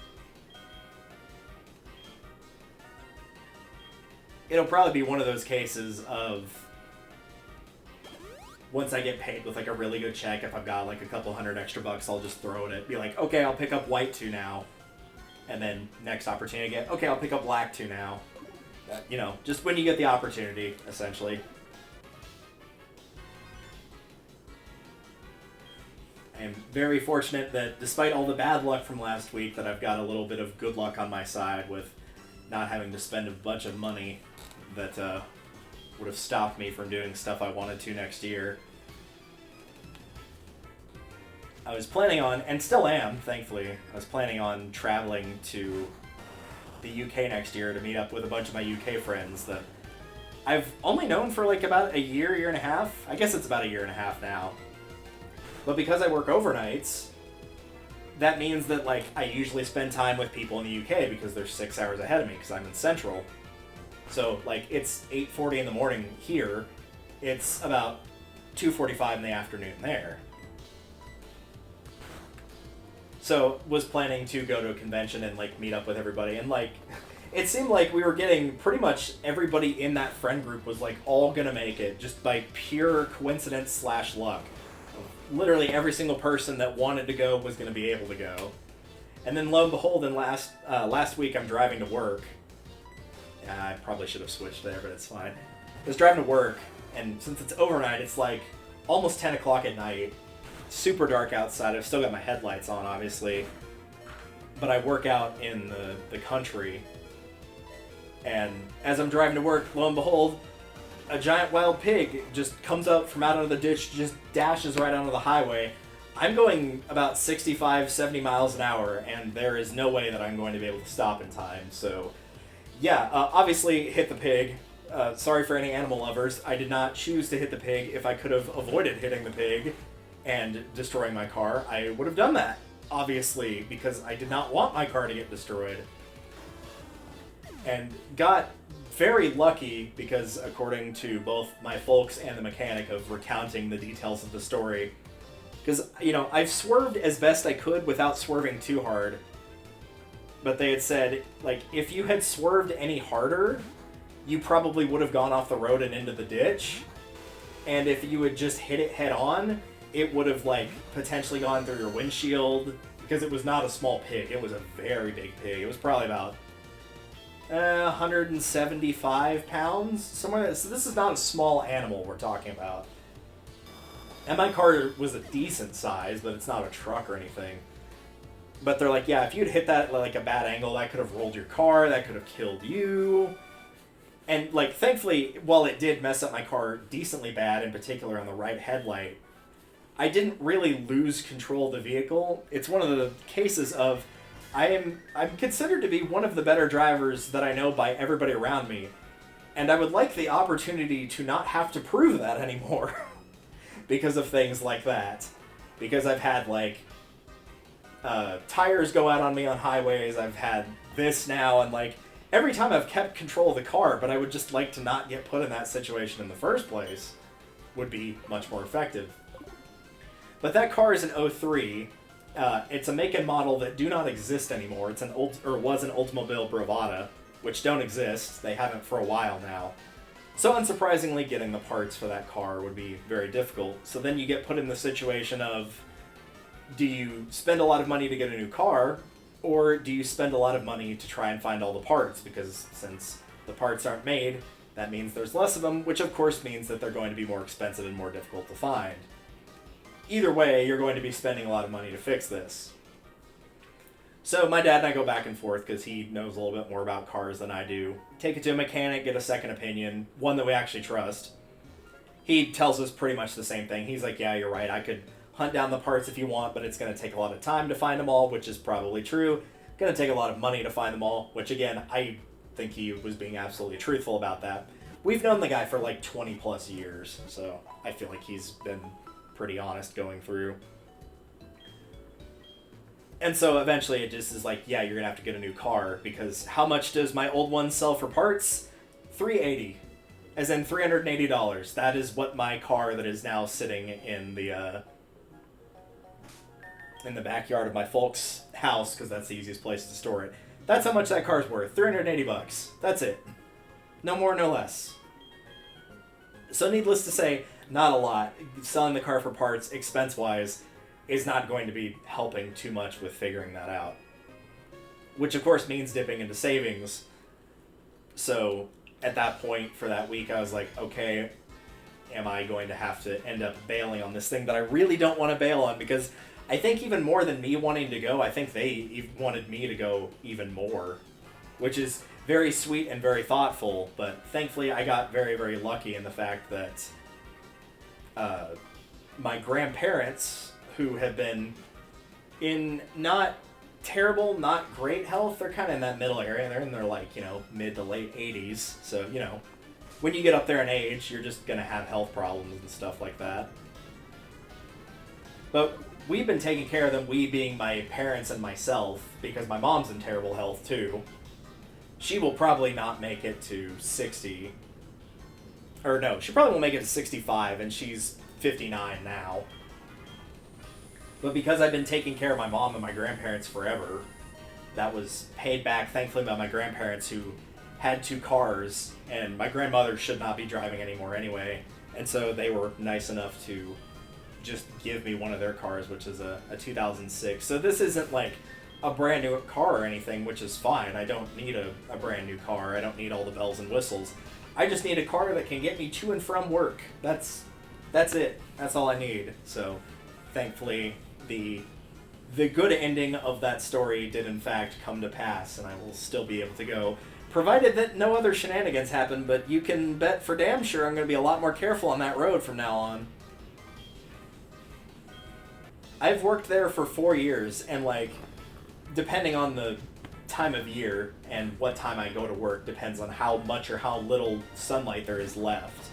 It'll probably be one of those cases of once I get paid with like a really good check, if I've got like a couple $100 extra bucks, I'll just throw it at, be like, okay, I'll pick up White 2 now. And then next opportunity I get, okay, I'll pick up Black 2 now. You know, just when you get the opportunity, essentially. I am very fortunate that despite all the bad luck from last week, that I've got a little bit of good luck on my side with not having to spend a bunch of money that would have stopped me from doing stuff I wanted to next year. I was planning on, and still am, thankfully, I was planning on traveling to the UK next year to meet up with a bunch of my UK friends that I've only known for like about a year and a half. I guess it's about a year and a half now. But because I work overnights, that means that like I usually spend time with people in the UK because they're 6 hours ahead of me because I'm in Central. So like it's 8:40 in the morning here. It's about 2:45 in the afternoon there. So was planning to go to a convention and like meet up with everybody, and like it seemed like we were getting pretty much everybody in that friend group was like all gonna make it just by pure coincidence / luck. Literally every single person that wanted to go was gonna be able to go. And then lo and behold, in last week I'm driving to work. I probably should have switched there, but it's fine. I was driving to work, and since it's overnight, it's like almost 10 o'clock at night. Super dark outside. I've still got my headlights on, obviously. But I work out in the country. And as I'm driving to work, lo and behold, a giant wild pig just comes up from out of the ditch, just dashes right onto the highway. I'm going about 65, 70 miles an hour, and there is no way that I'm going to be able to stop in time. So, yeah, obviously hit the pig. Sorry for any animal lovers. I did not choose to hit the pig. If I could have avoided hitting the pig and destroying my car, I would have done that, obviously, because I did not want my car to get destroyed. And got very lucky because, according to both my folks and the mechanic of recounting the details of the story, because, you know, I've swerved as best I could without swerving too hard, but they had said, like, if you had swerved any harder, you probably would have gone off the road and into the ditch, and if you had just hit it head on, it would have, like, potentially gone through your windshield, because it was not a small pig. It was a very big pig. It was probably about 175 pounds, somewhere. So this is not a small animal we're talking about. And my car was a decent size, but it's not a truck or anything. But they're like, yeah, if you'd hit that at like a bad angle, that could have rolled your car, that could have killed you. And like, thankfully, while it did mess up my car decently bad, in particular on the right headlight, I didn't really lose control of the vehicle. It's one of the cases of I'm considered to be one of the better drivers that I know by everybody around me, and I would like the opportunity to not have to prove that anymore because of things like that. Because I've had like tires go out on me on highways, I've had this now, and like every time I've kept control of the car, but I would just like to not get put in that situation in the first place would be much more effective. But that car is an 03. It's a make and model that do not exist anymore. It's was an Oldsmobile Bravada, which don't exist. They haven't for a while now. So unsurprisingly, getting the parts for that car would be very difficult. So then you get put in the situation of, do you spend a lot of money to get a new car, or do you spend a lot of money to try and find all the parts? Because since the parts aren't made, that means there's less of them, which of course means that they're going to be more expensive and more difficult to find. Either way, you're going to be spending a lot of money to fix this. So my dad and I go back and forth because he knows a little bit more about cars than I do. Take it to a mechanic, get a second opinion, one that we actually trust. He tells us pretty much the same thing. He's like, yeah, you're right, I could hunt down the parts if you want, but it's going to take a lot of time to find them all, which is probably true. Going to take a lot of money to find them all, which again, I think he was being absolutely truthful about that. We've known the guy for like 20 plus years, so I feel like he's been pretty honest going through. And so eventually it just is like, yeah, you're gonna have to get a new car, because how much does my old one sell for parts? $380, as in $380. That is what my car that is now sitting in the backyard of my folks' house, because that's the easiest place to store it. That's how much that car's worth. $380. That's it. No more, no less. So needless to say, not a lot. Selling the car for parts, expense-wise, is not going to be helping too much with figuring that out. Which, of course, means dipping into savings. So, at that point, for that week, I was like, okay, am I going to have to end up bailing on this thing that I really don't want to bail on? Because I think even more than me wanting to go, I think they wanted me to go even more. Which is very sweet and very thoughtful, but thankfully I got very, very lucky in the fact that my grandparents, who have been in not terrible, not great health. They're kind of in that middle area. They're in their, like, you know, mid to late 80s. So, you know, when you get up there in age, you're just going to have health problems and stuff like that. But we've been taking care of them, we being my parents and myself, because my mom's in terrible health, too. She will probably not make it to 60. Or no, she probably won't make it to 65, and she's 59 now. But because I've been taking care of my mom and my grandparents forever, that was paid back, thankfully, by my grandparents who had 2 cars, and my grandmother should not be driving anymore anyway. And so they were nice enough to just give me one of their cars, which is a 2006. So this isn't like a brand new car or anything, which is fine. I don't need a brand new car. I don't need all the bells and whistles. I just need a car that can get me to and from work. That's it. That's all I need. So thankfully, the good ending of that story did in fact come to pass, and I will still be able to go, provided that no other shenanigans happen. But you can bet for damn sure I'm going to be a lot more careful on that road from now on. I've worked there for 4 years, and like, depending on the time of year and what time I go to work depends on how much or how little sunlight there is left.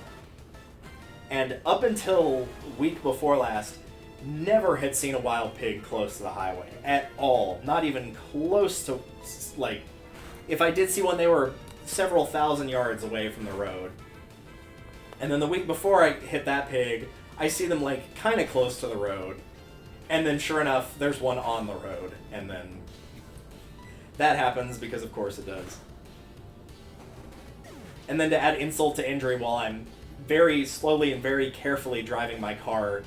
And up until week before last, never had seen a wild pig close to the highway at all. Not even close to, like, if I did see one, they were several thousand yards away from the road. And then the week before I hit that pig, I see them like kind of close to the road. And then sure enough, there's one on the road. And then that happens because of course it does. And then to add insult to injury, while I'm very slowly and very carefully driving my car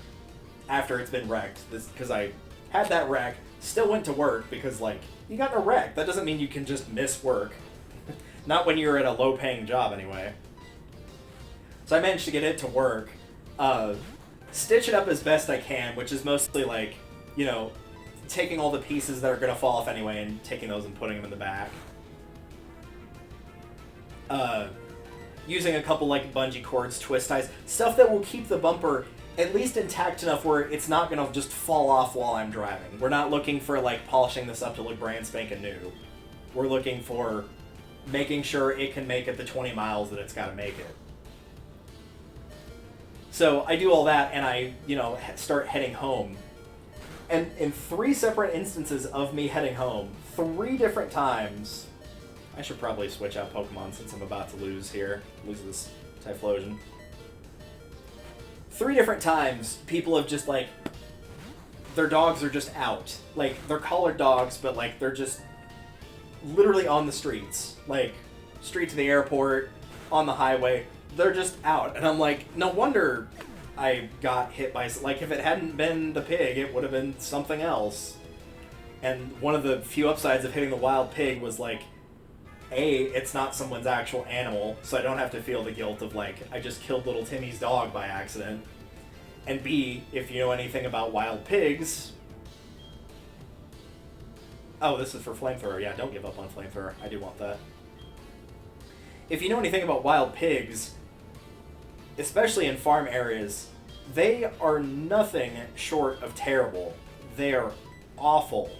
after it's been wrecked, because I had that wreck, still went to work because, like, you got in a wreck. That doesn't mean you can just miss work. Not when you're at a low-paying job, anyway. So I managed to get it to work, stitch it up as best I can, which is mostly, like, you know, taking all the pieces that are going to fall off anyway and taking those and putting them in the back. Using a couple, like, bungee cords, twist ties, stuff that will keep the bumper at least intact enough where it's not going to just fall off while I'm driving. We're not looking for, like, polishing this up to look brand spanking new. We're looking for making sure it can make it the 20 miles that it's got to make it. So I do all that, and I, you know, start heading home. And in 3 separate instances of me heading home, 3 different times... I should probably switch out Pokemon since I'm about to lose this Typhlosion. 3 different times, people have just, like, their dogs are just out. Like, they're collared dogs, but, like, they're just literally on the streets. Like, street to the airport, on the highway, they're just out. And I'm like, no wonder I got hit by... Like, if it hadn't been the pig, it would have been something else. And one of the few upsides of hitting the wild pig was, like, A, it's not someone's actual animal, so I don't have to feel the guilt of, like, I just killed little Timmy's dog by accident. And B, if you know anything about wild pigs... Oh, this is for Flamethrower. Yeah, don't give up on Flamethrower. I do want that. If you know anything about wild pigs, especially in farm areas, they are nothing short of terrible. They are awful.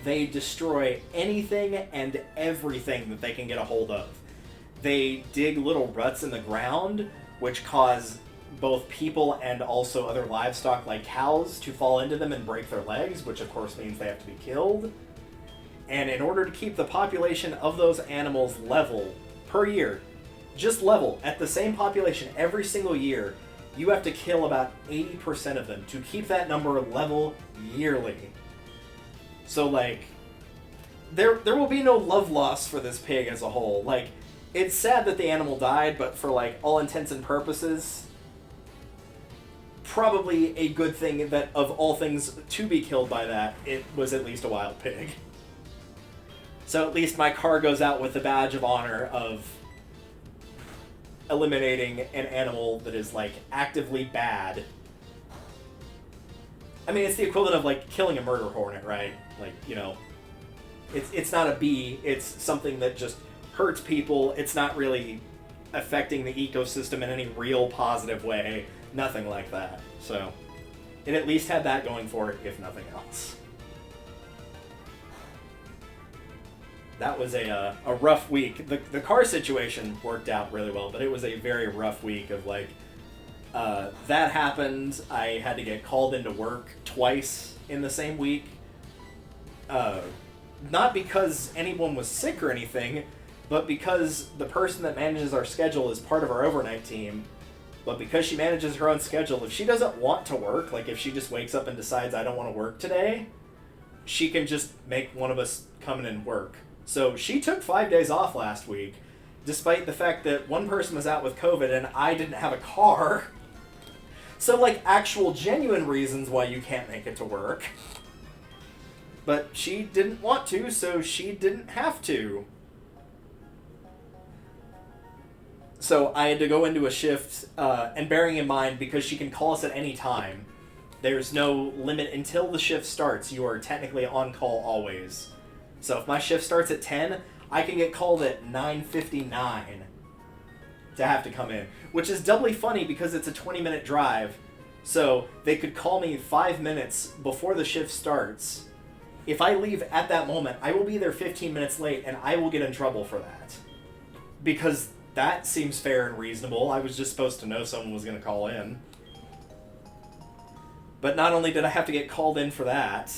They destroy anything and everything that they can get a hold of. They dig little ruts in the ground, which cause both people and also other livestock like cows to fall into them and break their legs, which of course means they have to be killed. And in order to keep the population of those animals level per year, just level at the same population every single year, you have to kill about 80% of them to keep that number level yearly. So, like, there will be no love loss for this pig as a whole. Like, it's sad that the animal died, but for, like, all intents and purposes, probably a good thing that, of all things to be killed by that, it was at least a wild pig. So at least my car goes out with the badge of honor of eliminating an animal that is, like, actively bad. I mean, it's the equivalent of, like, killing a murder hornet, right? Like, you know, it's not a bee, it's something that just hurts people. It's not really affecting the ecosystem in any real positive way. Nothing like that. So, it at least had that going for it, if nothing else. that was a rough week. The car situation worked out really well, but it was a very rough week of like, that happened. I had to get called into work twice in the same week. Not because anyone was sick or anything, but because the person that manages our schedule is part of our overnight team. But because she manages her own schedule, if she doesn't want to work, like if she just wakes up and decides I don't want to work today, she can just make one of us come in and work. So she took 5 days off last week, despite the fact that one person was out with COVID and I didn't have a car. So like actual genuine reasons why you can't make it to work. But she didn't want to, so she didn't have to. So I had to go into a shift, and bearing in mind, because she can call us at any time, there's no limit until the shift starts. You are technically on call always. So if my shift starts at 10, I can get called at 9:59 to have to come in. Which is doubly funny because it's a 20-minute drive. So they could call me 5 minutes before the shift starts. If I leave at that moment, I will be there 15 minutes late, and I will get in trouble for that. Because that seems fair and reasonable. I was just supposed to know someone was going to call in. But not only did I have to get called in for that,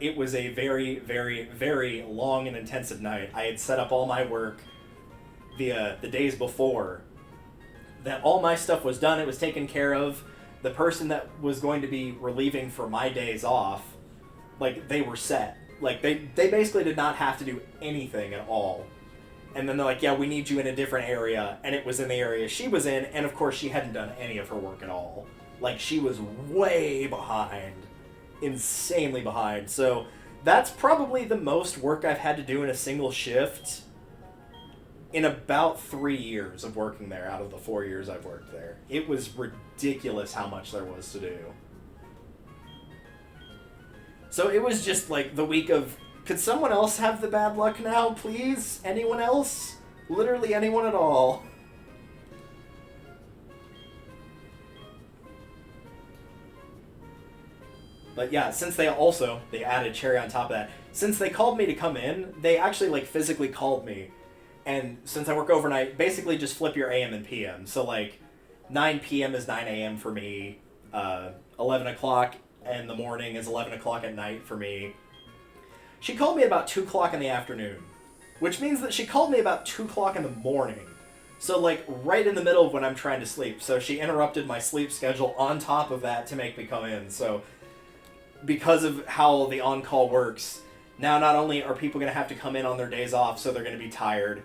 it was a very, very, very long and intensive night. I had set up all my work the days before. That all my stuff was done, it was taken care of. The person that was going to be relieving for my days off, like, they were set. Like, they basically did not have to do anything at all. And then they're like, yeah, we need you in a different area. And it was in the area she was in, and of course she hadn't done any of her work at all. Like, she was way behind. Insanely behind. So, that's probably the most work I've had to do in a single shift in about 3 years of working there out of the 4 years I've worked there. It was ridiculous how much there was to do. So it was just like the week of, could someone else have the bad luck now, please? Anyone else? Literally anyone at all. But yeah, since they added cherry on top of that, since they called me to come in, they actually like physically called me. And since I work overnight, basically just flip your AM and PM. So like 9 PM is 9 AM for me, 11 o'clock in the morning is 11 o'clock at night for me. She called me about 2 o'clock in the afternoon, which means that she called me about 2 o'clock in the morning. So like right in the middle of when I'm trying to sleep. So she interrupted my sleep schedule on top of that to make me come in. So because of how the on-call works, now not only are people going to have to come in on their days off, so they're going to be tired,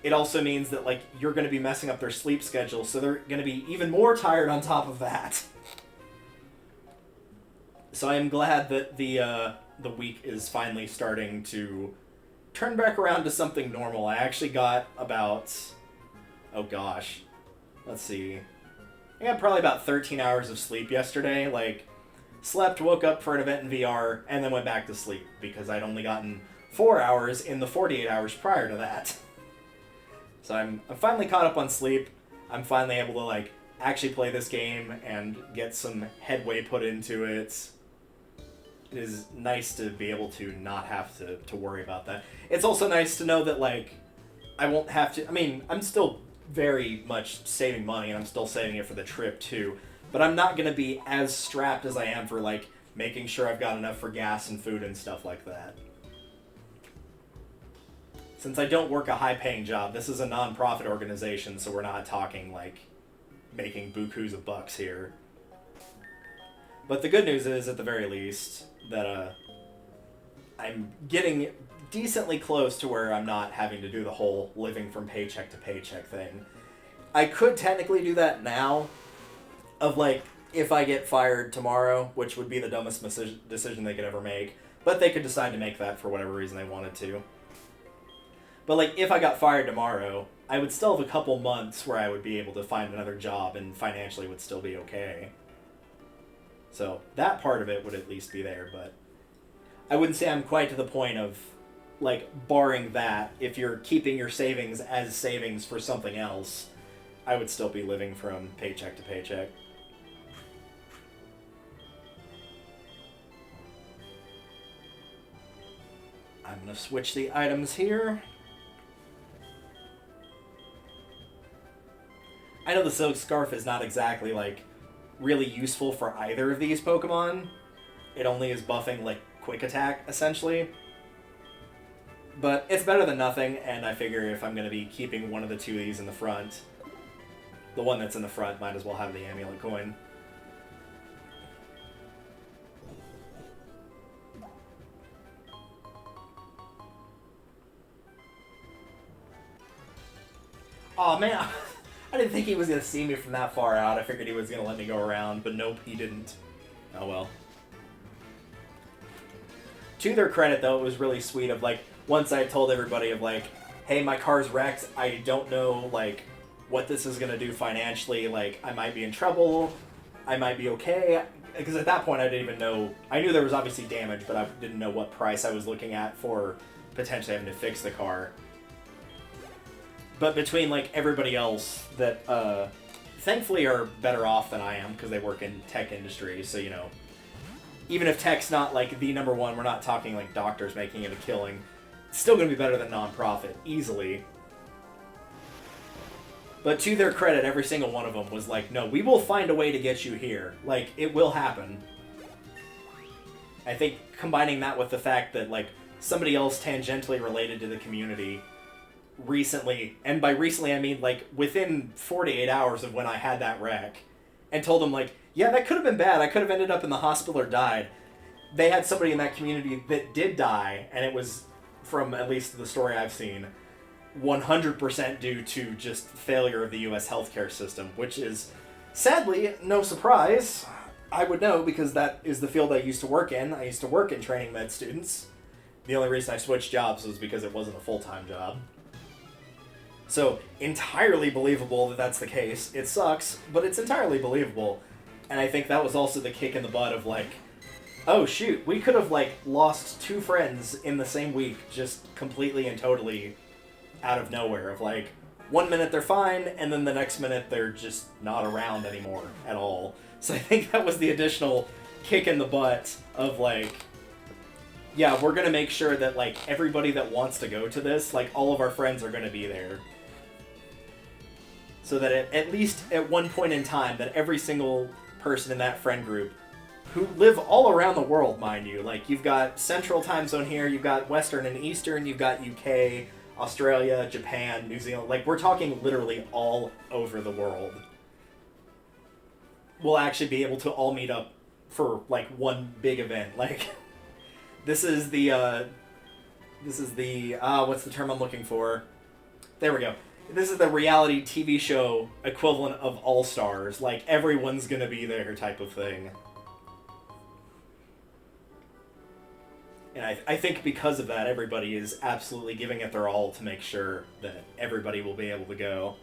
it also means that like you're going to be messing up their sleep schedule, so they're going to be even more tired on top of that. So I am glad that the week is finally starting to turn back around to something normal. I actually got about, oh gosh, let's see, I got probably about 13 hours of sleep yesterday. Like, slept, woke up for an event in VR, and then went back to sleep because I'd only gotten 4 hours in the 48 hours prior to that. So I'm finally caught up on sleep. I'm finally able to like actually play this game and get some headway put into it. It is nice to be able to not have to worry about that. It's also nice to know that like I won't have to, I mean, I'm still very much saving money and I'm still saving it for the trip too, but I'm not going to be as strapped as I am for like making sure I've got enough for gas and food and stuff like that. Since I don't work a high-paying job, this is a non-profit organization, so we're not talking like making bukus of bucks here. But the good news is, at the very least, that I'm getting decently close to where I'm not having to do the whole living from paycheck to paycheck thing. I could technically do that now, of like, if I get fired tomorrow, which would be the dumbest decision they could ever make, but they could decide to make that for whatever reason they wanted to. But like, if I got fired tomorrow, I would still have a couple months where I would be able to find another job and financially would still be okay. So that part of it would at least be there, but I wouldn't say I'm quite to the point of, like, barring that, if you're keeping your savings as savings for something else, I would still be living from paycheck to paycheck. I'm gonna switch the items here. I know the Silk Scarf is not exactly, like, really useful for either of these Pokemon. It only is buffing, like, Quick Attack, essentially. But it's better than nothing, and I figure if I'm going to be keeping one of the two of these in the front, the one that's in the front might as well have the Amulet Coin. Aw, man, I didn't think he was going to see me from that far out. I figured he was going to let me go around, but nope, he didn't. Oh well. To their credit, though, it was really sweet of, like, once I told everybody of, like, hey, my car's wrecked, I don't know, like, what this is going to do financially, like, I might be in trouble, I might be okay, because at that point I didn't even know, I knew there was obviously damage, but I didn't know what price I was looking at for potentially having to fix the car. But between, like, everybody else that, thankfully are better off than I am, because they work in tech industry, so, you know, even if tech's not, like, the number one, we're not talking, like, doctors making it a killing, it's still going to be better than non-profit, easily. But to their credit, every single one of them was like, no, we will find a way to get you here. Like, it will happen. I think combining that with the fact that, like, somebody else tangentially related to the community recently, and by recently I mean, like, within 48 hours of when I had that wreck, and told them, like, yeah, that could have been bad. I could have ended up in the hospital or died. They had somebody in that community that did die, and it was, from at least the story I've seen, 100% due to just failure of the U.S. healthcare system, which is, sadly, no surprise. I would know, because that is the field I used to work in. I used to work in training med students. The only reason I switched jobs was because it wasn't a full-time job. So, entirely believable that that's the case. It sucks, but it's entirely believable. And I think that was also the kick in the butt of, like, oh shoot, we could have, like, lost 2 friends in the same week, just completely and totally out of nowhere. Of, like, one minute they're fine, and then the next minute they're just not around anymore at all. So I think that was the additional kick in the butt of, like, yeah, we're gonna make sure that, like, everybody that wants to go to this, like, all of our friends are gonna be there. So that at least at one point in time, that every single person in that friend group, who live all around the world, mind you, like, you've got Central Time Zone here, you've got Western and Eastern, you've got UK, Australia, Japan, New Zealand, like, we're talking literally all over the world. We'll actually be able to all meet up for, like, one big event. Like, this is the, what's the term I'm looking for? There we go. This is the reality TV show equivalent of All-Stars. Like, everyone's gonna be there type of thing. And I think because of that, everybody is absolutely giving it their all to make sure that everybody will be able to go.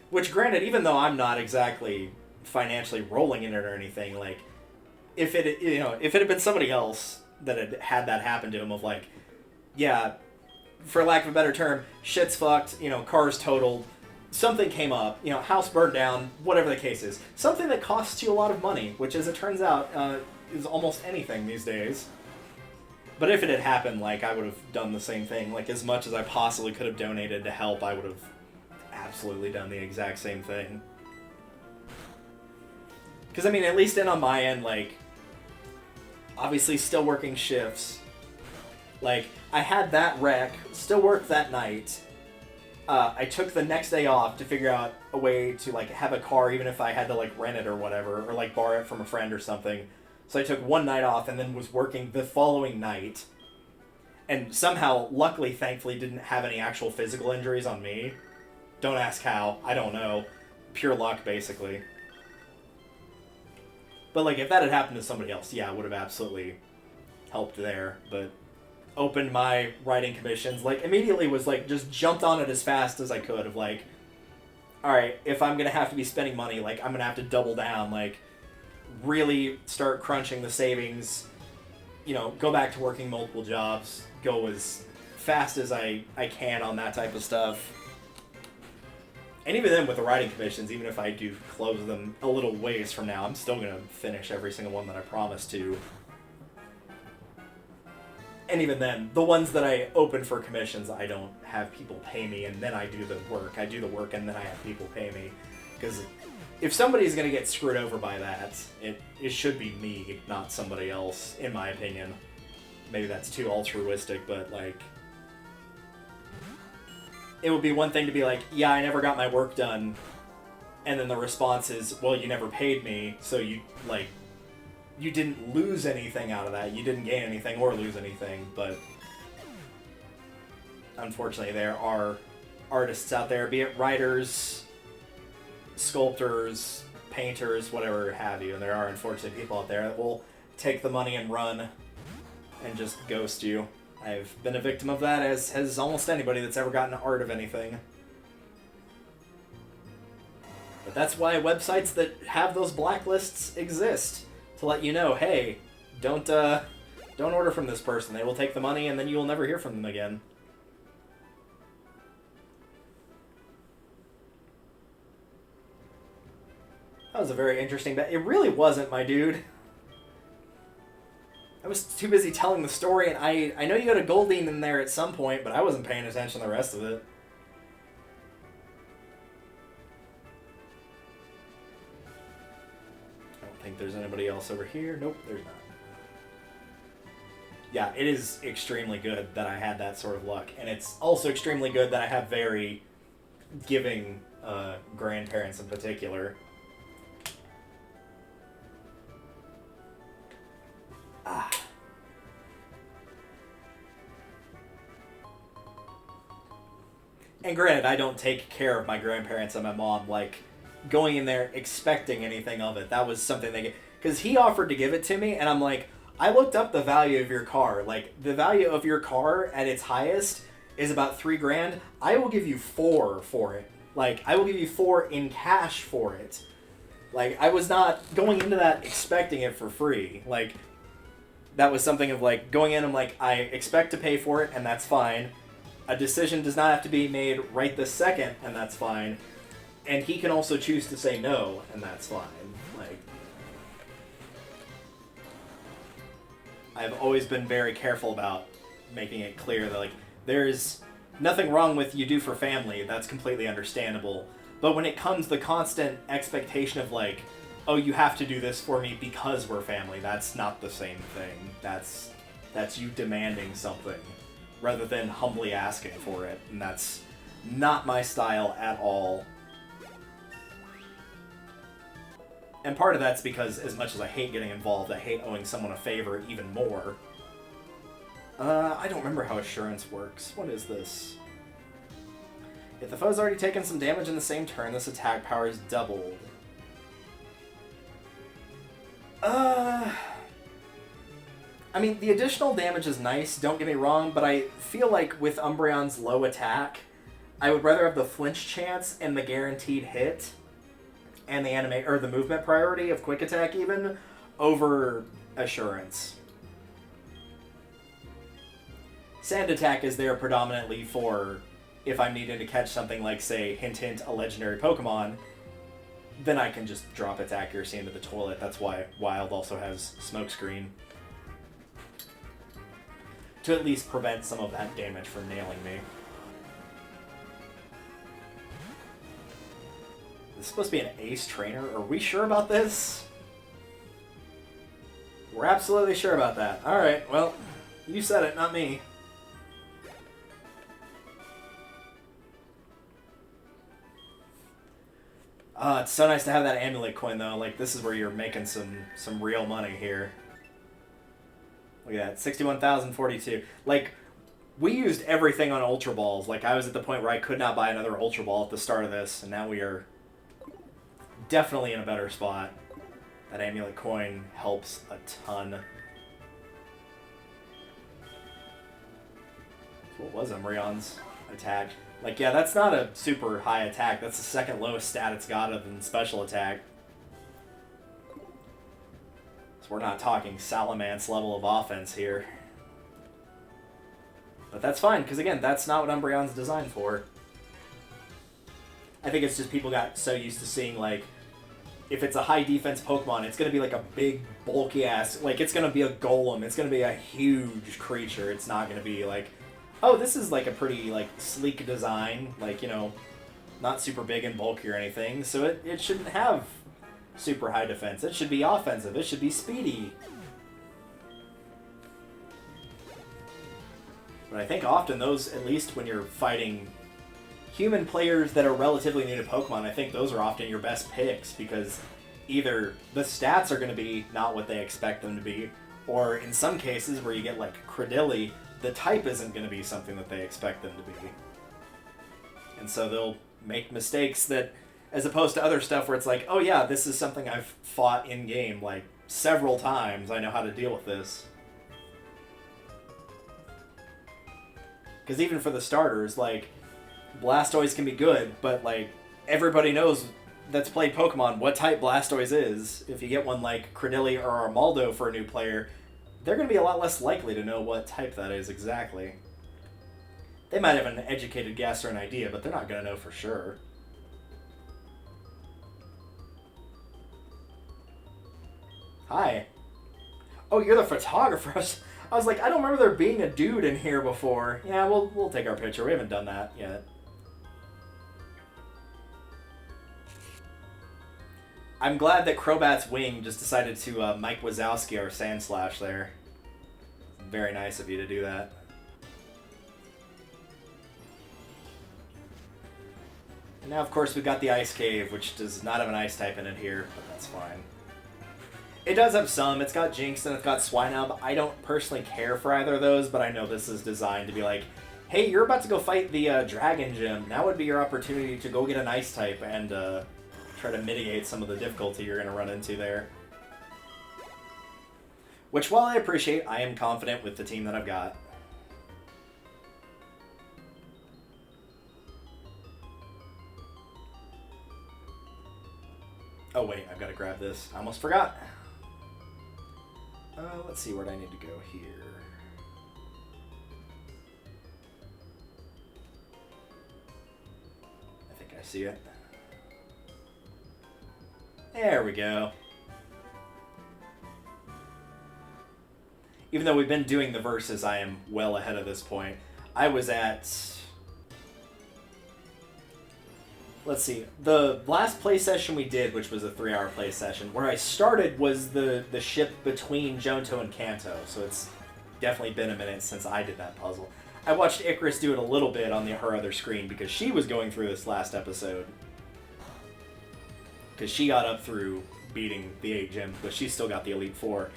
Which, granted, even though I'm not exactly financially rolling in it or anything, like, if it had been somebody else that had that happen to him, of, like, yeah, for lack of a better term, shit's fucked, you know, car's totaled, something came up, you know, house burned down, whatever the case is. Something that costs you a lot of money, which, as it turns out, is almost anything these days. But if it had happened, like, I would have done the same thing. Like, as much as I possibly could have donated to help, I would have absolutely done the exact same thing. Because, I mean, at least on my end, like, obviously still working shifts. Like, I had that wreck, still worked that night. I took the next day off to figure out a way to, like, have a car, even if I had to, like, rent it or whatever, or, like, borrow it from a friend or something. So I took one night off and then was working the following night. And somehow, luckily, thankfully, didn't have any actual physical injuries on me. Don't ask how. I don't know. Pure luck, basically. But, like, if that had happened to somebody else, yeah, it would have absolutely helped there. But opened my writing commissions, like, immediately was, like, just jumped on it as fast as I could of, like, alright, if I'm gonna have to be spending money, like, I'm gonna have to double down, like, really start crunching the savings, you know, go back to working multiple jobs, go as fast as I can on that type of stuff. And even then, with the writing commissions, even if I do close them a little ways from now, I'm still going to finish every single one that I promised to. And even then, the ones that I open for commissions, I don't have people pay me and then I do the work. I do the work and then I have people pay me. Because if somebody's going to get screwed over by that, it should be me, not somebody else, in my opinion. Maybe that's too altruistic, but, like... It would be one thing to be like, yeah, I never got my work done. And then the response is, well, you never paid me, so you, like... You didn't lose anything out of that. You didn't gain anything or lose anything, but unfortunately there are artists out there, be it writers, sculptors, painters, whatever have you, and there are unfortunately people out there that will take the money and run and just ghost you. I've been a victim of that, as has almost anybody that's ever gotten art of anything. But that's why websites that have those blacklists exist. To let you know, hey, don't order from this person. They will take the money and then you will never hear from them again. That was a very interesting bet. It really wasn't, my dude. I was too busy telling the story, and I know you got a Goldine in there at some point, but I wasn't paying attention to the rest of it. I think there's anybody else over here. Nope, there's not. Yeah, it is extremely good that I had that sort of luck, and it's also extremely good that I have very giving grandparents in particular. Ah. And granted, I don't take care of my grandparents and my mom, like, going in there expecting anything of it. That was something they get, because he offered to give it to me, and I'm like, I looked up the value of your car. Like, the value of your car at its highest is about $3,000. I will give you 4 for it. Like, I will give you 4 in cash for it. Like, I was not going into that expecting it for free. Like, that was something of, like, going in, I'm like, I expect to pay for it, and that's fine. A decision does not have to be made right this second, and that's fine. And he can also choose to say no, and that's fine. Like, I've always been very careful about making it clear that, like, there's nothing wrong with you do for family. That's completely understandable. But when it comes the constant expectation of, like, oh, you have to do this for me because we're family, that's not the same thing. That's you demanding something rather than humbly asking for it. And that's not my style at all. And part of that's because, as much as I hate getting involved, I hate owing someone a favor even more. I don't remember how assurance works. What is this? If the foe's already taken some damage in the same turn, this attack power is doubled. I mean, the additional damage is nice, don't get me wrong, but I feel like with Umbreon's low attack, I would rather have the flinch chance and the guaranteed hit and the movement priority of quick attack even over assurance. Sand attack is there predominantly for if I'm needing to catch something like, say, hint hint, a legendary Pokemon, then I can just drop its accuracy into the toilet. That's why Wild also has Smokescreen. To at least prevent some of that damage from nailing me. This is supposed to be an ace trainer. Are we sure about this? We're absolutely sure about that. Alright, well, you said it, not me. It's so nice to have that amulet coin, though. Like, this is where you're making some real money here. Look at that, 61,042. Like, we used everything on Ultra Balls. Like, I was at the point where I could not buy another Ultra Ball at the start of this, and now we are definitely in a better spot. That amulet coin helps a ton. So what was Umbreon's attack? Like, yeah, that's not a super high attack. That's the second lowest stat it's got other than special attack. So we're not talking Salamence level of offense here. But that's fine, because again, that's not what Umbreon's designed for. I think it's just people got so used to seeing, like, if it's a high defense Pokemon, it's going to be like a big, bulky ass, like it's going to be a golem. It's going to be a huge creature. It's not going to be like, oh, this is like a pretty like sleek design, like, you know, not super big and bulky or anything. So it shouldn't have super high defense. It should be offensive. It should be speedy. But I think often those, at least when you're fighting human players that are relatively new to Pokemon, I think those are often your best picks, because either the stats are going to be not what they expect them to be, or in some cases where you get like Credilli, the type isn't going to be something that they expect them to be. And so they'll make mistakes that, as opposed to other stuff where it's like, oh yeah, this is something I've fought in-game like several times, I know how to deal with this. Because even for the starters, like, Blastoise can be good, but like everybody knows that's played Pokemon what type Blastoise is. If you get one like Credilli or Armaldo for a new player, they're going to be a lot less likely to know what type that is exactly. They might have an educated guess or an idea, but they're not going to know for sure. Hi. Oh, you're the photographer. I was like, I don't remember there being a dude in here before. Yeah, we'll take our picture. We haven't done that yet. I'm glad that Crobat's wing just decided to Mike Wazowski our Sandslash there. Very nice of you to do that. And now, of course, we've got the Ice Cave, which does not have an Ice type in it here, but that's fine. It does have some. It's got Jinx and it's got Swinub. I don't personally care for either of those, but I know this is designed to be like, hey, you're about to go fight the Dragon Gym. Now would be your opportunity to go get an Ice type and try to mitigate some of the difficulty you're going to run into there. Which, while I appreciate, I am confident with the team that I've got. Oh wait, I've got to grab this. I almost forgot. Let's see, where do I need to go here? I think I see it. There we go. Even though we've been doing the verses, I am well ahead of this point. I was at... Let's see, the last play session we did, which was a 3-hour play session, where I started was the ship between Johto and Kanto, so it's definitely been a minute since I did that puzzle. I watched Icarus do it a little bit on her other screen, because she was going through this last episode. Because she got up through beating the 8 gyms, but she's still got the Elite Four.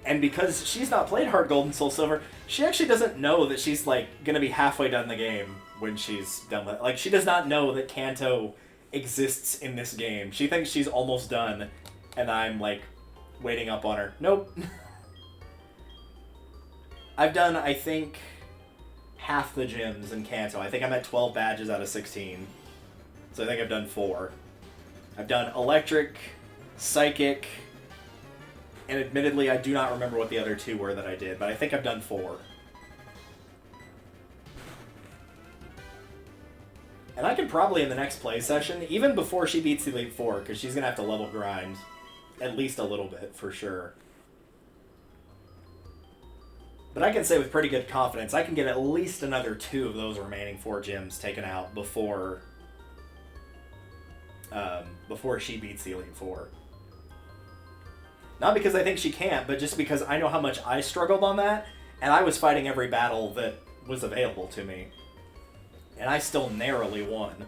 And because she's not played HeartGold and Soul Silver, she actually doesn't know that she's, like, gonna be halfway done the game when she's done with it. Like, she does not know that Kanto exists in this game. She thinks she's almost done, and I'm, like, waiting up on her. Nope. I've done, I think, half the gyms in Kanto. I think I'm at 12 badges out of 16. So I think I've done 4. I've done Electric, Psychic, and admittedly, I do not remember what the other 2 were that I did, but I think I've done 4. And I can probably, in the next play session, even before she beats the Elite Four, because she's going to have to level grind at least a little bit, for sure. But I can say with pretty good confidence, I can get at least another 2 of those remaining 4 gyms taken out before she beats the Elite Four. Not because I think she can't, but just because I know how much I struggled on that, and I was fighting every battle that was available to me. And I still narrowly won.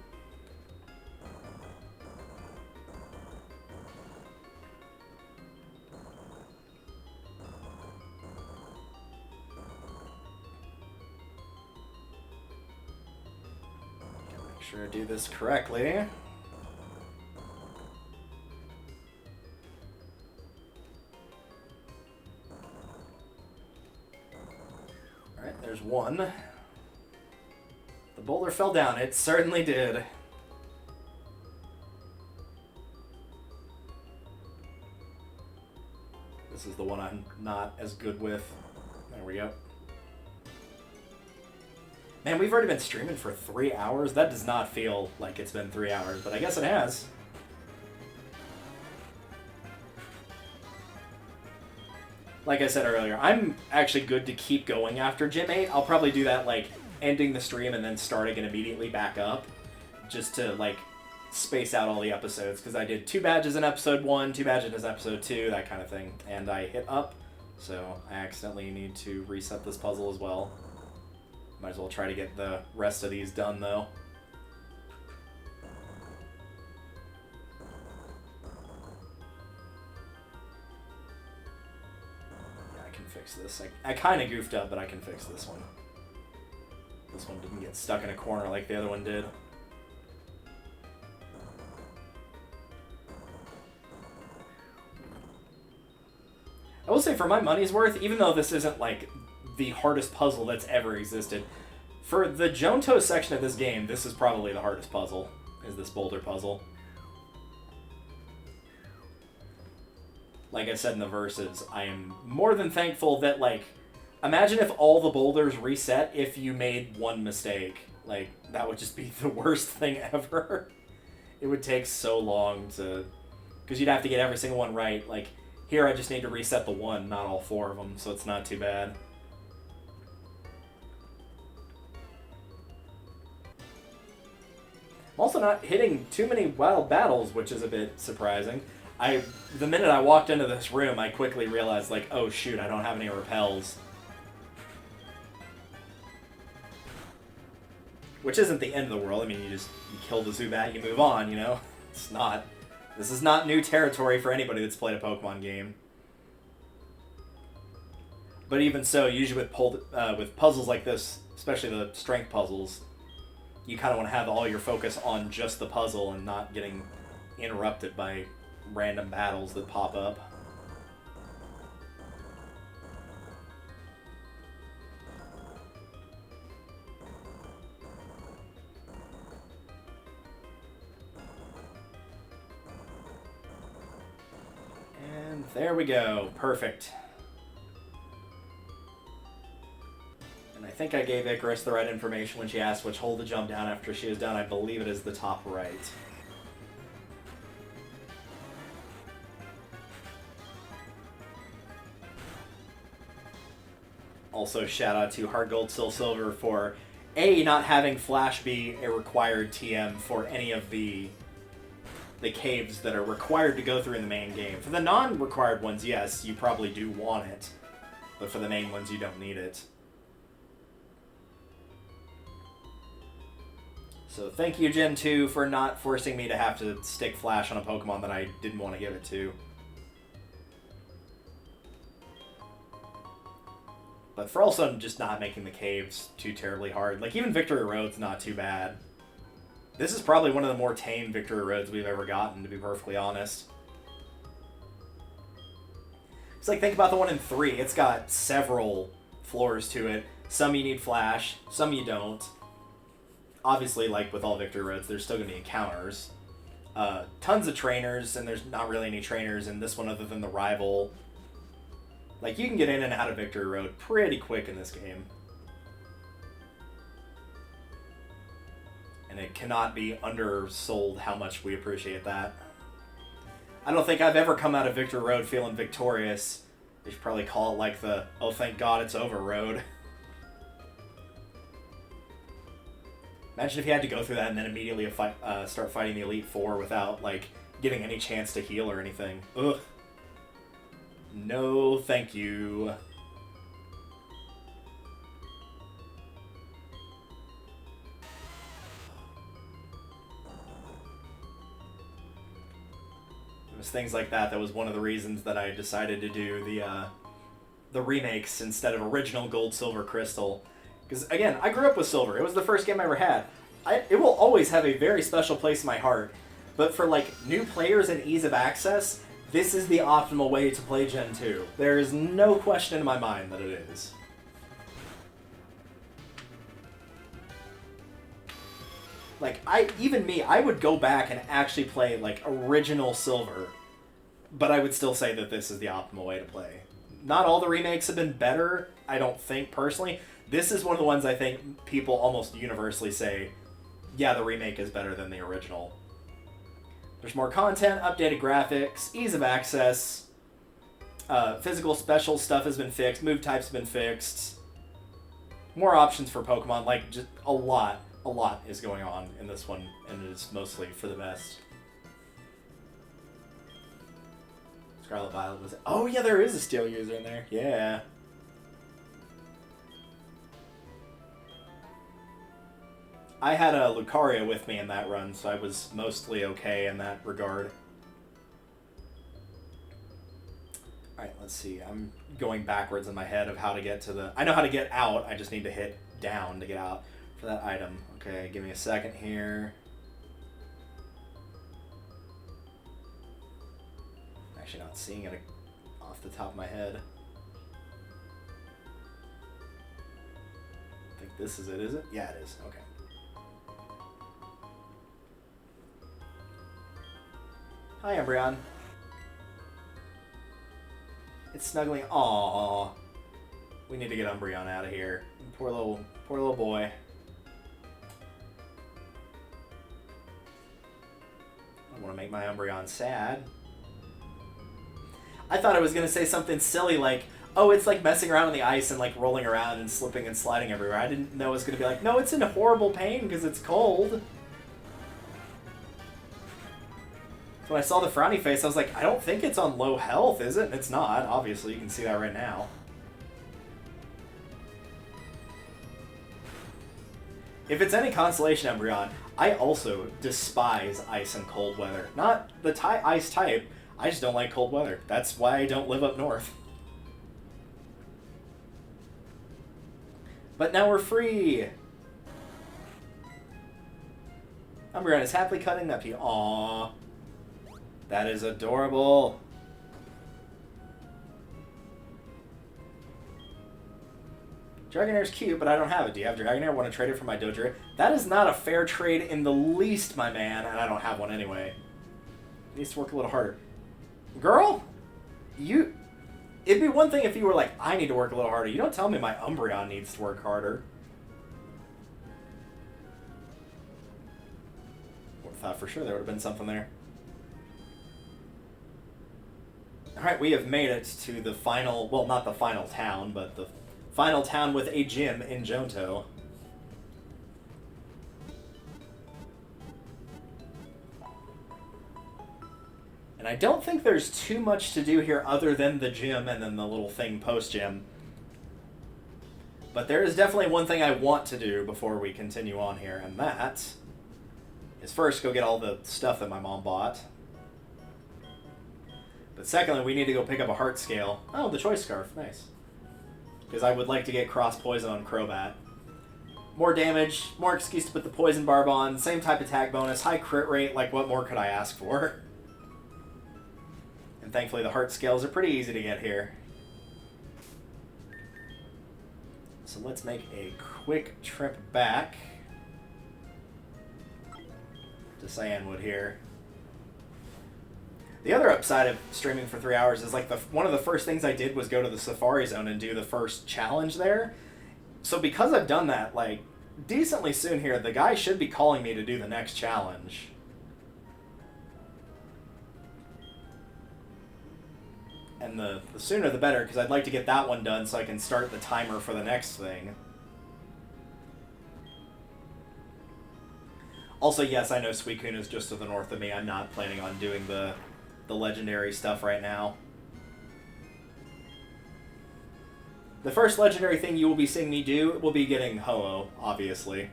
Gotta make sure I do this correctly. Alright, there's one. The boulder fell down. It certainly did. This is the one I'm not as good with. There we go. Man, we've already been streaming for 3 hours. That does not feel like it's been 3 hours, but I guess it has. like I said earlier, I'm actually good to keep going after Gym 8. I'll probably do that, like, ending the stream and then starting and immediately back up, just to, like, space out all the episodes, because I did 2 badges in episode 1, 2 badges in episode 2, that kind of thing, and I hit up, so I accidentally need to reset this puzzle as well. Might as well try to get the rest of these done, though. This. I kind of goofed up, but I can fix this one. This one didn't get stuck in a corner like the other one did. I will say, for my money's worth, even though this isn't like the hardest puzzle that's ever existed, for the Johto section of this game, this is probably the hardest puzzle, is this boulder puzzle. Like I said in the verses, I am more than thankful that, like, imagine if all the boulders reset if you made one mistake. Like, that would just be the worst thing ever. It would take so long to... because you'd have to get every single one right. Like, here I just need to reset the one, not all 4 of them, so it's not too bad. I'm also not hitting too many wild battles, which is a bit surprising. The minute I walked into this room, I quickly realized, like, oh shoot, I don't have any repels. Which isn't the end of the world. I mean, you kill the Zubat, you move on, you know? This is not new territory for anybody that's played a Pokemon game. But even so, usually with puzzles like this, especially the strength puzzles, you kind of want to have all your focus on just the puzzle and not getting interrupted by random battles that pop up. And there we go. Perfect. And I think I gave Icarus the right information when she asked which hole to jump down after she was done. I believe it is the top right. Also, shout out to HeartGold Still Silver for not having Flash be a required TM for any of the caves that are required to go through in the main game. For the non-required ones, yes, you probably do want it, but for the main ones, you don't need it. So thank you, Gen 2, for not forcing me to have to stick Flash on a Pokemon that I didn't want to give it to. But for also just not making the caves too terribly hard. Like, even Victory Road's not too bad. This is probably one of the more tame Victory Roads we've ever gotten, to be perfectly honest. It's like, think about the one in 3. It's got several floors to it. Some you need Flash, some you don't. Obviously, like with all Victory Roads, there's still going to be encounters. Tons of trainers, and there's not really any trainers in this one other than the rival. Like, you can get in and out of Victory Road pretty quick in this game. And it cannot be undersold how much we appreciate that. I don't think I've ever come out of Victory Road feeling victorious. They should probably call it like the, oh thank God it's over road. Imagine if you had to go through that and then immediately start fighting the Elite Four without, like, getting any chance to heal or anything. Ugh. No, thank you. It was things like that was one of the reasons that I decided to do the remakes instead of original Gold, Silver, Crystal. Because, again, I grew up with Silver. It was the first game I ever had. It will always have a very special place in my heart. But for, like, new players and ease of access, this is the optimal way to play Gen 2. There is no question in my mind that it is. Like, I would go back and actually play, like, original Silver, but I would still say that this is the optimal way to play. Not all the remakes have been better, I don't think, personally. This is one of the ones I think people almost universally say, yeah, the remake is better than the original. There's more content, updated graphics, ease of access. Physical special stuff has been fixed. Move types have been fixed. More options for Pokemon. Like, just a lot is going on in this one, and it is mostly for the best. Scarlet Violet was... Oh, yeah, there is a Steel user in there. Yeah. I had a Lucario with me in that run, so I was mostly okay in that regard. Alright, let's see. I'm going backwards in my head of how to get to the... I know how to get out, I just need to hit down to get out for that item. Okay, give me a second here. I'm actually not seeing it off the top of my head. I think this is it, is it? Yeah, it is. Okay. Hi, Umbreon. It's snuggling. Aww. We need to get Umbreon out of here. Poor little boy. I don't want to make my Umbreon sad. I thought I was gonna say something silly like, oh, it's like messing around on the ice and like rolling around and slipping and sliding everywhere. I didn't know it was gonna be like, no, it's in horrible pain because it's cold. So when I saw the frowny face, I was like, I don't think it's on low health, is it? And it's not, obviously. You can see that right now. If it's any consolation, Umbreon, I also despise ice and cold weather. Not the ice type, I just don't like cold weather. That's why I don't live up north. But now we're free! Umbreon is happily cutting that pea. Aww. That is adorable. Dragonair's cute, but I don't have it. Do you have Dragonair? Want to trade it for my Dodrio? That is not a fair trade in the least, my man, and I don't have one anyway. It needs to work a little harder. Girl? It'd be one thing if you were like, I need to work a little harder. You don't tell me my Umbreon needs to work harder. I thought for sure there would have been something there. Alright, we have made it to the final, well, not the final town, but the final town with a gym in Johto. And I don't think there's too much to do here other than the gym and then the little thing post-gym. But there is definitely one thing I want to do before we continue on here, and that is first go get all the stuff that my mom bought. But secondly, we need to go pick up a heart scale. Oh, the choice scarf. Nice. Because I would like to get cross poison on Crobat. More damage, more excuse to put the poison barb on, same type attack bonus, high crit rate, like what more could I ask for? And thankfully the heart scales are pretty easy to get here. So let's make a quick trip back to Cyanwood here. The other upside of streaming for 3 hours is like one of the first things I did was go to the Safari Zone and do the first challenge there. So because I've done that, like, decently soon here, the guy should be calling me to do the next challenge. And the sooner the better, because I'd like to get that one done so I can start the timer for the next thing. Also, yes, I know Suicune is just to the north of me. I'm not planning on doing the legendary stuff right now. The first legendary thing you will be seeing me do will be getting Ho-Oh, obviously.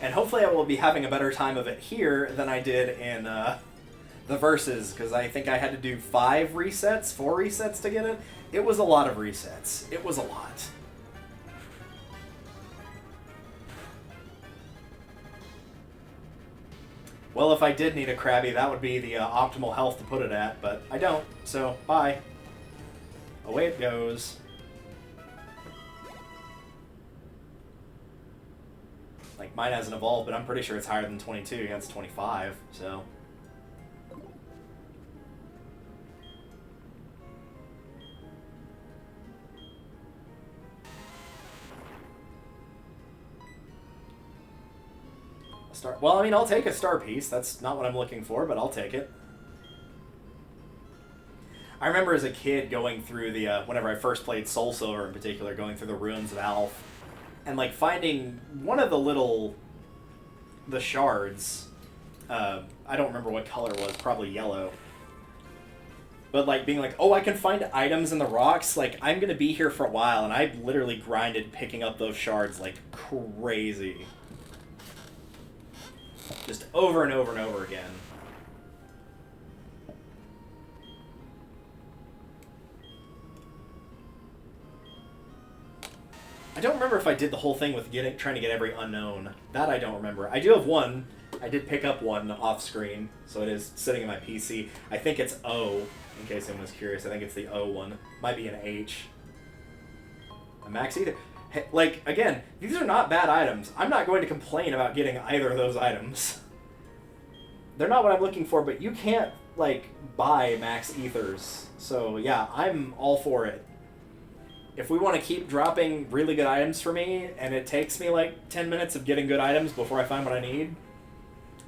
And hopefully I will be having a better time of it here than I did in the Versus, because I think I had to do 4 resets to get it. It was a lot of resets. It was a lot. Well, if I did need a Krabby, that would be the optimal health to put it at, but I don't, so bye. Away it goes. Like, mine hasn't evolved, but I'm pretty sure it's higher than 22 against 25, so... Well, I mean, I'll take a star piece. That's not what I'm looking for, but I'll take it. I remember as a kid going through the, whenever I first played Soul Silver in particular, going through the Ruins of Alph, and, like, finding one of the shards, I don't remember what color it was, probably yellow, but, like, being like, oh, I can find items in the rocks, like, I'm gonna be here for a while, and I literally grinded picking up those shards like crazy. Just over and over and over again. I don't remember if I did the whole thing with trying to get every unknown. That I don't remember. I do have one. I did pick up one off screen, so it is sitting in my PC. I think it's O, in case anyone was curious. I think it's the O one. Might be an H. A max either. Hey, like, again, these are not bad items. I'm not going to complain about getting either of those items. They're not what I'm looking for, but you can't, like, buy max ethers. So, yeah, I'm all for it. If we want to keep dropping really good items for me, and it takes me like 10 minutes of getting good items before I find what I need,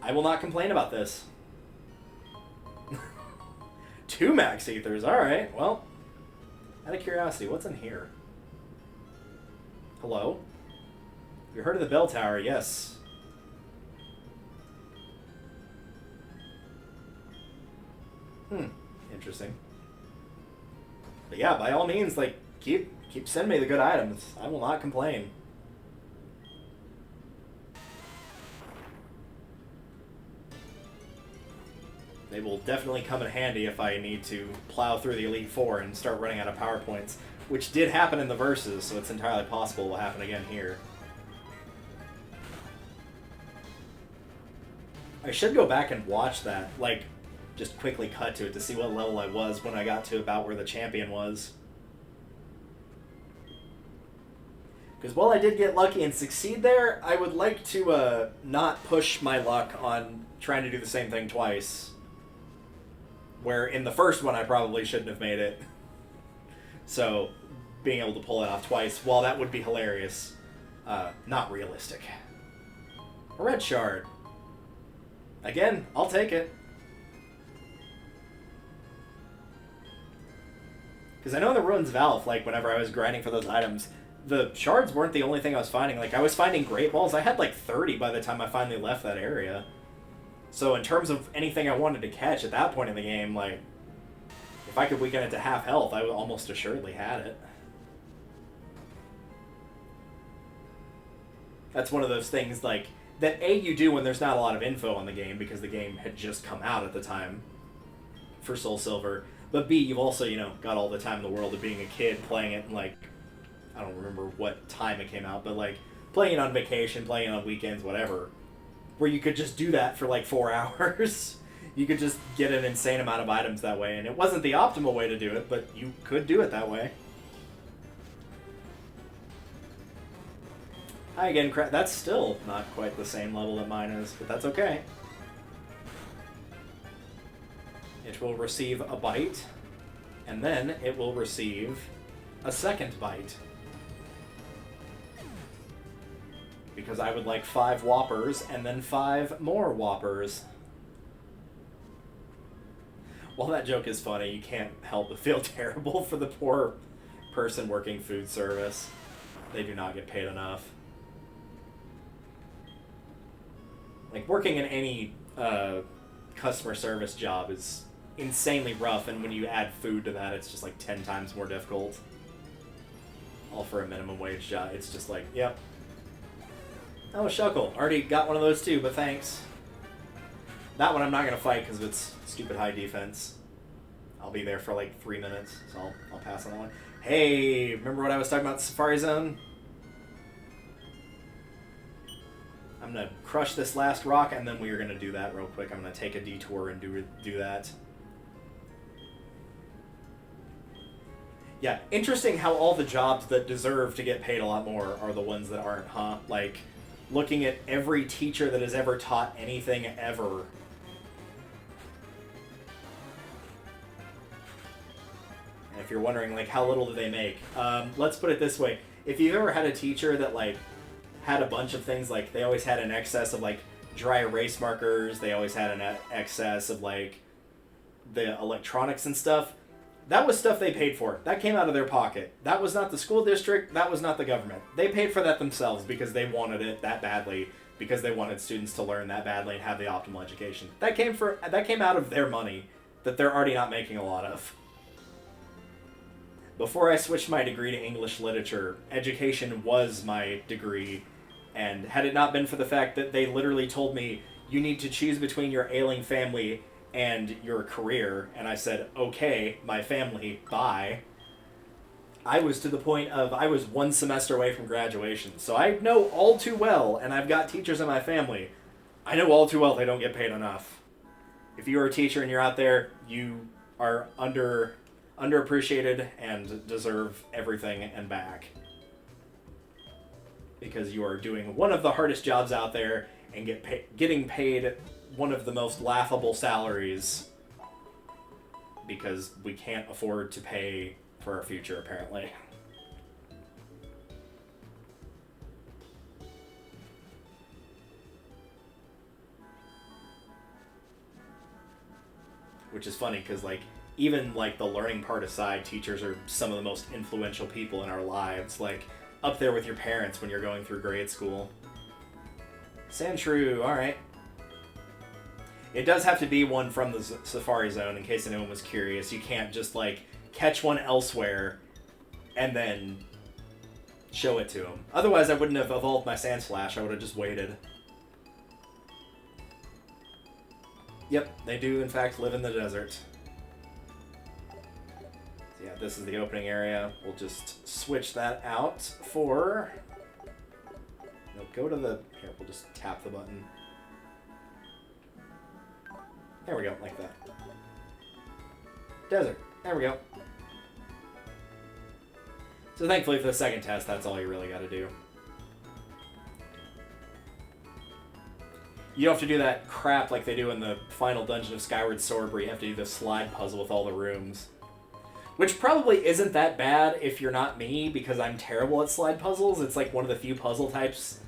I will not complain about this. 2 max ethers, alright, well, out of curiosity, what's in here? Hello? Have you heard of the bell tower? Yes. Interesting. But yeah, by all means, like, keep sending me the good items. I will not complain. They will definitely come in handy if I need to plow through the Elite Four and start running out of power points, which did happen in the Versus, so it's entirely possible it will happen again here. I should go back and watch that, like, just quickly cut to it to see what level I was when I got to about where the champion was. Because while I did get lucky and succeed there, I would like to not push my luck on trying to do the same thing twice. Where in the first one I probably shouldn't have made it. So, being able to pull it off twice, while that would be hilarious, not realistic. A red shard. Again, I'll take it. Because I know in the Ruins of Alph, like, whenever I was grinding for those items, the shards weren't the only thing I was finding. Like, I was finding Great Balls. I had, like, 30 by the time I finally left that area. So in terms of anything I wanted to catch at that point in the game, like, if I could weaken it to half health, I would almost assuredly had it. That's one of those things, like, that A, you do when there's not a lot of info on the game, because the game had just come out at the time for Soul Silver. But B, you've also, you know, got all the time in the world of being a kid playing it, and, like, I don't remember what time it came out, but, like, playing it on vacation, playing it on weekends, whatever, where you could just do that for, like, 4 hours. You could just get an insane amount of items that way, and it wasn't the optimal way to do it, but you could do it that way. Hi again, that's still not quite the same level that mine is, but that's okay. It will receive a bite, and then it will receive a second bite. Because I would like 5 Whoppers, and then 5 more Whoppers. While that joke is funny, you can't help but feel terrible for the poor person working food service. They do not get paid enough. Like, working in any customer service job is insanely rough, and when you add food to that, it's just like 10 times more difficult. All for a minimum wage job. It's just like, yep. Oh, Shuckle. Already got one of those too, but thanks. That one I'm not going to fight because of its stupid high defense. I'll be there for like 3 minutes, so I'll pass on that one. Hey, remember what I was talking about Safari Zone? I'm going to crush this last rock, and then we are going to do that real quick. I'm going to take a detour and do that. Yeah, interesting how all the jobs that deserve to get paid a lot more are the ones that aren't, huh? Like, looking at every teacher that has ever taught anything ever. And if you're wondering, like, how little do they make? Let's put it this way. If you've ever had a teacher that, like, had a bunch of things, like, they always had an excess of, like, dry erase markers, they always had an excess of, like, the electronics and stuff, That was stuff they paid for. That came out of their pocket. That was not the school district. That was not the government. They paid for that themselves because they wanted it that badly, because they wanted students to learn that badly and have the optimal education. That came out of their money that they're already not making a lot of. Before I switched my degree to English literature, education was my degree, and had it not been for the fact that they literally told me, you need to choose between your ailing family and your career, and I said, okay, my family, bye. I was to the point of, I was 1 semester away from graduation, so I know all too well, and I've got teachers in my family, I know all too well they don't get paid enough. If you are a teacher and you're out there, you are underappreciated and deserve everything and back. Because you are doing one of the hardest jobs out there and getting paid one of the most laughable salaries because we can't afford to pay for our future, apparently. Which is funny because, like, even, like, the learning part aside, teachers are some of the most influential people in our lives. Like, up there with your parents when you're going through grade school. Sandshrew, alright. It does have to be one from the Safari Zone, in case anyone was curious. You can't just, like, catch one elsewhere and then show it to them. Otherwise, I wouldn't have evolved my Sandslash. I would have just waited. Yep, they do, in fact, live in the desert. So yeah, this is the opening area. We'll just switch that out for... No, go to the... Here, we'll just tap the button. There we go, like that. Desert. There we go. So thankfully for the second test, that's all you really got to do. You don't have to do that crap like they do in the final dungeon of Skyward Sword where you have to do the slide puzzle with all the rooms. Which probably isn't that bad if you're not me, because I'm terrible at slide puzzles. It's like one of the few puzzle types.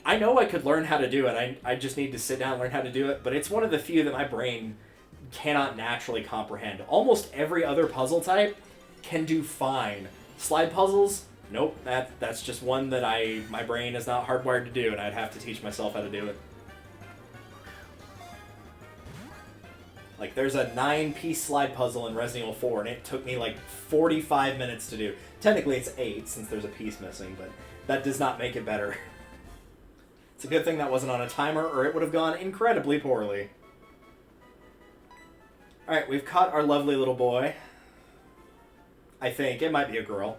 I know I could learn how to do it. I just need to sit down and learn how to do it, but it's one of the few that my brain cannot naturally comprehend. Almost every other puzzle type can do fine. Slide puzzles, nope, that's just one that my brain is not hardwired to do, and I'd have to teach myself how to do it. Like, there's a 9-piece slide puzzle in Resident Evil 4, and it took me like 45 minutes to do. Technically it's 8, since there's a piece missing, but that does not make it better. It's a good thing that wasn't on a timer, or it would have gone incredibly poorly. Alright, we've caught our lovely little boy. I think. It might be a girl.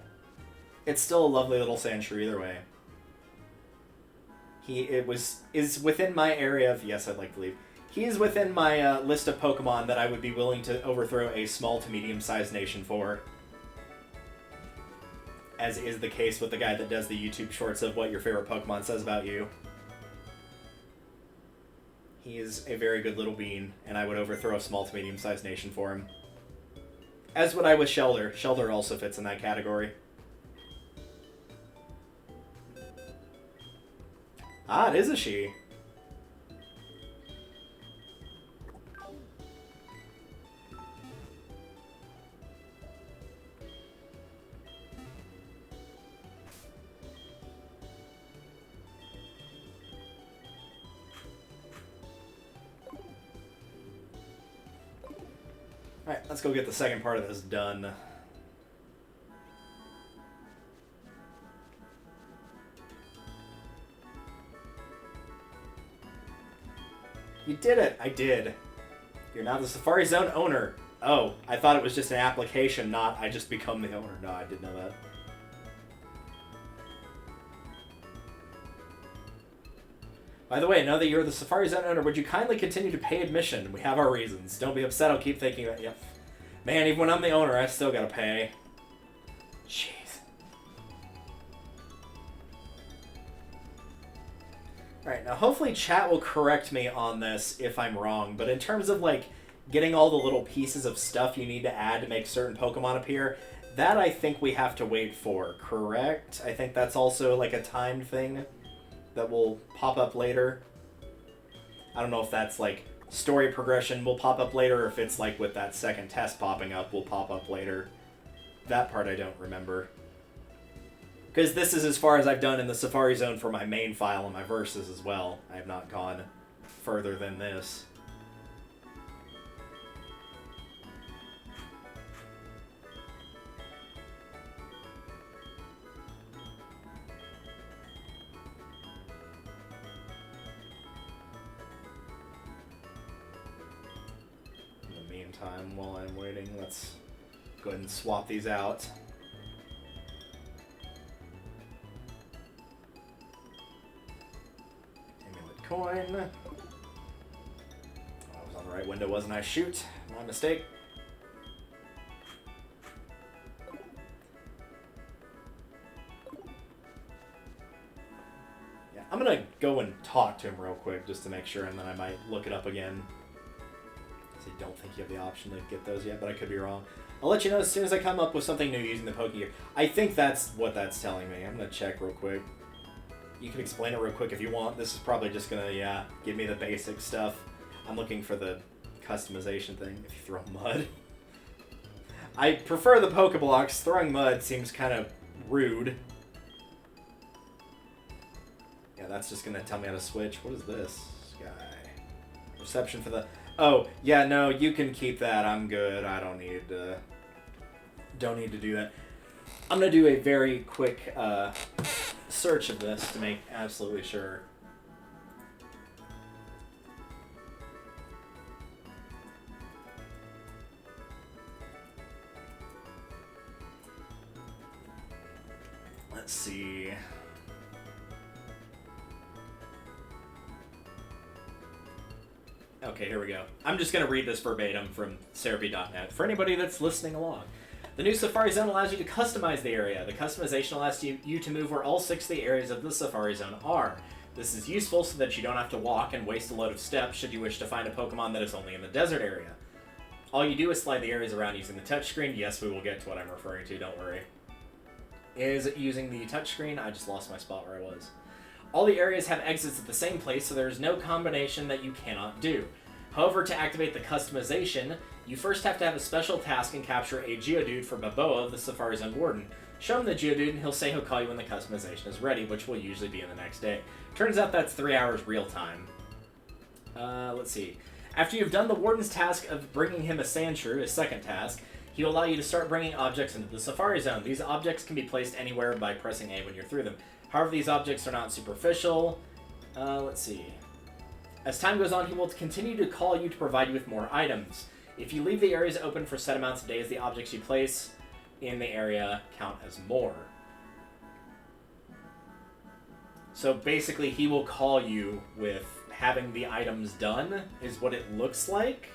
It's still a lovely little Sandshrew either way. Is within my area of... Yes, I'd like to leave. He is within my list of Pokemon that I would be willing to overthrow a small to medium-sized nation for. As is the case with the guy that does the YouTube shorts of what your favorite Pokemon says about you. He is a very good little bean, and I would overthrow a small to medium-sized nation for him. As would I with Shelder. Shelder also fits in that category. Ah, it is a she. Alright, let's go get the second part of this done. You did it! I did. You're now the Safari Zone owner. Oh, I thought it was just an application, not I just become the owner. No, I didn't know that. By the way, now that you're the Safari Zone owner, would you kindly continue to pay admission? We have our reasons. Don't be upset, I'll keep thinking about it. Yep. Man, even when I'm the owner, I still gotta pay. Jeez. Alright, now hopefully chat will correct me on this if I'm wrong, but in terms of, like, getting all the little pieces of stuff you need to add to make certain Pokemon appear, that I think we have to wait for, correct? I think that's also, like, a timed thing that will pop up later. I don't know if that's, like, story progression will pop up later, or if it's like with that second test popping up will pop up later. That part I don't remember. Because this is as far as I've done in the Safari Zone for my main file and my verses as well. I have not gone further than this. Time while I'm waiting, let's go ahead and swap these out. Amulet coin. Oh, I was on the right window, wasn't I? Shoot, my mistake. Yeah, I'm gonna go and talk to him real quick just to make sure, and then I might look it up again. I don't think you have the option to get those yet, but I could be wrong. I'll let you know as soon as I come up with something new using the Pokegear. I think that's what that's telling me. I'm going to check real quick. You can explain it real quick if you want. This is probably just going to, yeah, give me the basic stuff. I'm looking for the customization thing. If you throw mud. I prefer the Pokeblocks. Throwing mud seems kind of rude. Yeah, that's just going to tell me how to switch. What is this guy? Reception for the... Oh, yeah, no, you can keep that. I'm good. I don't need to do that. I'm going to do a very quick search of this to make absolutely sure. Let's see. Okay, here we go. I'm just going to read this verbatim from Cerebi.net for anybody that's listening along. The new Safari Zone allows you to customize the area. The customization allows you to move where all 6 of the areas of the Safari Zone are. This is useful so that you don't have to walk and waste a load of steps should you wish to find a Pokemon that is only in the desert area. All you do is slide the areas around using the touchscreen. Yes, we will get to what I'm referring to, don't worry. Is it using the touchscreen? I just lost my spot where I was. All the areas have exits at the same place, so there is no combination that you cannot do. However, to activate the customization, you first have to have a special task and capture a Geodude for Baboa, the Safari Zone Warden. Show him the Geodude, and he'll say he'll call you when the customization is ready, which will usually be in the next day. Turns out that's 3 hours real time. Let's see. After you've done the Warden's task of bringing him a Sandshrew, his second task, he will allow you to start bringing objects into the Safari Zone. These objects can be placed anywhere by pressing A when you're through them. However, these objects are not superficial. Let's see. As time goes on, he will continue to call you to provide you with more items. If you leave the areas open for set amounts of days, the objects you place in the area count as more. So basically, he will call you with having the items done, is what it looks like.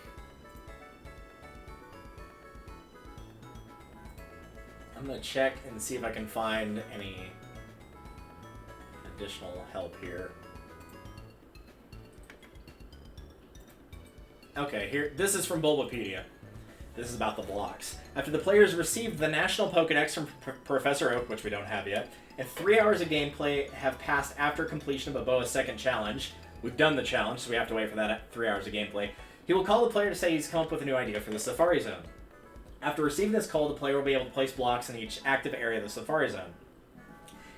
I'm going to check and see if I can find any additional help here. Okay, here, this is from Bulbapedia. This is about the blocks. After the players received the National Pokedex from Professor Oak, which we don't have yet, and 3 hours of gameplay have passed after completion of Baboa's second challenge. We've done the challenge, so we have to wait for that 3 hours of gameplay. He will call the player to say he's come up with a new idea for the Safari Zone. After receiving this call, the player will be able to place blocks in each active area of the Safari Zone.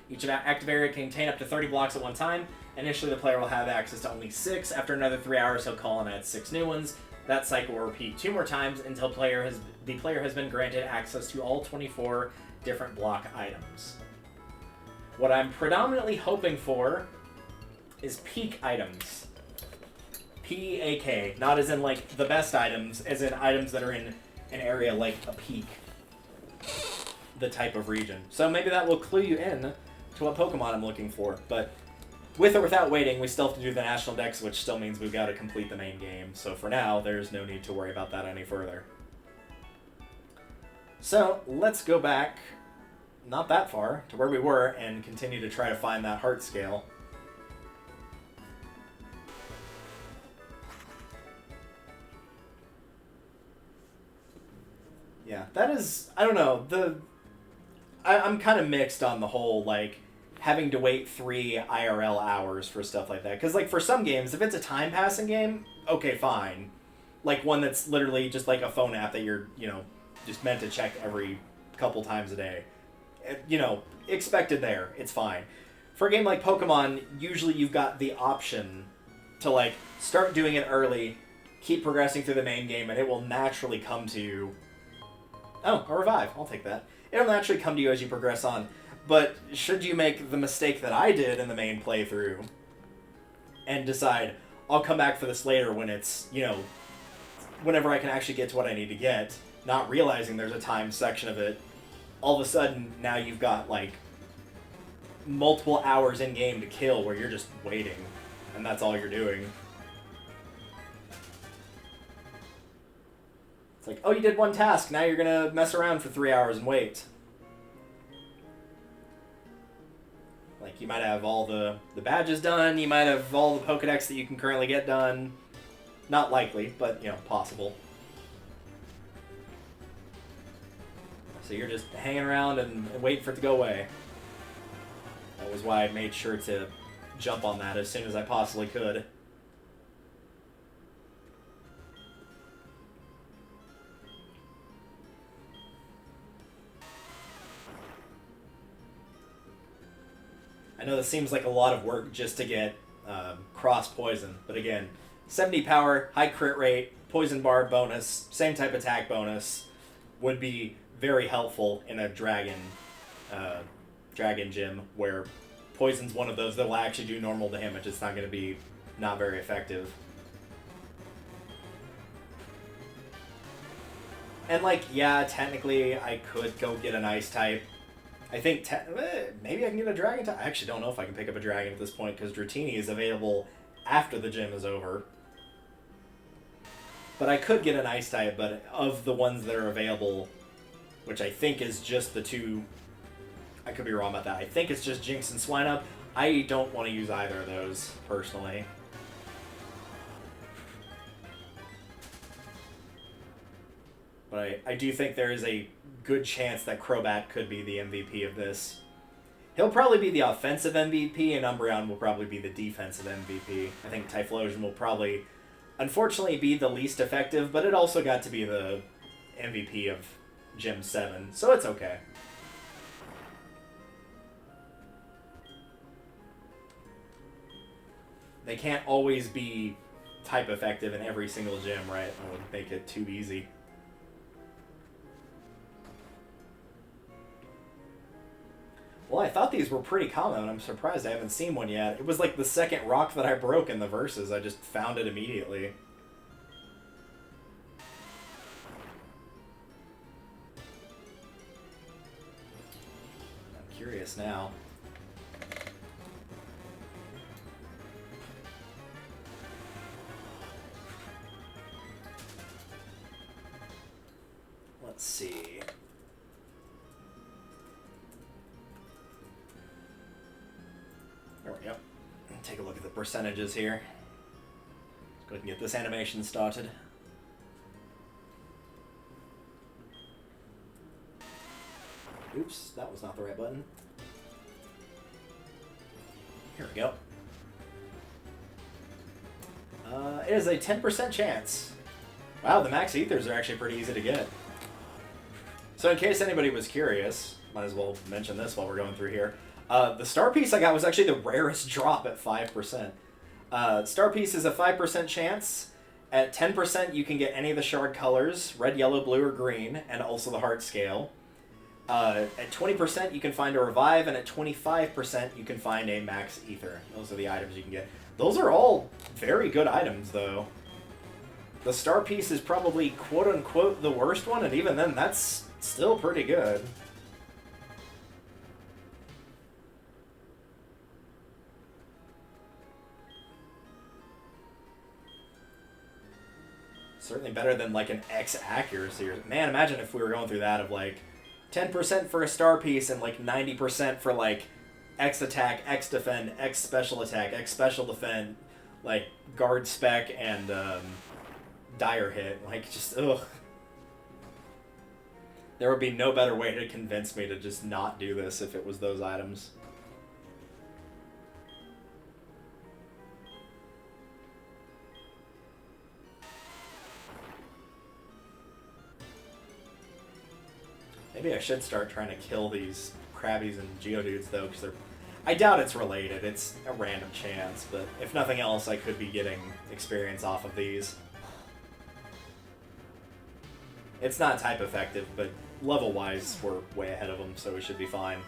Each active area can contain up to 30 blocks at one time. Initially, the player will have access to only 6. After another 3 hours, he'll call and add 6 new ones. That cycle will repeat 2 more times until the player has been granted access to all 24 different block items. What I'm predominantly hoping for is peak items. P-E-A-K, not as in like the best items, as in items that are in an area like a peak, the type of region. So maybe that will clue you in to what Pokemon I'm looking for, but with or without waiting, we still have to do the National Dex, which still means we've got to complete the main game. So for now, there's no need to worry about that any further. So let's go back, not that far, to where we were and continue to try to find that heart scale. Yeah, that is, I don't know, I'm kind of mixed on the whole, like, having to wait 3 IRL hours for stuff like that. Because, like, for some games, if it's a time-passing game, okay, fine. Like, one that's literally just like a phone app that you're, you know, just meant to check every couple times a day. You know, expected there. It's fine. For a game like Pokemon, usually you've got the option to, like, start doing it early, keep progressing through the main game, and it will naturally come to you. Oh, a revive. I'll take that. It'll naturally come to you as you progress on. But should you make the mistake that I did in the main playthrough and decide, I'll come back for this later when it's, you know, whenever I can actually get to what I need to get, not realizing there's a time section of it, all of a sudden now you've got, like, multiple hours in game to kill where you're just waiting, and that's all you're doing. It's like, oh, you did one task, now you're gonna mess around for 3 hours and wait. Like, you might have all the badges done, you might have all the Pokedex that you can currently get done. Not likely, but, you know, possible. So you're just hanging around and waiting for it to go away. That was why I made sure to jump on that as soon as I possibly could. I know this seems like a lot of work just to get cross poison, but again, 70 power, high crit rate, poison bar bonus, same type attack bonus would be very helpful in a dragon gym where poison's one of those that will actually do normal damage. It's not going to be not very effective. And, like, yeah, technically I could go get an ice type. I think maybe I can get a dragon type. I actually don't know if I can pick up a dragon at this point because Dratini is available after the gym is over. But I could get an ice type, but of the ones that are available, which I think is just the two, I could be wrong about that. I think it's just Jinx and Swinub. I don't want to use either of those, personally. But I do think there is a good chance that Crobat could be the MVP of this. He'll probably be the offensive MVP, and Umbreon will probably be the defensive MVP. I think Typhlosion will probably, unfortunately, be the least effective, but it also got to be the MVP of Gym 7, so it's okay. They can't always be type effective in every single gym, right? That would make it too easy. Well, I thought these were pretty common, and I'm surprised I haven't seen one yet. It was like the second rock that I broke in the verses. I just found it immediately. I'm curious now. Let's see. There we go. Take a look at the percentages here. Let's go ahead and get this animation started. Oops, that was not the right button. Here we go. It is a 10% chance. Wow, the max ethers are actually pretty easy to get. So in case anybody was curious, might as well mention this while we're going through here. The star piece I got was actually the rarest drop at 5%. Star piece is a 5% chance. At 10%, you can get any of the shard colors, red, yellow, blue, or green, and also the heart scale. At 20%, you can find a revive, and at 25%, you can find a max ether. Those are the items you can get. Those are all very good items, though. The star piece is probably quote-unquote the worst one, and even then, that's still pretty good. Certainly better than like an X accuracy. Man, imagine if we were going through that of like 10% for a star piece and like 90% for like X attack, X defend, X special attack, X special defend, like guard spec and dire hit. Like just ugh. There would be no better way to convince me to just not do this if it was those items. Maybe I should start trying to kill these Krabbies and Geodudes, though, because they're... I doubt it's related. It's a random chance, but if nothing else, I could be getting experience off of these. It's not type effective, but level-wise, we're way ahead of them, so we should be fine.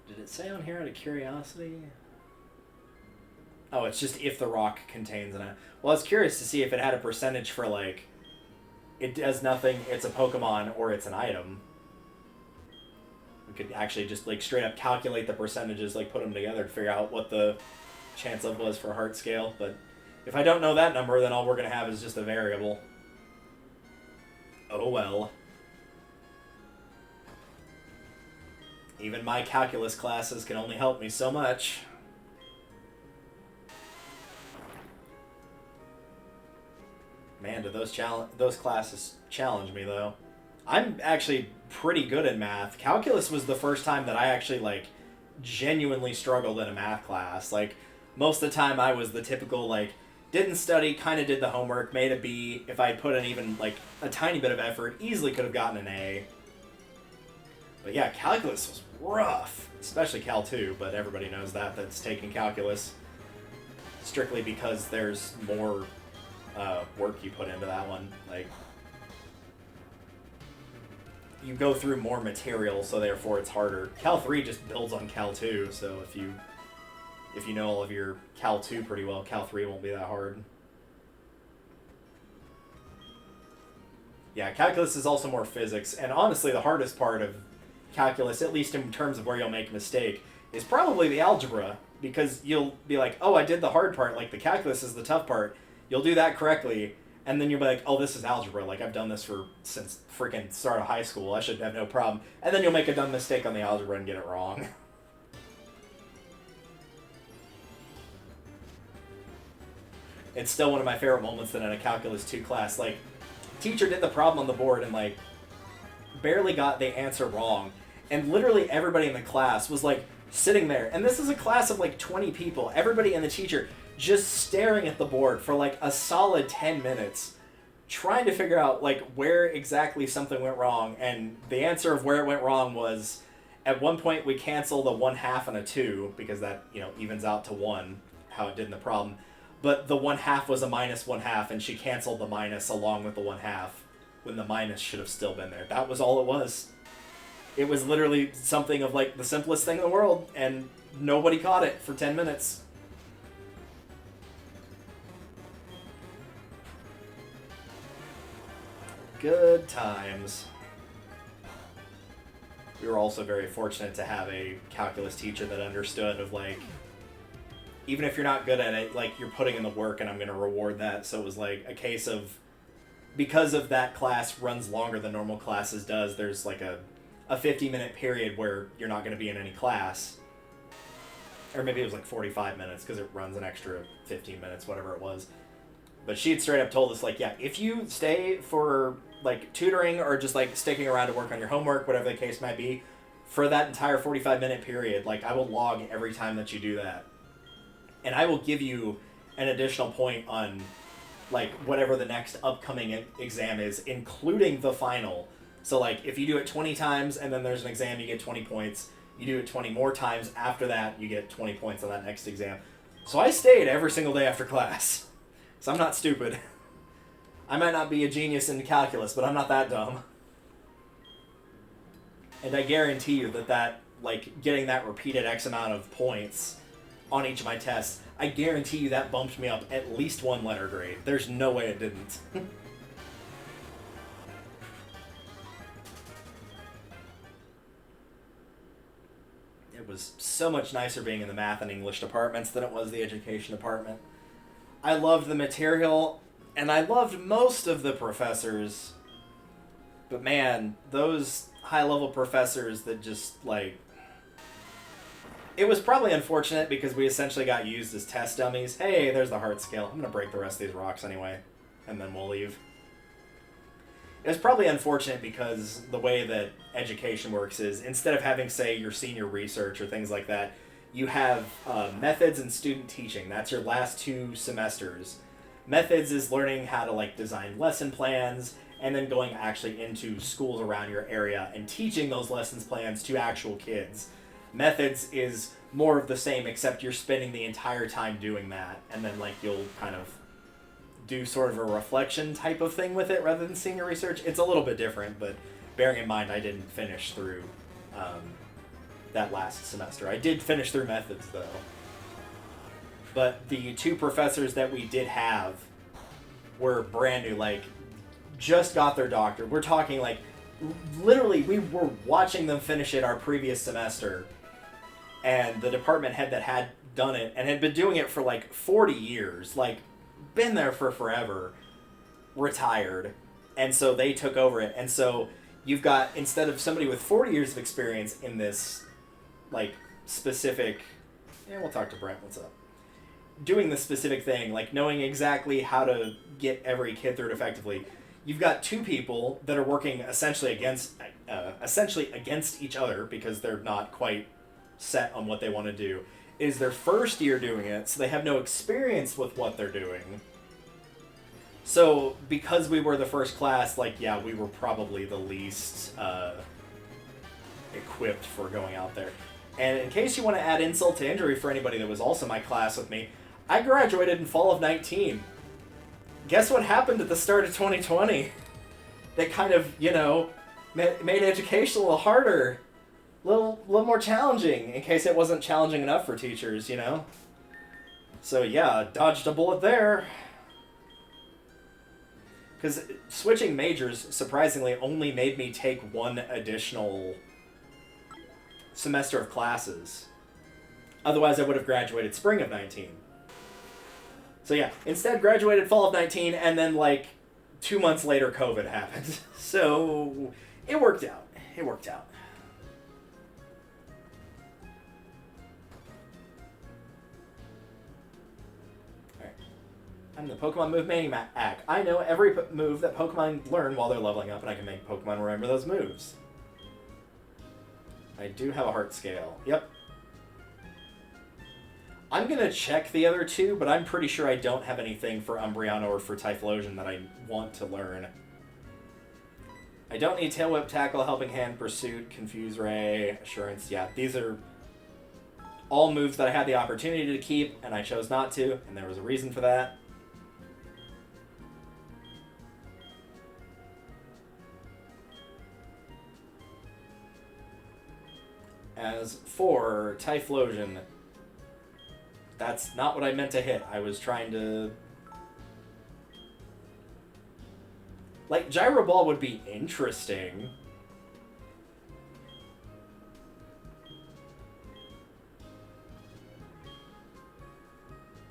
Did it say on here out of curiosity? Oh, it's just if the rock contains an... Well, I was curious to see if it had a percentage for, like, it does nothing, it's a Pokemon, or it's an item. We could actually just, like, straight up calculate the percentages, like, put them together to figure out what the chance of was for heart scale. But if I don't know that number, then all we're going to have is just a variable. Oh well. Even my calculus classes can only help me so much. Man, do those classes challenge me, though. I'm actually pretty good at math. Calculus was the first time that I actually, like, genuinely struggled in a math class. Like, most of the time I was the typical, like, didn't study, kind of did the homework, made a B. If I had put in even, like, a tiny bit of effort, easily could have gotten an A. But yeah, calculus was rough, especially Cal 2, but everybody knows that's taking calculus strictly because there's more work you put into that one. Like, you go through more material, so therefore it's harder. Cal 3 just builds on Cal 2, so if you know all of your Cal 2 pretty well, Cal 3 won't be that hard. Yeah, calculus is also more physics, and honestly the hardest part of calculus, at least in terms of where you'll make a mistake, is probably the algebra, because you'll be like, oh, I did the hard part, like the calculus is the tough part. You'll do that correctly, and then you'll be like, oh, this is algebra, like I've done this since freaking start of high school, I should have no problem. And then you'll make a dumb mistake on the algebra and get it wrong. It's still one of my favorite moments that in a calculus 2 class, like, teacher did the problem on the board and, like, barely got the answer wrong, and literally everybody in the class was, like, sitting there, and this is a class of, like, 20 people, everybody and the teacher just staring at the board for, like, a solid 10 minutes, trying to figure out, like, where exactly something went wrong, and the answer of where it went wrong was, at one point we canceled a 1/2 and a 2, because that, you know, evens out to 1, how it did in the problem, but the 1/2 was a minus 1/2, and she canceled the minus along with the 1/2, when the minus should have still been there. That was all it was. It was literally something of, like, the simplest thing in the world, and nobody caught it for 10 minutes. Good times. We were also very fortunate to have a calculus teacher that understood of, like, even if you're not good at it, like, you're putting in the work and I'm going to reward that. So it was, like, a case of, because of that class runs longer than normal classes does, there's, like, a 50-minute period where you're not going to be in any class. Or maybe it was, like, 45 minutes because it runs an extra 15 minutes, whatever it was. But she had straight up told us, like, yeah, if you stay for, like, tutoring or just, like, sticking around to work on your homework, whatever the case might be, for that entire 45-minute period, like, I will log every time that you do that. And I will give you an additional point on, like, whatever the next upcoming exam is, including the final. So, like, if you do it 20 times and then there's an exam, you get 20 points. You do it 20 more times after that, you get 20 points on that next exam. So I stayed every single day after class. So I'm not stupid. I might not be a genius in calculus, but I'm not that dumb. And I guarantee you that, like, getting that repeated X amount of points on each of my tests, I guarantee you that bumped me up at least 1 letter grade. There's no way it didn't. It was so much nicer being in the math and English departments than it was the education department. I loved the material, and I loved most of the professors, but man, those high-level professors that just, like, It was probably unfortunate because we essentially got used as test dummies. Hey, there's the heart scale. I'm going to break the rest of these rocks anyway, and then we'll leave. It was probably unfortunate because the way that education works is instead of having, say, your senior research or things like that, you have methods and student teaching. That's your last 2 semesters. Methods is learning how to like design lesson plans and then going actually into schools around your area and teaching those lessons plans to actual kids. Methods is more of the same, except you're spending the entire time doing that, and then like you'll kind of do sort of a reflection type of thing with it rather than senior research. It's a little bit different, but bearing in mind I didn't finish through that last semester. I did finish through methods though. But the 2 professors that we did have were brand new, like just got their doctorate. We're talking like literally we were watching them finish it our previous semester, and the department head that had done it and had been doing it for like 40 years, like been there for forever, retired, and so they took over it. And so you've got, instead of somebody with 40 years of experience in this like specific, we'll talk to Brent, what's up, doing the specific thing, like knowing exactly how to get every kid through it effectively, you've got 2 people that are working essentially against each other because they're not quite set on what they want to do. It is their first year doing it, so they have no experience with what they're doing. So because we were the first class, like, yeah, we were probably the least equipped for going out there. And in case you want to add insult to injury for anybody that was also my class with me, I graduated in fall of 19. Guess what happened at the start of 2020? That kind of, made education a little harder. A little more challenging, in case it wasn't challenging enough for teachers, So yeah, dodged a bullet there. Because switching majors, surprisingly, only made me take 1 additional semester of classes. Otherwise, I would have graduated spring of 19. So yeah, instead graduated fall of 19, and then like 2 months later, COVID happened. So it worked out. I'm the Pokemon Move Maniac. I know every move that Pokemon learn while they're leveling up, and I can make Pokemon remember those moves. I do have a heart scale. Yep. I'm going to check the other 2, but I'm pretty sure I don't have anything for Umbreon or for Typhlosion that I want to learn. I don't need Tail Whip, Tackle, Helping Hand, Pursuit, Confuse Ray, Assurance. Yeah, these are all moves that I had the opportunity to keep, and I chose not to, and there was a reason for that. As for Typhlosion, that's not what I meant to hit. I was trying to... Like, Gyro Ball would be interesting.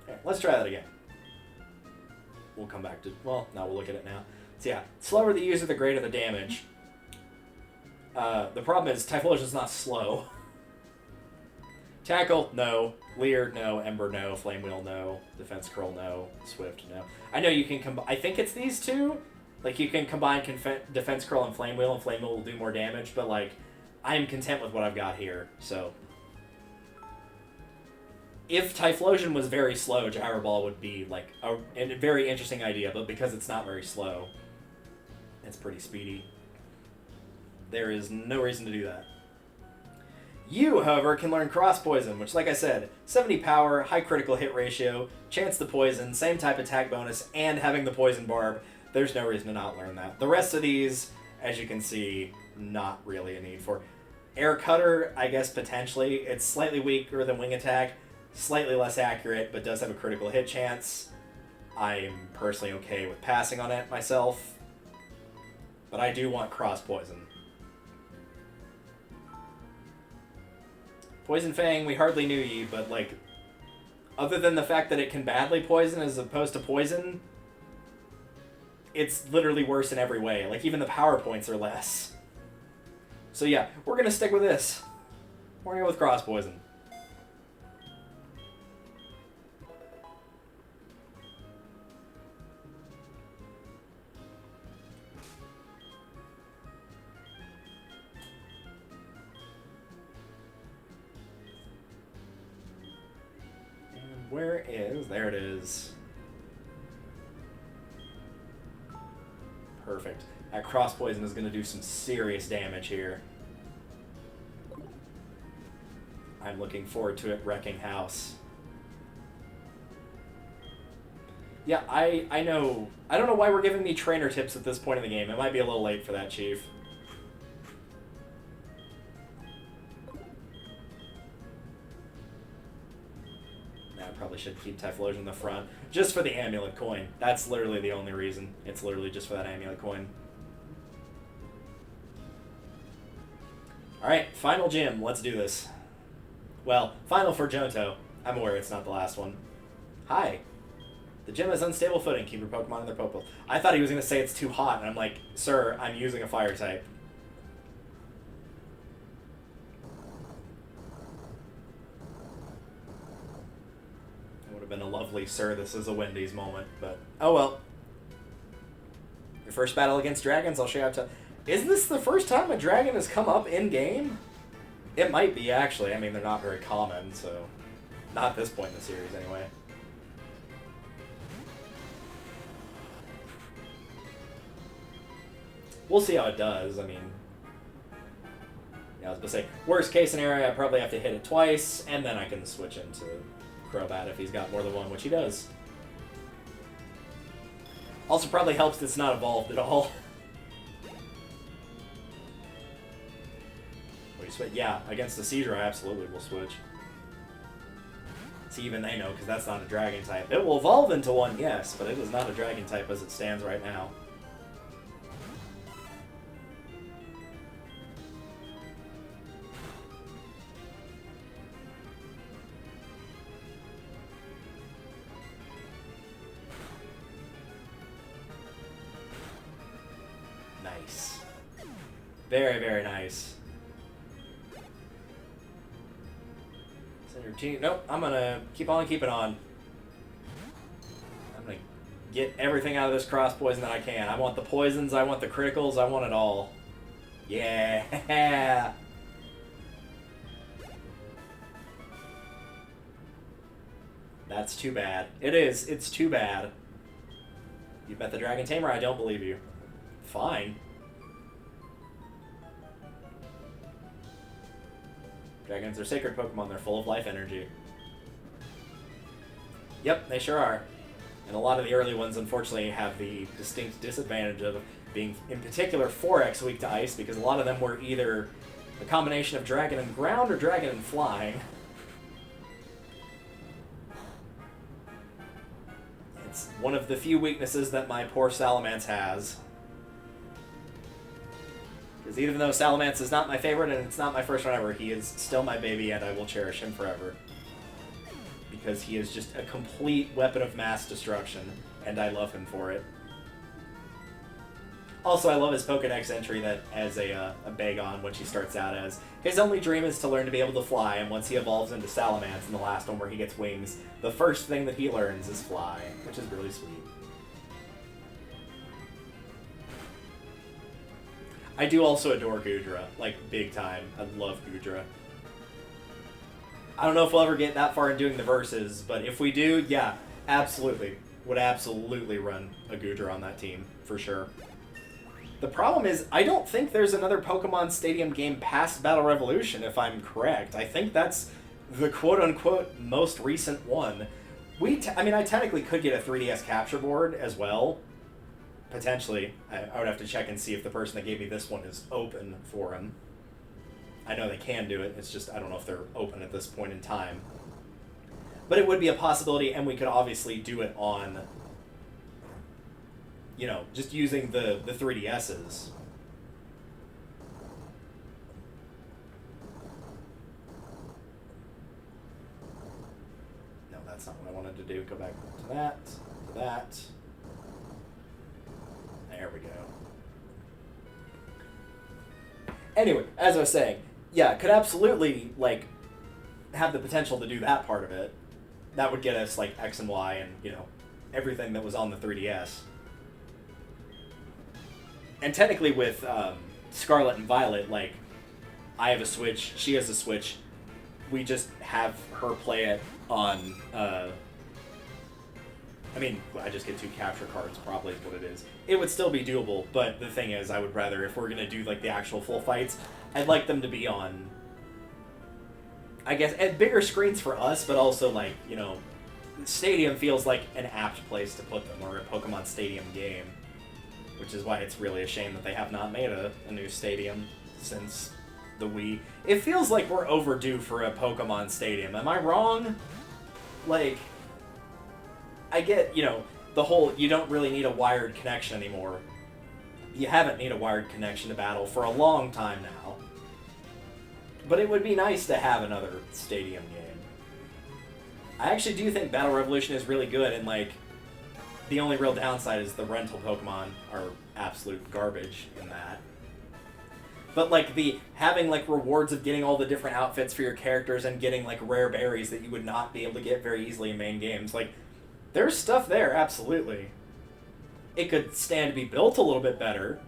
Okay, let's try that again. We'll come back to... Well, no, we'll look at it now. So yeah, slower the user, the greater the damage. The problem is Typhlosion's not slow. Tackle, no. Leer, no. Ember, no. Flame Wheel, no. Defense Curl, no. Swift, no. I know you can combine... I think it's these 2. Like, you can combine Defense Curl and Flame Wheel will do more damage, but, like, I am content with what I've got here, so... If Typhlosion was very slow, Gyro Ball would be, like, a very interesting idea, but because it's not very slow, it's pretty speedy. There is no reason to do that. You, however, can learn Cross Poison, which, like I said, 70 power, high critical hit ratio, chance to poison, same type attack bonus, and having the Poison Barb. There's no reason to not learn that. The rest of these, as you can see, not really a need for. Air Cutter, I guess potentially. It's slightly weaker than Wing Attack, slightly less accurate, but does have a critical hit chance. I'm personally okay with passing on it myself, but I do want Cross Poison. Poison Fang, we hardly knew ye, but, like, other than the fact that it can badly poison as opposed to poison, it's literally worse in every way. Like, even the power points are less. So yeah, we're gonna stick with this. We're gonna go with Cross Poison. Where is... There it is. Perfect. That cross poison is going to do some serious damage here. I'm looking forward to it wrecking house. Yeah, I know. I don't know why we're giving me trainer tips at this point in the game. It might be a little late for that, Chief. I probably should keep Typhlosion in the front. Just for the amulet coin. That's literally the only reason. It's literally just for that amulet coin. Alright, final gym. Let's do this. Well, final for Johto. I'm aware it's not the last one. Hi. The gym has unstable footing. Keep your Pokemon in their Pokeballs. I thought he was going to say it's too hot, and I'm like, sir, I'm using a fire type. It would have been a lovely, sir, this is a Wendy's moment, but oh well. Your first battle against dragons, I'll show you how to... Isn't this the first time a dragon has come up in-game? It might be, actually. I mean, they're not very common, so... Not at this point in the series, anyway. We'll see how it does. I mean, yeah, I was going to say, worst case scenario, I probably have to hit it twice, and then I can switch into Crobat if he's got more than one, which he does. Also probably helps that it's not evolved at all. Yeah, against the Seizure, I absolutely will switch. See, even they know, because that's not a dragon type. It will evolve into one, yes, but it is not a dragon type as it stands right now. Nice. Very, very nice. Nope, I'm gonna keep on keeping on. I'm gonna get everything out of this cross poison that I can. I want the poisons, I want the criticals, I want it all. Yeah! That's too bad. It is. It's too bad. You bet the Dragon Tamer? I don't believe you. Fine. Dragons are sacred Pokemon. They're full of life energy. Yep, they sure are. And a lot of the early ones, unfortunately, have the distinct disadvantage of being, in particular, 4x weak to ice, because a lot of them were either a combination of dragon and ground or dragon and flying. It's one of the few weaknesses that my poor Salamence has. Because even though Salamence is not my favorite and it's not my first one ever, he is still my baby and I will cherish him forever. Because he is just a complete weapon of mass destruction, and I love him for it. Also, I love his Pokedex entry that as a Bagon, which he starts out as. His only dream is to learn to be able to fly, and once he evolves into Salamence in the last one where he gets wings, the first thing that he learns is fly, which is really sweet. I do also adore Goodra, like, big time. I love Goodra. I don't know if we'll ever get that far in doing the verses, but if we do, yeah, absolutely. Would absolutely run a Goodra on that team, for sure. The problem is, I don't think there's another Pokemon Stadium game past Battle Revolution, if I'm correct. I think that's the quote-unquote most recent one. I mean, I technically could get a 3DS capture board as well. Potentially. I would have to check and see if the person that gave me this one is open for him. I know they can do it, it's just I don't know if they're open at this point in time. But it would be a possibility, and we could obviously do it on, you know, just using the 3DSs. No, that's not what I wanted to do. Go back to that, to that. There we go. Anyway, as I was saying, yeah, could absolutely, like, have the potential to do that part of it. That would get us, like, X and Y and, you know, everything that was on the 3DS. And technically with Scarlet and Violet, like, I have a Switch, she has a Switch. We just have her play it on I mean, I just get 2 capture cards, probably is what it is. It would still be doable, but the thing is, I would rather, if we're going to do, like, the actual full fights, I'd like them to be on, I guess, at bigger screens for us, but also, like, you know, Stadium feels like an apt place to put them, or a Pokemon Stadium game. Which is why it's really a shame that they have not made a new Stadium since the Wii. It feels like we're overdue for a Pokemon Stadium. Am I wrong? Like, I get, you know, the whole, you don't really need a wired connection anymore. You haven't needed a wired connection to battle for a long time now. But it would be nice to have another Stadium game. I actually do think Battle Revolution is really good, and, like, the only real downside is the rental Pokemon are absolute garbage in that. But, like, the having, like, rewards of getting all the different outfits for your characters and getting, like, rare berries that you would not be able to get very easily in main games, like, there's stuff there, absolutely. It could stand to be built a little bit better,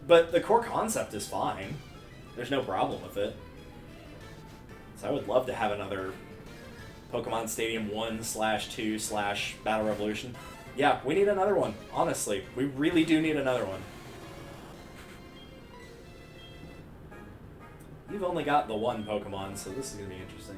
but the core concept is fine. There's no problem with it. So I would love to have another Pokemon Stadium 1/2/Battle Revolution. Yeah, we need another one, honestly. We really do need another one. You've only got the one Pokemon, so this is going to be interesting.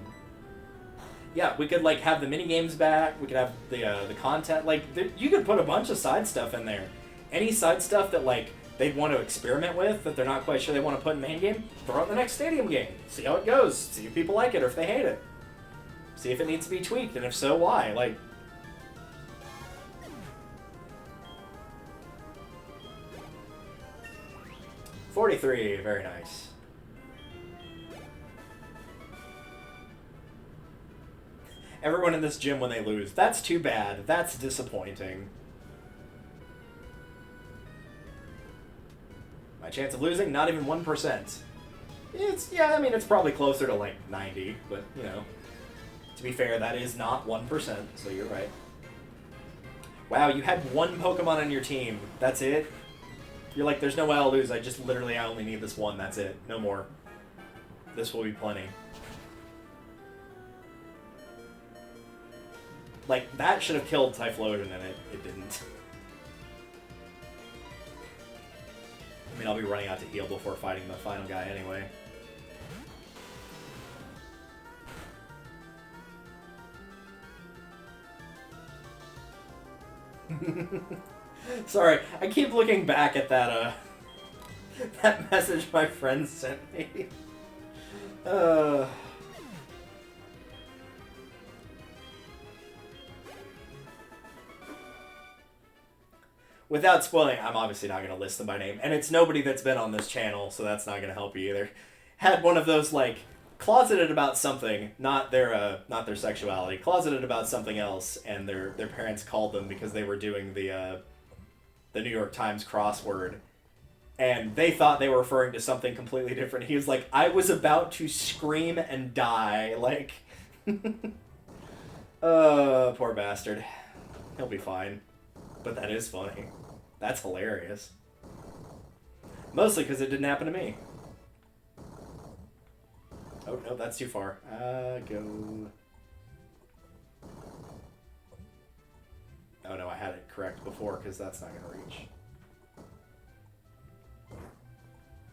Yeah, we could, like, have the mini-games back. We could have the content. Like, you could put a bunch of side stuff in there. Any side stuff that, like, they'd want to experiment with, that they're not quite sure they want to put in main game, throw it in the next Stadium game. See how it goes. See if people like it or if they hate it. See if it needs to be tweaked, and if so, why? Like, 43, very nice. Everyone in this gym when they lose. That's too bad. That's disappointing. My chance of losing, not even 1%. Yeah, I mean, it's probably closer to, like, 90, but, you know. To be fair, that is not 1%, so you're right. Wow, you had one Pokemon on your team. That's it? You're like, there's no way I'll lose. I only need this one. That's it. No more. This will be plenty. Like, that should have killed Typhlosion, and it didn't. I mean, I'll be running out to heal before fighting the final guy anyway. Sorry, I keep looking back at that, that message my friend sent me. Without spoiling, I'm obviously not going to list them by name, and it's nobody that's been on this channel, so that's not going to help you either. Had one of those, like, closeted about something, not their sexuality, closeted about something else, and their parents called them because they were doing the New York Times crossword, and they thought they were referring to something completely different. He was like, I was about to scream and die, like, poor bastard. He'll be fine. But that is funny. That's hilarious. Mostly because it didn't happen to me. Oh, no, that's too far. Go... Oh, no, I had it correct before, because that's not going to reach.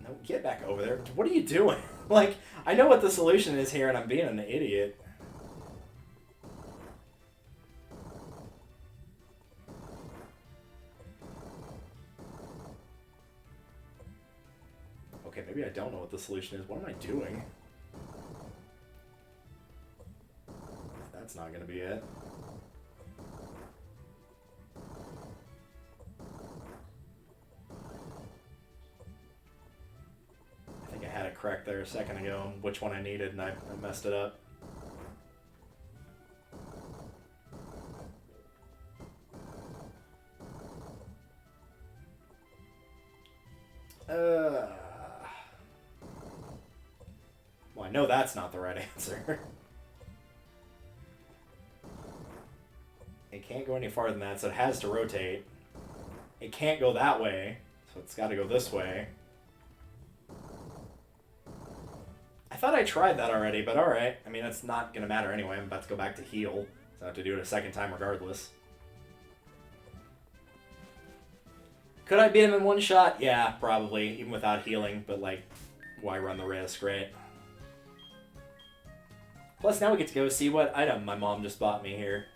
No, get back over there. What are you doing? Like, I know what the solution is here, and I'm being an idiot. Okay, maybe I don't know what the solution is. What am I doing? That's not going to be it. I think I had it correct there a second ago, which one I needed, and I messed it up. Well, I know that's not the right answer. It can't go any farther than that, so it has to rotate. It can't go that way, so it's got to go this way. I thought I tried that already, but alright. I mean, it's not going to matter anyway. I'm about to go back to heal, so I have to do it a second time regardless. Could I beat him in one shot? Yeah, probably, even without healing, but, like, why run the risk, right? Plus, now we get to go see what item my mom just bought me here.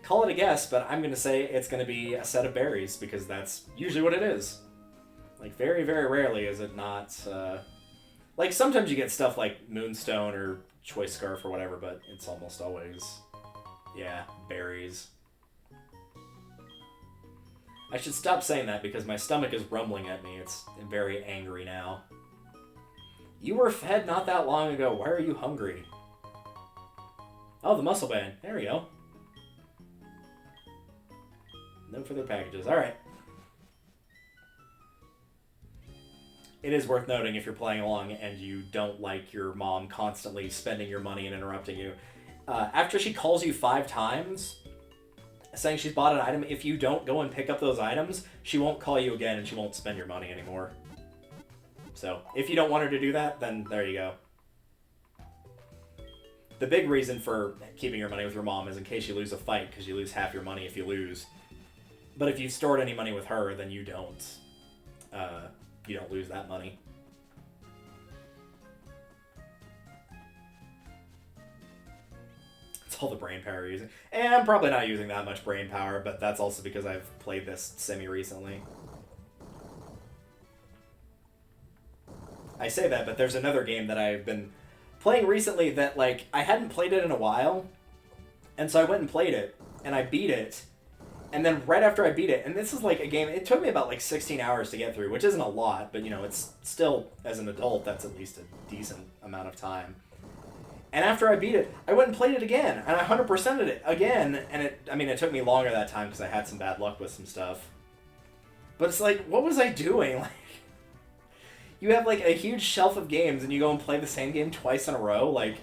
Call it a guess, but I'm going to say it's going to be a set of berries, because that's usually what it is. Like, very, very rarely is it not, like, sometimes you get stuff like Moonstone or Choice Scarf or whatever, but it's almost always, yeah, berries. I should stop saying that because my stomach is rumbling at me. I'm very angry now. You were fed not that long ago. Why are you hungry? Oh, the muscle band. There we go. No further packages. Alright. It is worth noting if you're playing along and you don't like your mom constantly spending your money and interrupting you. After she calls you 5 times, saying she's bought an item, if you don't go and pick up those items, she won't call you again and she won't spend your money anymore. So, if you don't want her to do that, then there you go. The big reason for keeping your money with your mom is in case you lose a fight, because you lose half your money if you lose. But if you've stored any money with her, then you don't lose that money. It's all the brain power you're using. And I'm probably not using that much brain power, but that's also because I've played this semi-recently. I say that, but there's another game that I've been playing recently that, like, I hadn't played it in a while, and so I went and played it, and I beat it, and then right after I beat it, and this is like a game, it took me about like 16 hours to get through, which isn't a lot, but you know, it's still, as an adult, that's at least a decent amount of time. And after I beat it, I went and played it again, and I 100%ed it again, and it took me longer that time because I had some bad luck with some stuff. But it's like, what was I doing? Like, you have like a huge shelf of games and you go and play the same game twice in a row. Like,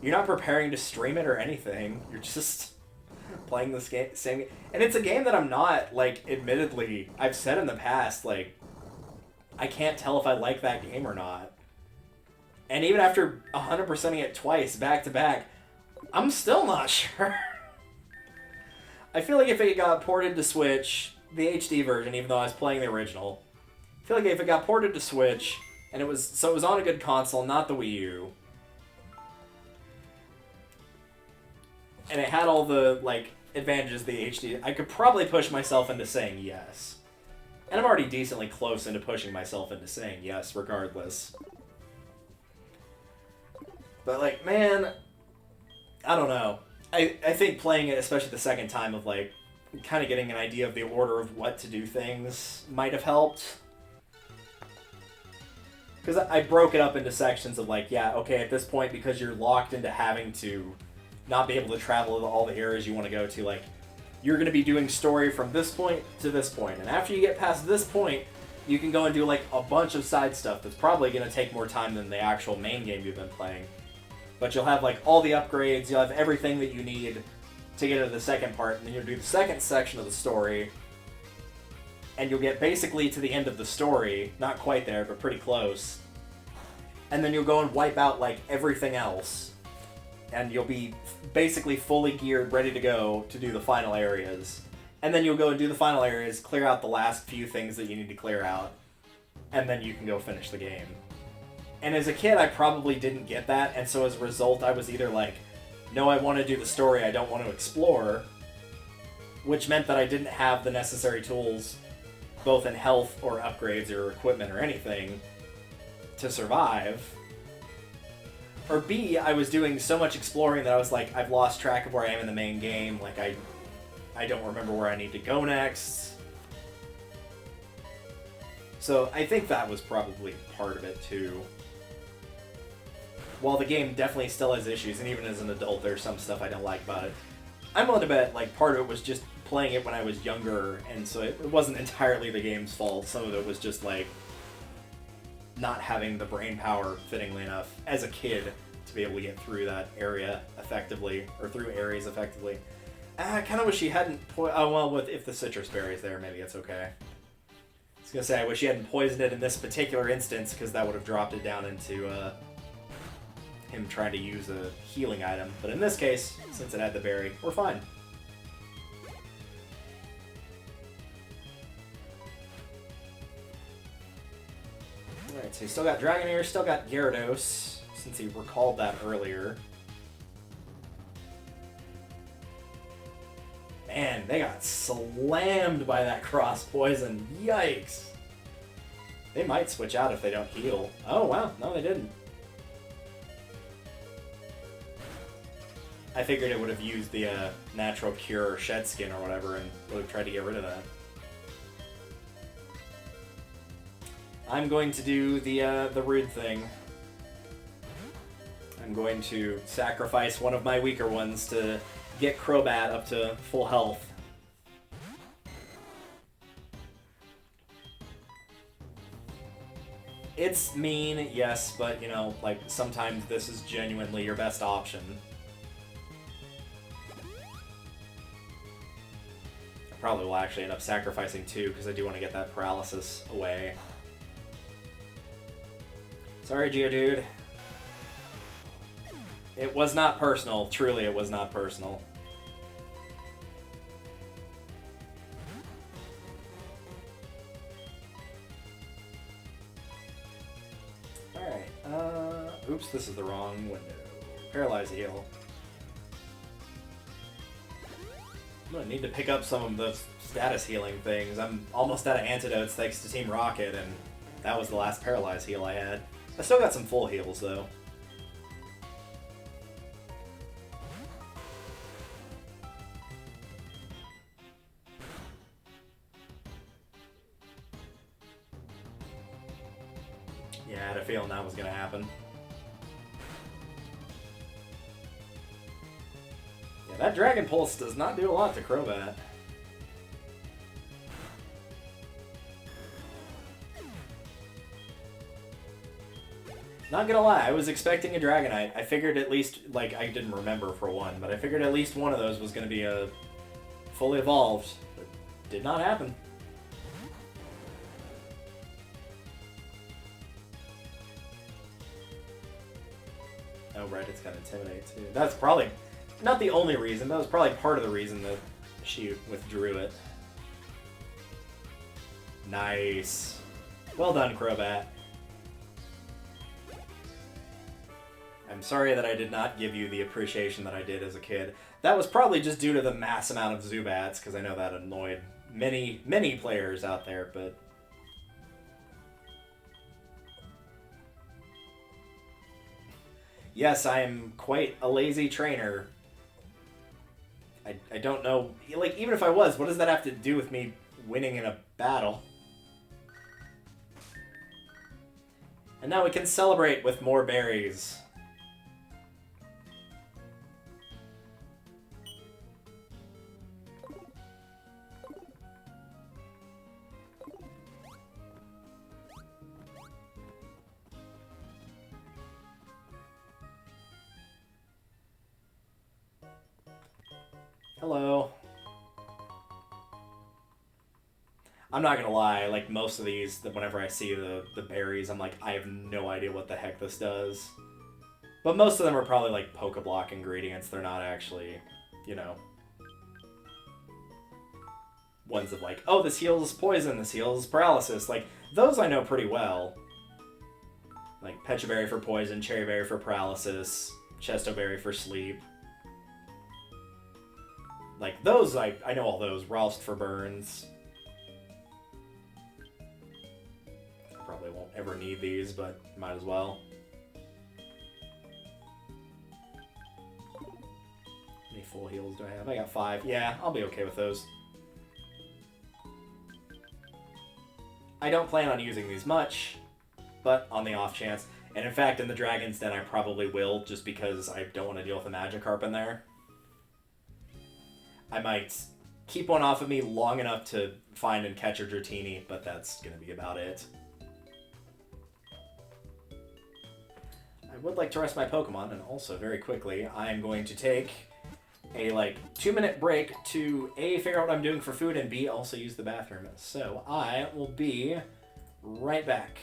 you're not preparing to stream it or anything. You're just playing this same game. And it's a game that I'm not, like, admittedly, I've said in the past, like, I can't tell if I like that game or not. And even after 100%ing it twice, back to back, I'm still not sure. I feel like if it got ported to Switch, the HD version, even though I was playing the original, I feel like if it got ported to Switch, and it was on a good console, not the Wii U, and it had all the, like, advantages of the HD, I could probably push myself into saying yes. And I'm already decently close into pushing myself into saying yes, regardless. But, like, man, I don't know. I think playing it, especially the second time, of, like, kind of getting an idea of the order of what to do things might have helped. Because I broke it up into sections of, like, yeah, okay, at this point, because you're locked into having to not be able to travel to all the areas you want to go to, like, you're going to be doing story from this point to this point. And after you get past this point, you can go and do, like, a bunch of side stuff that's probably going to take more time than the actual main game you've been playing. But you'll have, like, all the upgrades, you'll have everything that you need to get into the second part, and then you'll do the second section of the story, and you'll get basically to the end of the story, not quite there, but pretty close, and then you'll go and wipe out, like, everything else, and you'll be basically fully geared, ready to go to do the final areas. And then you'll go and do the final areas, clear out the last few things that you need to clear out, and then you can go finish the game. And as a kid, I probably didn't get that, and so as a result, I was either like, no, I want to do the story, I don't want to explore, which meant that I didn't have the necessary tools, both in health or upgrades or equipment or anything, to survive. Or B, I was doing so much exploring that I was like, I've lost track of where I am in the main game, like I don't remember where I need to go next. So I think that was probably part of it too. While the game definitely still has issues, and even as an adult there's some stuff I don't like about it, I'm willing to bet, like, part of it was just playing it when I was younger, and so it wasn't entirely the game's fault. Some of it was just, like, not having the brain power fittingly enough as a kid to be able to get through that area effectively, or through areas effectively. I kind of wish she hadn't if the citrus berry's there, maybe it's okay. I was gonna say, I wish she hadn't poisoned it in this particular instance, because that would have dropped it down into, him trying to use a healing item. But in this case, since it had the berry, we're fine. So he's still got Dragonair, still got Gyarados, since he recalled that earlier. Man, they got slammed by that cross poison. Yikes. They might switch out if they don't heal. Oh, wow. No, they didn't. I figured it would have used the natural cure or shed skin or whatever and would have tried to get rid of that. I'm going to do the rude thing. I'm going to sacrifice one of my weaker ones to get Crobat up to full health. It's mean, yes, but, you know, like, sometimes this is genuinely your best option. I probably will actually end up sacrificing two, because I do want to get that paralysis away. Sorry, Geodude. It was not personal. Truly, it was not personal. Alright, oops, this is the wrong window. Paralyze heal. I'm gonna need to pick up some of the status healing things. I'm almost out of antidotes thanks to Team Rocket, and that was the last paralyze heal I had. I still got some full heals, though. Yeah, I had a feeling that was going to happen. Yeah, that Dragon Pulse does not do a lot to Crobat. Not gonna lie, I was expecting a Dragonite. I figured at least, like, I didn't remember for one, but I figured at least one of those was gonna be a fully evolved. But did not happen. Oh, right, it's got Intimidate too. That's probably not the only reason, that was probably part of the reason that she withdrew it. Nice. Well done, Crobat. I'm sorry that I did not give you the appreciation that I did as a kid. That was probably just due to the mass amount of Zubats, because I know that annoyed many, many players out there, but... Yes, I am quite a lazy trainer. I don't know... Like, even if I was, what does that have to do with me winning in a battle? And now we can celebrate with more berries. Hello. I'm not gonna lie, like most of these, whenever I see the berries, I'm like, I have no idea what the heck this does. But most of them are probably like Pokeblock ingredients. They're not actually, you know, ones of like, oh, this heals poison, this heals paralysis. Like, those I know pretty well. Like Pecha Berry for poison, Cherry Berry for paralysis, Chesto Berry for sleep. Like, those, I know all those. Ralst for burns. I probably won't ever need these, but might as well. How many full heals do I have? I got 5. Yeah, I'll be okay with those. I don't plan on using these much, but on the off chance. And in fact, in the Dragon's Den, I probably will, just because I don't want to deal with a Magikarp in there. I might keep one off of me long enough to find and catch a Dratini, but that's going to be about it. I would like to rest my Pokemon, and also, very quickly, I am going to take a, 2-minute break to, A, figure out what I'm doing for food, and B, also use the bathroom. So, I will be right back.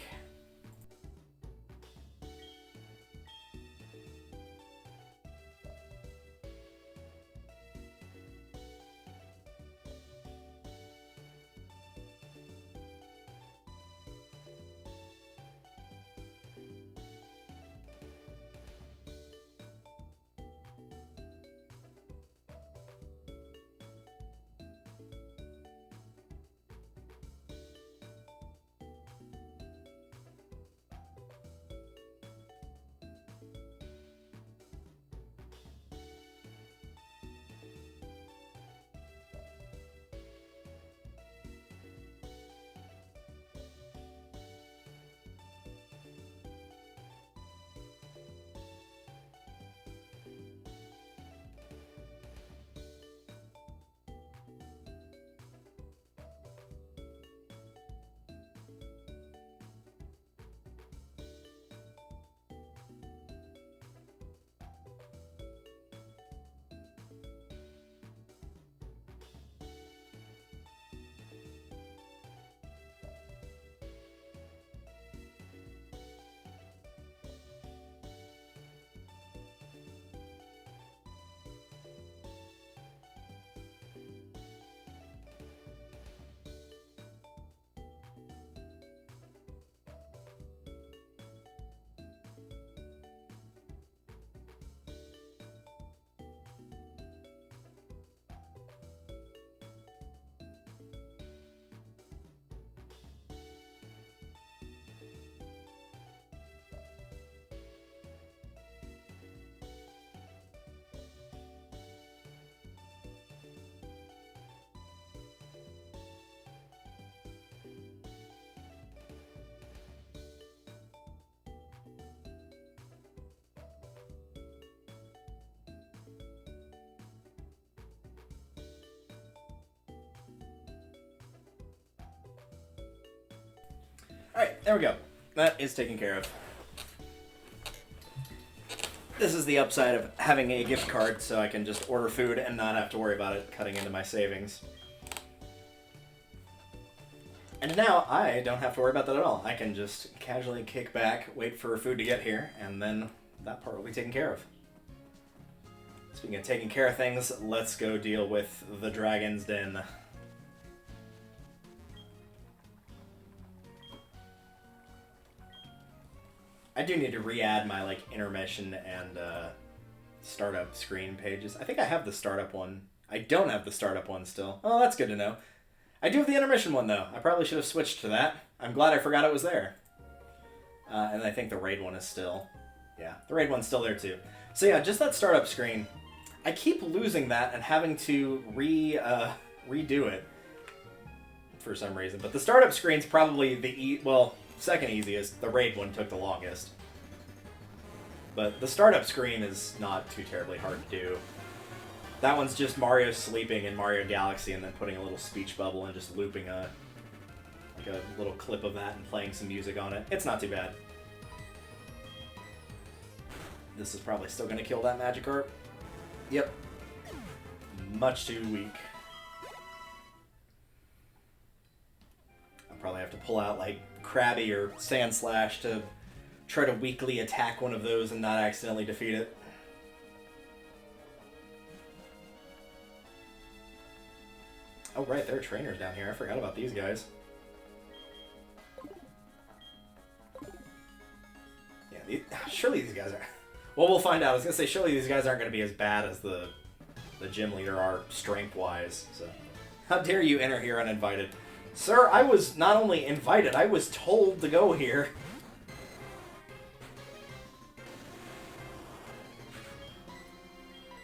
Alright, there we go. That is taken care of. This is the upside of having a gift card, so I can just order food and not have to worry about it cutting into my savings. And now I don't have to worry about that at all. I can just casually kick back, wait for food to get here, and then that part will be taken care of. Speaking of taking care of things, let's go deal with the Dragon's Den. I do need to re-add my like intermission and startup screen pages. I think I have the startup one. I don't have the startup one still. Oh, that's good to know. I do have the intermission one though. I probably should have switched to that. I'm glad I forgot it was there. And I think the raid one is still... Yeah, the raid one's still there too. So yeah, just that startup screen. I keep losing that and having to redo it for some reason. But the startup screen's probably the second easiest. The raid one took the longest. But the startup screen is not too terribly hard to do. That one's just Mario sleeping in Mario Galaxy and then putting a little speech bubble and just looping a little clip of that and playing some music on it. It's not too bad. This is probably still going to kill that Magikarp. Yep. Much too weak. I'll probably have to pull out like Krabby or Sandslash to try to weakly attack one of those and not accidentally defeat it. Oh right, there are trainers down here. I forgot about these guys. Yeah, surely these guys are... Well, we'll find out. I was going to say, surely these guys aren't going to be as bad as the gym leader are strength-wise. So, how dare you enter here uninvited? Sir, I was not only invited, I was told to go here.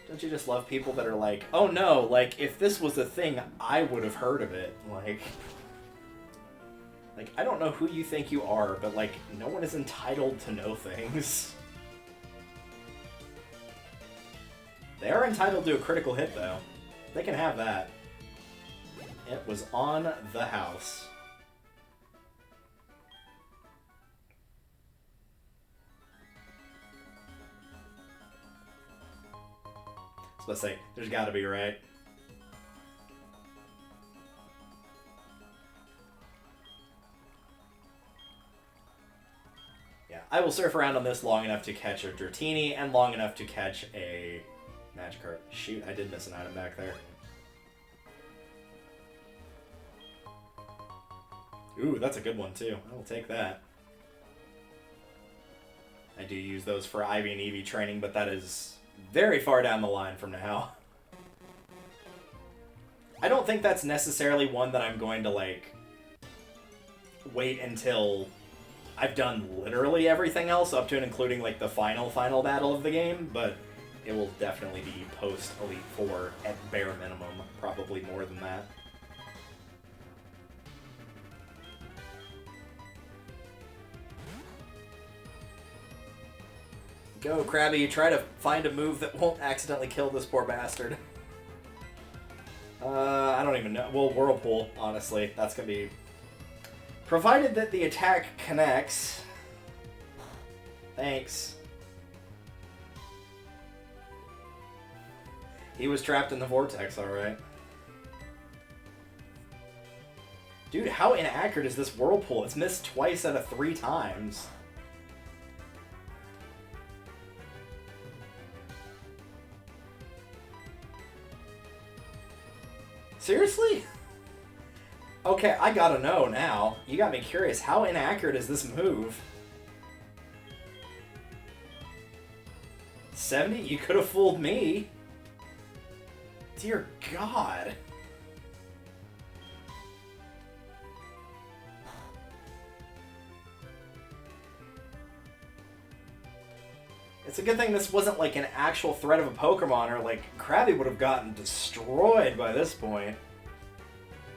Don't you just love people that are like, oh no, like, if this was a thing, I would have heard of it. Like, I don't know who you think you are, but, like, no one is entitled to know things. They are entitled to a critical hit, though. They can have that. It was on the house. I was about to say, there's gotta be, right? Yeah, I will surf around on this long enough to catch a Dratini and long enough to catch a Magikarp. Shoot, I did miss an item back there. Ooh, that's a good one too. I will take that. I do use those for Ivy and Eevee training, but that is very far down the line from now. I don't think that's necessarily one that I'm going to, like, wait until I've done literally everything else, up to and including, like, the final battle of the game, but it will definitely be post Elite Four at bare minimum, probably more than that. Go, Krabby, try to find a move that won't accidentally kill this poor bastard. I don't even know. Well, Whirlpool, honestly. That's gonna be... Provided that the attack connects. Thanks. He was trapped in the vortex, alright. Dude, how inaccurate is this Whirlpool? It's missed twice out of 3 times. Seriously? Okay, I gotta know now. You got me curious. How inaccurate is this move? 70? You could have fooled me. Dear God. It's a good thing this wasn't like an actual threat of a Pokemon, or like Krabby would have gotten destroyed by this point.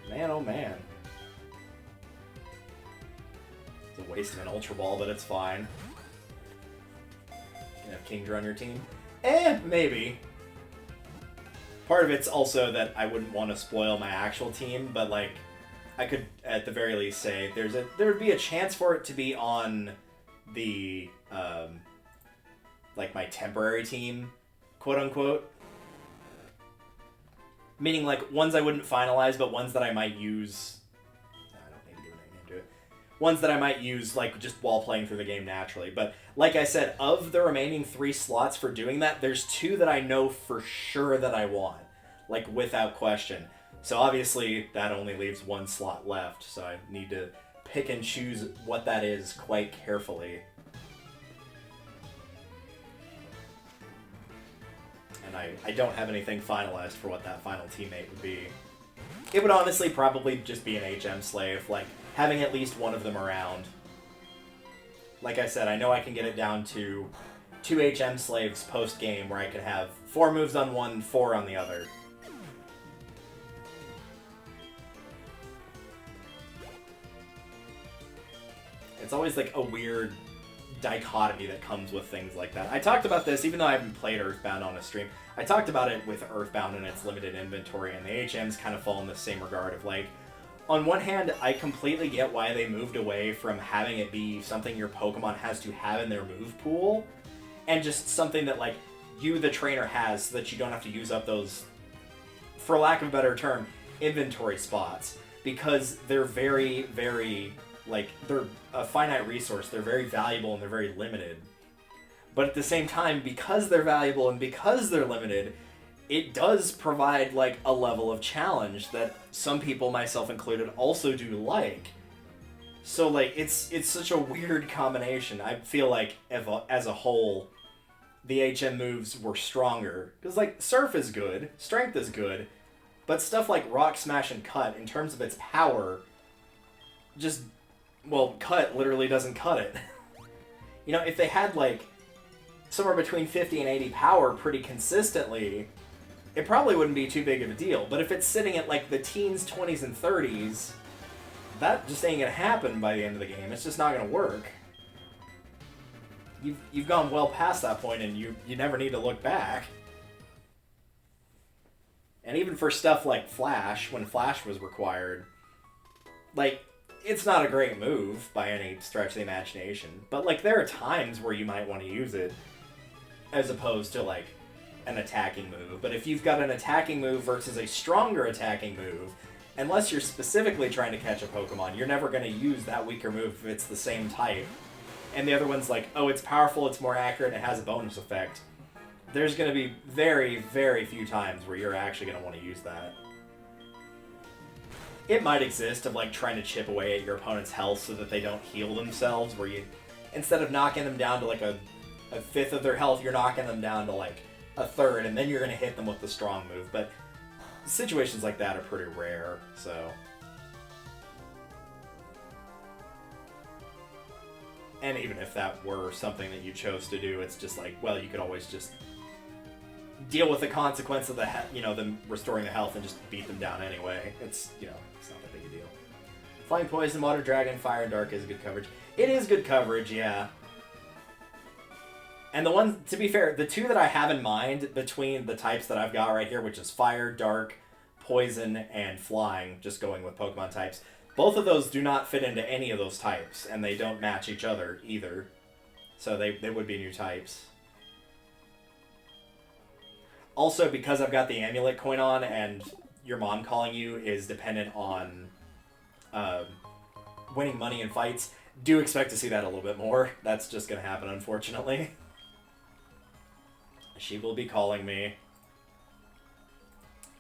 Man, oh man. It's a waste of an Ultra Ball, but it's fine. You have Kingdra on your team? Maybe. Part of it's also that I wouldn't want to spoil my actual team, but like, I could at the very least say there would be a chance for it to be on the like my temporary team, quote unquote. Meaning like ones I wouldn't finalize, but ones that I might use. No, I don't need to give a name to it. Ones that I might use like just while playing through the game naturally. But like I said, of the remaining 3 slots for doing that, there's 2 that I know for sure that I want, like without question. So obviously that only leaves 1 slot left, so I need to pick and choose what that is quite carefully. And I don't have anything finalized for what that final teammate would be. It would honestly probably just be an HM slave, like having at least one of them around. Like I said, I know I can get it down to 2 HM slaves post-game where I could have 4 moves on one, 4 on the other. It's always like a weird dichotomy that comes with things like that. I talked about this, even though I haven't played Earthbound on a stream. I talked about it with Earthbound and its limited inventory, and the HMs kind of fall in the same regard of like, on one hand, I completely get why they moved away from having it be something your Pokemon has to have in their move pool, and just something that like you, the trainer, has so that you don't have to use up those, for lack of a better term, inventory spots, because they're very, very, like, they're a finite resource, they're very valuable and they're very limited. But at the same time, because they're valuable and because they're limited, it does provide like a level of challenge that some people, myself included, also do like. So like it's such a weird combination. I feel like as a whole, the HM moves were stronger, because like Surf is good, Strength is good, but stuff like Rock Smash and Cut, in terms of its power, just, well, Cut literally doesn't cut it. You know, if they had like somewhere between 50 and 80 power pretty consistently, it probably wouldn't be too big of a deal. But if it's sitting at like the teens, 20s, and 30s, that just ain't gonna happen by the end of the game. It's just not gonna work. You've gone well past that point, and you never need to look back. And even for stuff like Flash, when Flash was required, like, it's not a great move by any stretch of the imagination. But like, there are times where you might want to use it, as opposed to like an attacking move. But if you've got an attacking move versus a stronger attacking move, unless you're specifically trying to catch a Pokemon, you're never going to use that weaker move if it's the same type. And the other one's like, oh, it's powerful, it's more accurate, and it has a bonus effect. There's going to be very, very few times where you're actually going to want to use that. It might exist of like trying to chip away at your opponent's health so that they don't heal themselves, where you, instead of knocking them down to like a fifth of their health, you're knocking them down to like a third, and then you're going to hit them with the strong move. But situations like that are pretty rare, so. And even if that were something that you chose to do, it's just like, well, you could always just deal with the consequence of them restoring the health and just beat them down anyway. It's, it's not that big a deal. Flying Poison, Water Dragon, Fire and Dark is good coverage. It is good coverage, yeah. And the ones, to be fair, the 2 that I have in mind between the types that I've got right here, which is Fire, Dark, Poison, and Flying, just going with Pokemon types, both of those do not fit into any of those types, and they don't match each other either. So they would be new types. Also, because I've got the Amulet coin on, and your mom calling you is dependent on winning money in fights, do expect to see that a little bit more. That's just going to happen, unfortunately. She will be calling me.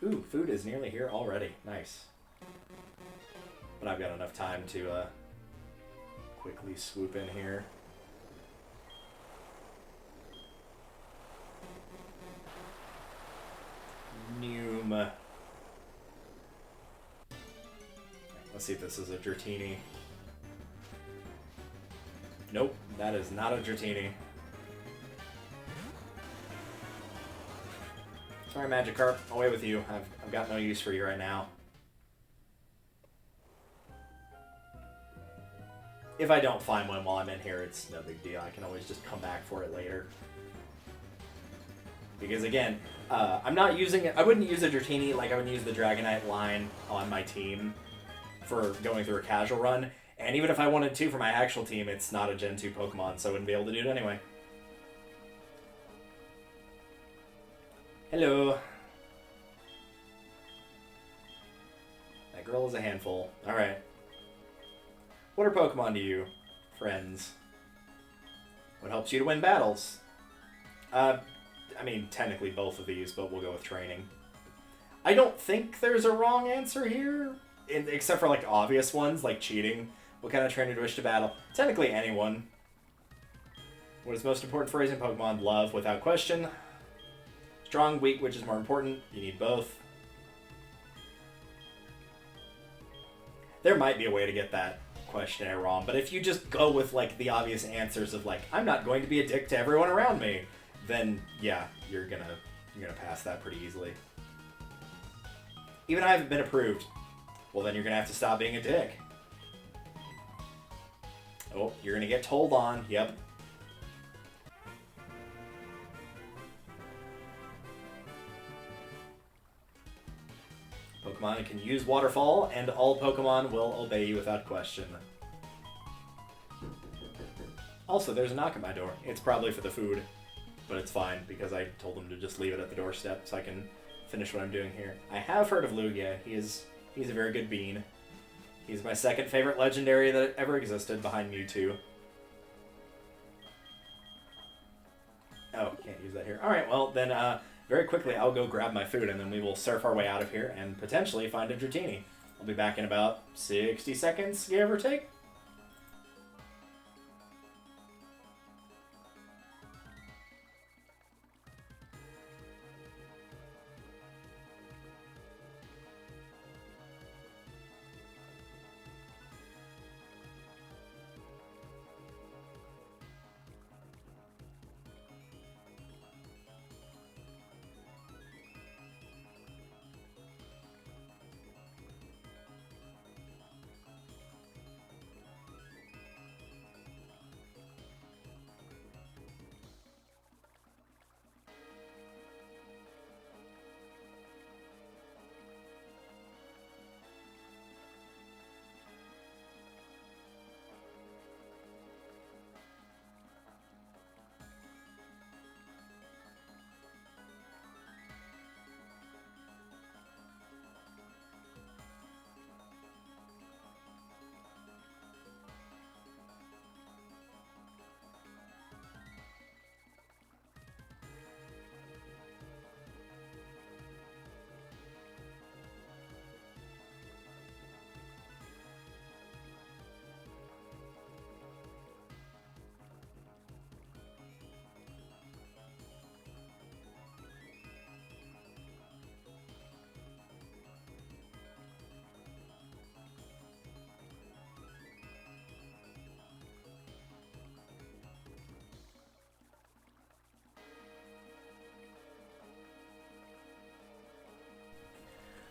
Ooh, food is nearly here already. Nice. But I've got enough time to quickly swoop in here. Noom. Let's see if this is a Dratini. Nope, that is not a Dratini. Sorry, Magikarp. Away with you. I've got no use for you right now. If I don't find one while I'm in here, it's no big deal. I can always just come back for it later. Because again, I'm not using it. I wouldn't use a Dratini like I would use the Dragonite line on my team. for going through a casual run. And even if I wanted to for my actual team, it's not a Gen 2 Pokemon, so I wouldn't be able to do it anyway. Hello. That girl is a handful. Alright. What are Pokemon to you, friends? What helps you to win battles? I mean, technically both of these, but we'll go with training. I don't think there's a wrong answer here, except for like obvious ones, like cheating. What kind of trainer do you wish to battle? Technically anyone. What is most important for raising Pokemon? Love, without question. Strong, weak, which is more important? You need both. There might be a way to get that questionnaire wrong, but if you just go with like the obvious answers of like, I'm not going to be a dick to everyone around me, then yeah, you're gonna pass that pretty easily. Even I haven't been approved. Well, then you're gonna have to stop being a dick. Oh, you're gonna get told on. Yep. Pokemon can use Waterfall, and all Pokemon will obey you without question. Also, there's a knock at my door. It's probably for the food, but it's fine, because I told them to just leave it at the doorstep so I can finish what I'm doing here. I have heard of Lugia. He's a very good bean. He's my second favorite legendary that ever existed, behind Mewtwo. Oh, can't use that here. Alright, well, then, very quickly, I'll go grab my food, and then we will surf our way out of here and potentially find a Dratini. I'll be back in about 60 seconds, give or take.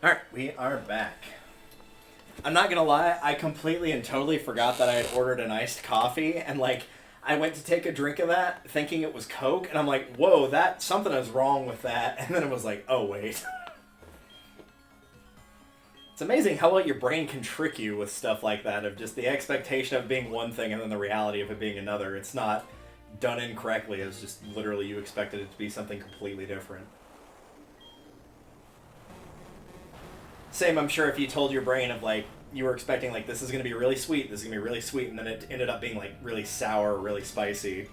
Alright, we are back. I'm not gonna lie, I completely and totally forgot that I had ordered an iced coffee, and like, I went to take a drink of that thinking it was Coke, and I'm like, whoa, something is wrong with that, and then it was like, oh wait. It's amazing how well your brain can trick you with stuff like that, of just the expectation of being one thing and then the reality of it being another. It's not done incorrectly, it's just literally you expected it to be something completely different. Same, I'm sure, if you told your brain of, like, you were expecting, like, this is going to be really sweet, this is going to be really sweet, and then it ended up being, like, really sour, really spicy.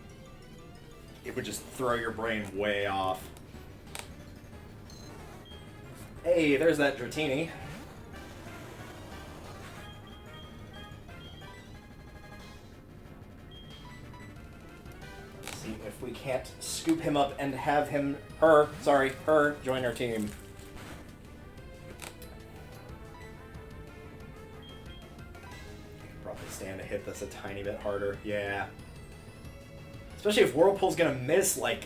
It would just throw your brain way off. Hey, there's that Dratini. Let's see if we can't scoop him up and have her join our team. Stand to hit this a tiny bit harder. Yeah. Especially if Whirlpool's gonna miss, like,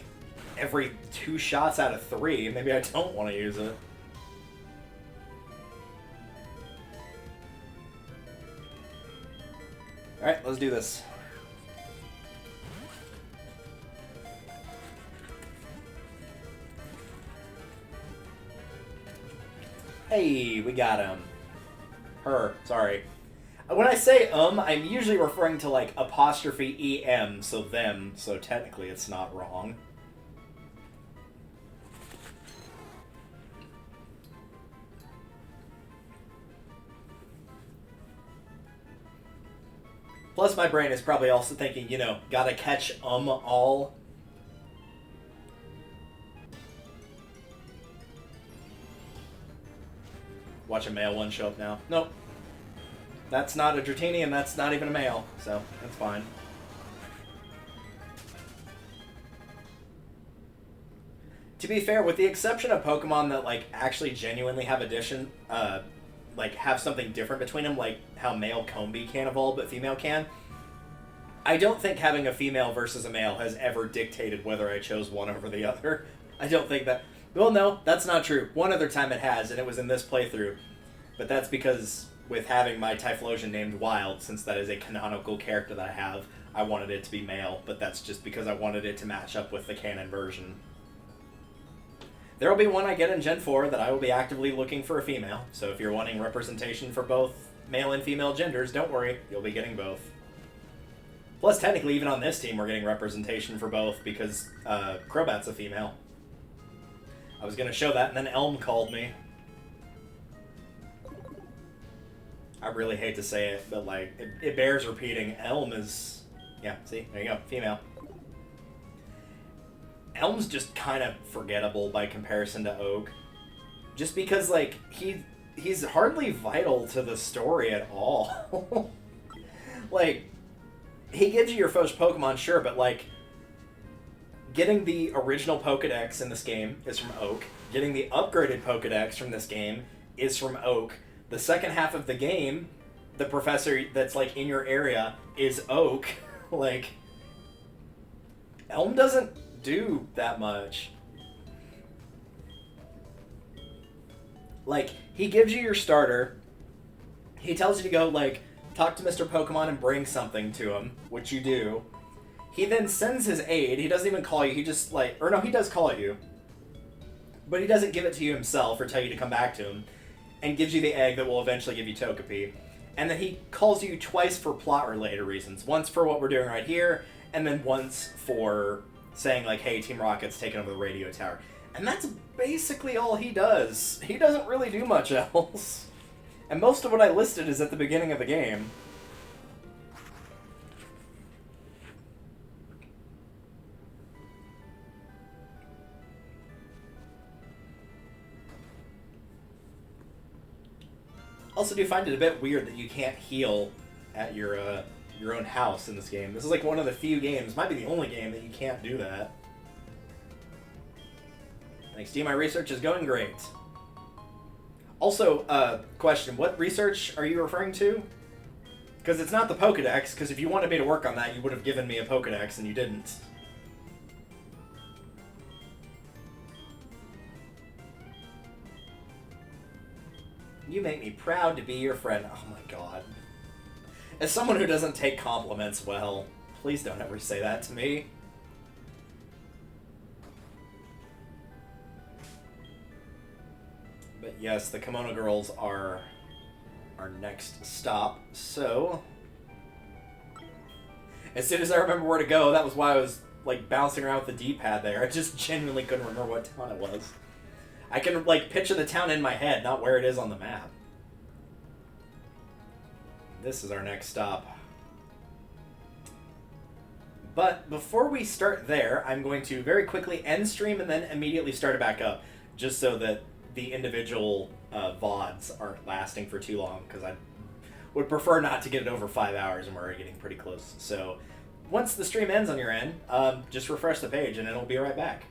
every 2 shots out of 3. Maybe I don't want to use it. Alright, let's do this. Hey, we got him. Her, sorry. When I say I'm usually referring to like apostrophe EM, so them, so technically it's not wrong. Plus my brain is probably also thinking, you know, gotta catch all. Watch a male one show up now. Nope. That's not a Dratini, and that's not even a male, so that's fine. To be fair, with the exception of Pokemon that like actually genuinely have like have something different between them, like how male Combi can evolve but female can, I don't think having a female versus a male has ever dictated whether I chose one over the other. I don't think that... Well, no, that's not true. One other time it has, and it was in this playthrough. But that's because with having my Typhlosion named Wild, since that is a canonical character that I have, I wanted it to be male, but that's just because I wanted it to match up with the canon version. There will be one I get in Gen 4 that I will be actively looking for a female, so if you're wanting representation for both male and female genders, don't worry, you'll be getting both. Plus, technically, even on this team, we're getting representation for both, because Crobat's a female. I was going to show that, and then Elm called me. I really hate to say it, but like it bears repeating. Elm is... Yeah, see? There you go. Female. Elm's just kind of forgettable by comparison to Oak. Just because, like, he's hardly vital to the story at all. Like, he gives you your first Pokemon, sure, but, like, getting the original Pokedex in this game is from Oak. Getting the upgraded Pokedex from this game is from Oak. The second half of the game, the professor that's, like, in your area is Oak. Like, Elm doesn't do that much. Like, he gives you your starter. He tells you to go, like, talk to Mr. Pokemon and bring something to him, which you do. He then sends his aide. He doesn't even call you. He just, like... Or no, he does call you. But he doesn't give it to you himself or tell you to come back to him. And gives you the egg that will eventually give you Togepi. And then he calls you twice for plot-related reasons. Once for what we're doing right here, and then once for saying, like, hey, Team Rocket's taking over the radio tower. And that's basically all he does. He doesn't really do much else. And most of what I listed is at the beginning of the game. Also do find it a bit weird that you can't heal at your own house in this game. This is like one of the few games, might be the only game, that you can't do that. Thanks to you, my research is going great. Also, question, what research are you referring to? Because it's not the Pokedex, because if you wanted me to work on that, you would have given me a Pokedex, and you didn't. You make me proud to be your friend. Oh my god. As someone who doesn't take compliments well, please don't ever say that to me. But yes, the Kimono Girls are our next stop, so... As soon as I remember where to go, that was why I was, like, bouncing around with the D-pad there. I just genuinely couldn't remember what town it was. I can, like, picture the town in my head, not where it is on the map. This is our next stop. But before we start there, I'm going to very quickly end stream and then immediately start it back up, just so that the individual VODs aren't lasting for too long, because I would prefer not to get it over 5 hours, and we're already getting pretty close. So once the stream ends on your end, just refresh the page and it'll be right back.